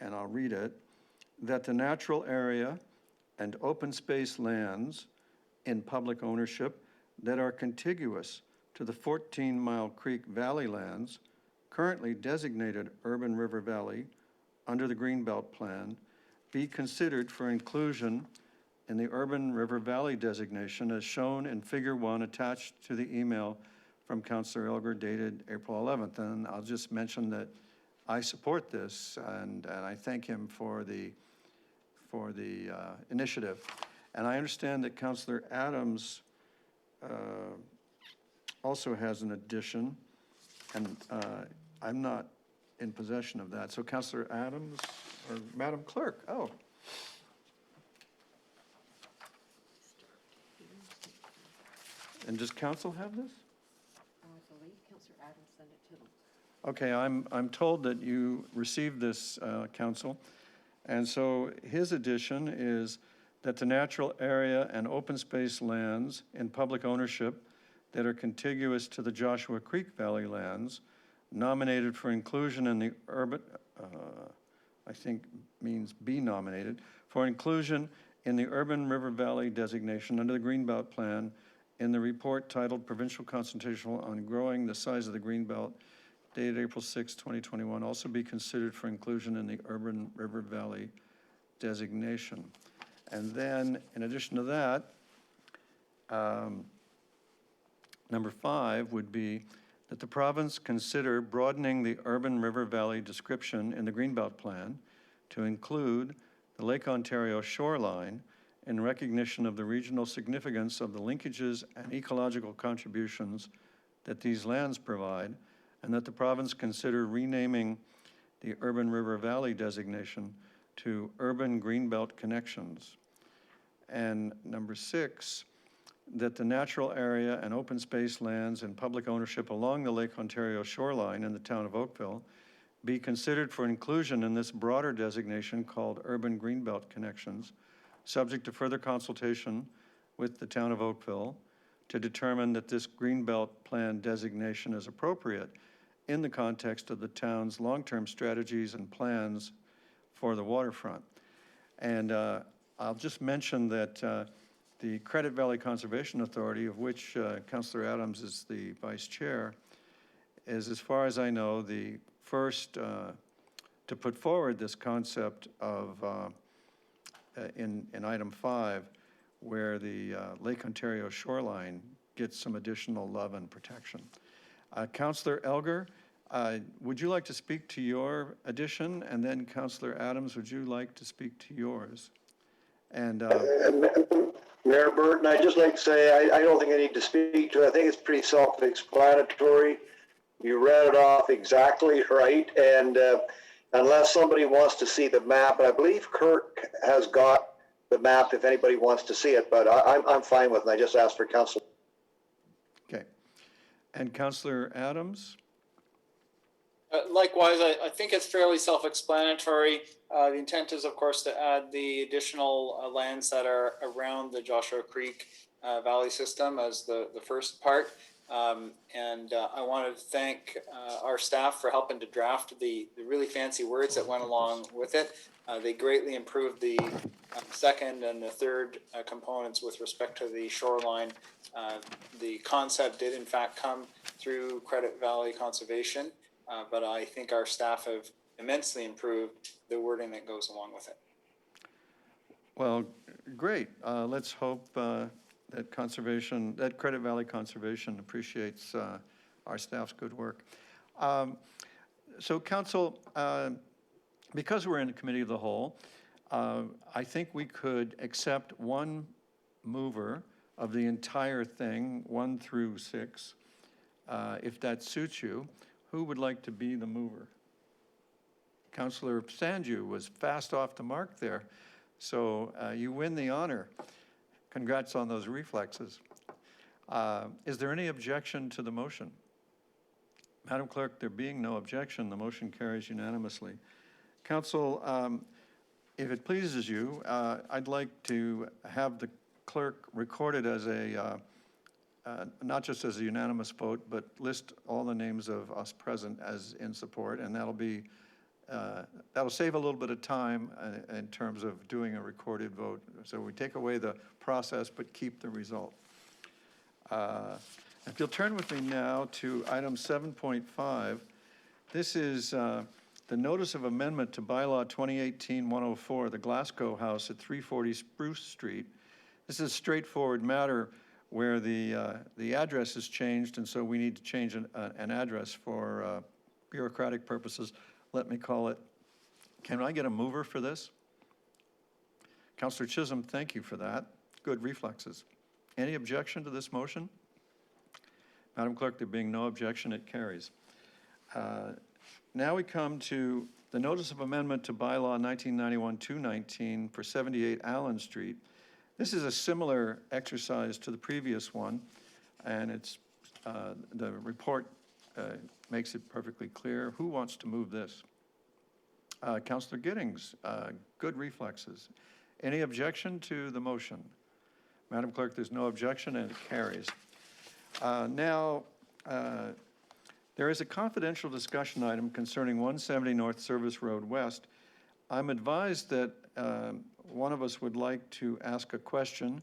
[SPEAKER 1] and I'll read it, that the natural area and open space lands in public ownership that are contiguous to the 14 Mile Creek Valley lands, currently designated Urban River Valley under the Greenbelt Plan, be considered for inclusion in the Urban River Valley designation as shown in Figure 1 attached to the email from Councillor Elgar dated April 11th. And I'll just mention that I support this, and I thank him for the initiative. And I understand that Councillor Adams also has an addition, and I'm not in possession of that. So Councillor Adams, or Madam Clerk, oh. And does council have this?
[SPEAKER 2] I believe Councillor Adams sent it to them.
[SPEAKER 1] Okay, I'm told that you received this, council. And so his addition is that the natural area and open space lands in public ownership that are contiguous to the Joshua Creek Valley lands nominated for inclusion in the urban, I think means be nominated, for inclusion in the Urban River Valley designation under the Greenbelt Plan in the report titled Provincial Consultation on Growing the Size of the Greenbelt, dated April 6, 2021, also be considered for inclusion in the Urban River Valley designation. And then, in addition to that, number 5 would be that the province consider broadening the Urban River Valley description in the Greenbelt Plan to include the Lake Ontario shoreline in recognition of the regional significance of the linkages and ecological contributions that these lands provide, and that the province consider renaming the Urban River Valley designation to urban greenbelt connections. And number 6, that the natural area and open space lands and public ownership along the Lake Ontario shoreline in the town of Oakville be considered for inclusion in this broader designation called urban greenbelt connections, subject to further consultation with the town of Oakville to determine that this greenbelt plan designation is appropriate in the context of the town's long-term strategies and plans for the waterfront. And I'll just mention that the Credit Valley Conservation Authority, of which Councillor Adams is the vice chair, is, as far as I know, the first to put forward this concept of, in item 5, where the Lake Ontario shoreline gets some additional love and protection. Councillor Elgar, would you like to speak to your addition? And then Councillor Adams, would you like to speak to yours? And
[SPEAKER 5] Mayor Burton, I'd just like to say I don't think I need to speak to it. I think it's pretty self-explanatory. You read it off exactly right. And unless somebody wants to see the map, and I believe Kirk has got the map if anybody wants to see it, but I'm fine with it. I just asked for council.
[SPEAKER 1] Okay. And Councillor Adams?
[SPEAKER 7] Likewise, I think it's fairly self-explanatory. The intent is, of course, to add the additional lands that are around the Joshua Creek Valley system as the first part. And I wanted to thank our staff for helping to draft the really fancy words that went along with it. They greatly improved the second and the third components with respect to the shoreline. The concept did in fact come through Credit Valley Conservation, but I think our staff have immensely improved the wording that goes along with it.
[SPEAKER 1] Well, great. Let's hope that Credit Valley Conservation appreciates our staff's good work. So Council, because we're in the Committee of the Whole, I think we could accept one mover of the entire thing, 1 through 6, if that suits you. Who would like to be the mover? Councillor Sanju was fast off the mark there, so you win the honor. Congrats on those reflexes. Is there any objection to the motion? Madam Clerk, there being no objection, the motion carries unanimously. Council, if it pleases you, I'd like to have the clerk recorded as a, not just as a unanimous vote, but list all the names of us present as in support, and that'll save a little bit of time in terms of doing a recorded vote. So we take away the process, but keep the result. If you'll turn with me now to item 7.5, this is the notice of amendment to bylaw 2018-104, the Glasgow House at 340 Spruce Street. This is a straightforward matter where the address is changed, and so we need to change an address for bureaucratic purposes. Let me call it. Can I get a mover for this? Councillor Chisholm, thank you for that. Good reflexes. Any objection to this motion? Madam Clerk, there being no objection, it carries. Now we come to the notice of amendment to bylaw 1991-219 for 78 Allen Street. This is a similar exercise to the previous one, and it's the report makes it perfectly clear. Who wants to move this? Councillor Giddings, good reflexes. Any objection to the motion? Madam Clerk, there's no objection and it carries. Now, there is a confidential discussion item concerning 170 North Service Road West. I'm advised that one of us would like to ask a question,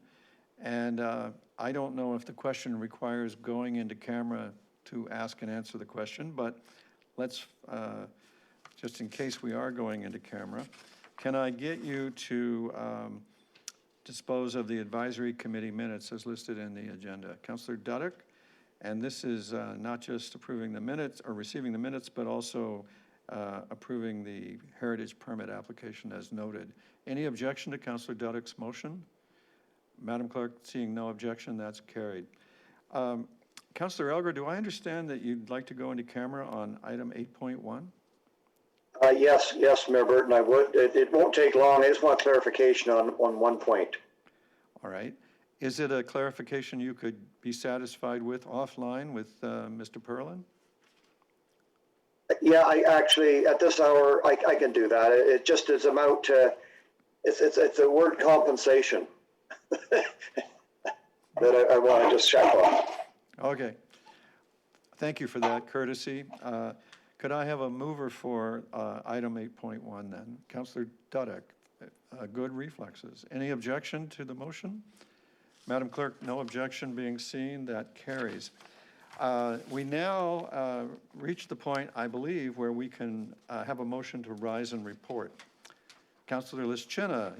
[SPEAKER 1] and I don't know if the question requires going into camera to ask and answer the question, but let's, just in case we are going into camera, can I get you to dispose of the advisory committee minutes as listed in the agenda? Councillor Duddick, and this is not just approving the minutes or receiving the minutes, but also approving the heritage permit application as noted. Any objection to Councillor Duddick's motion? Madam Clerk, seeing no objection, that's carried. Councillor Elgar, do I understand that you'd like to go into camera on item 8.1?
[SPEAKER 5] Yes, Mayor Burton, I would. It won't take long. I just want clarification on one point.
[SPEAKER 1] All right. Is it a clarification you could be satisfied with offline with Mr. Perlin?
[SPEAKER 5] Yeah, I actually, at this hour, I can do that. It just is about, it's the word compensation that I want to just check on.
[SPEAKER 1] Okay. Thank you for that courtesy. Could I have a mover for item 8.1 then? Councillor Dudek, good reflexes. Any objection to the motion? Madam Clerk, no objection being seen, that carries. We now reach the point, I believe, where we can have a motion to rise and report. Councillor Lischina,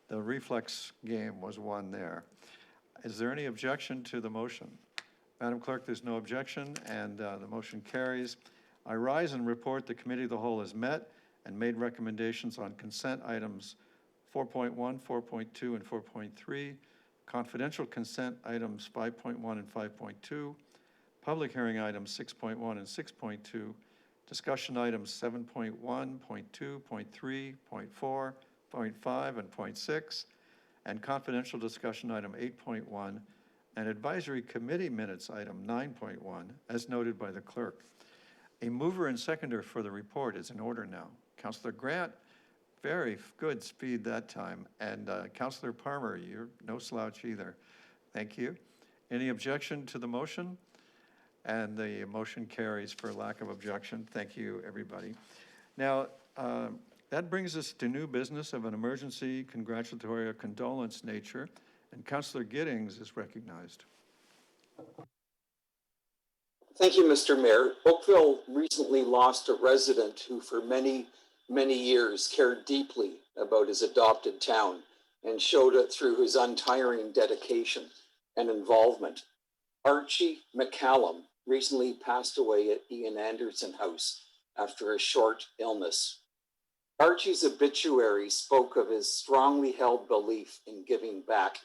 [SPEAKER 1] the reflex game was won there. Is there any objection to the motion? Madam Clerk, there's no objection, and the motion carries. I rise and report the Committee of the Whole has met and made recommendations on consent items 4.1, 4.2, and 4.3, confidential consent items 5.1 and 5.2, public hearing items 6.1 and 6.2, discussion items 7.1, 0.2, 0.3, 0.4, 0.5, and 0.6, and confidential discussion item 8.1, and advisory committee minutes item 9.1, as noted by the clerk. A mover and seconder for the report is in order now. Councillor Grant, very good speed that time, and Councillor Palmer, you're no slouch either. Thank you. Any objection to the motion? And the motion carries for lack of objection. Thank you, everybody. Now, that brings us to new business of an emergency congratulatory or condolence nature, and Councillor Giddings is recognized.
[SPEAKER 13] Thank you, Mr. Mayor. Oakville recently lost a resident who for many years cared deeply about his adopted town and showed it through his untiring dedication and involvement. Archie McCallum recently passed away at Ian Anderson House after a short illness. Archie's obituary spoke of his strongly held belief in giving back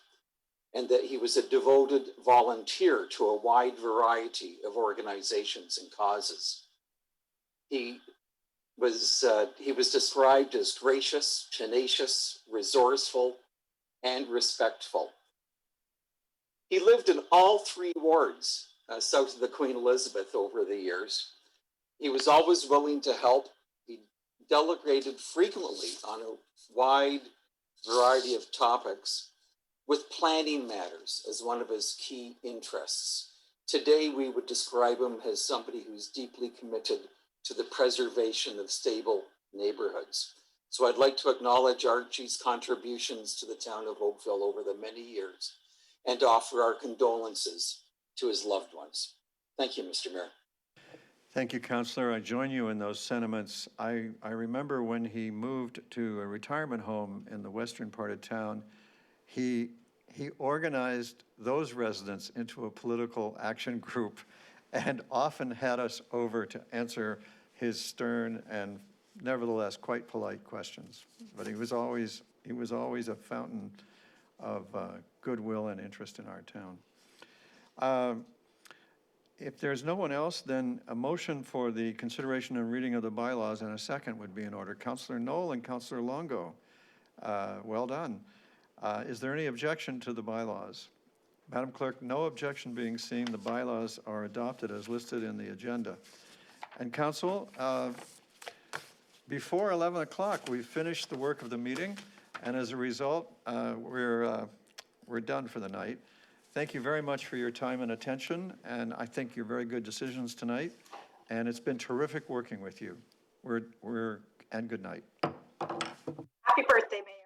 [SPEAKER 13] and that he was a devoted volunteer to a wide variety of organizations and causes. He was described as gracious, tenacious, resourceful, and respectful. He lived in all 3 wards south of the Queen Elizabeth over the years. He was always willing to help. He delegated frequently on a wide variety of topics, with planning matters as one of his key interests. Today, we would describe him as somebody who's deeply committed to the preservation of stable neighborhoods. So I'd like to acknowledge Archie's contributions to the town of Oakville over the many years and offer our condolences to his loved ones. Thank you, Mr. Mayor.
[SPEAKER 1] Thank you, Councillor. I join you in those sentiments. I remember when he moved to a retirement home in the western part of town, he organized those residents into a political action group and often had us over to answer his stern and nevertheless quite polite questions. But he was always a fountain of goodwill and interest in our town. If there's no one else, then a motion for the consideration and reading of the bylaws and a second would be in order. Councillor Knoll and Councillor Longo, well done. Is there any objection to the bylaws? Madam Clerk, no objection being seen, the bylaws are adopted as listed in the agenda. And Council, before 11 o'clock, we've finished the work of the meeting, and as a result, we're done for the night. Thank you very much for your time and attention, and I think your very good decisions tonight, and it's been terrific working with you. And good night.
[SPEAKER 19] Happy birthday, Mayor.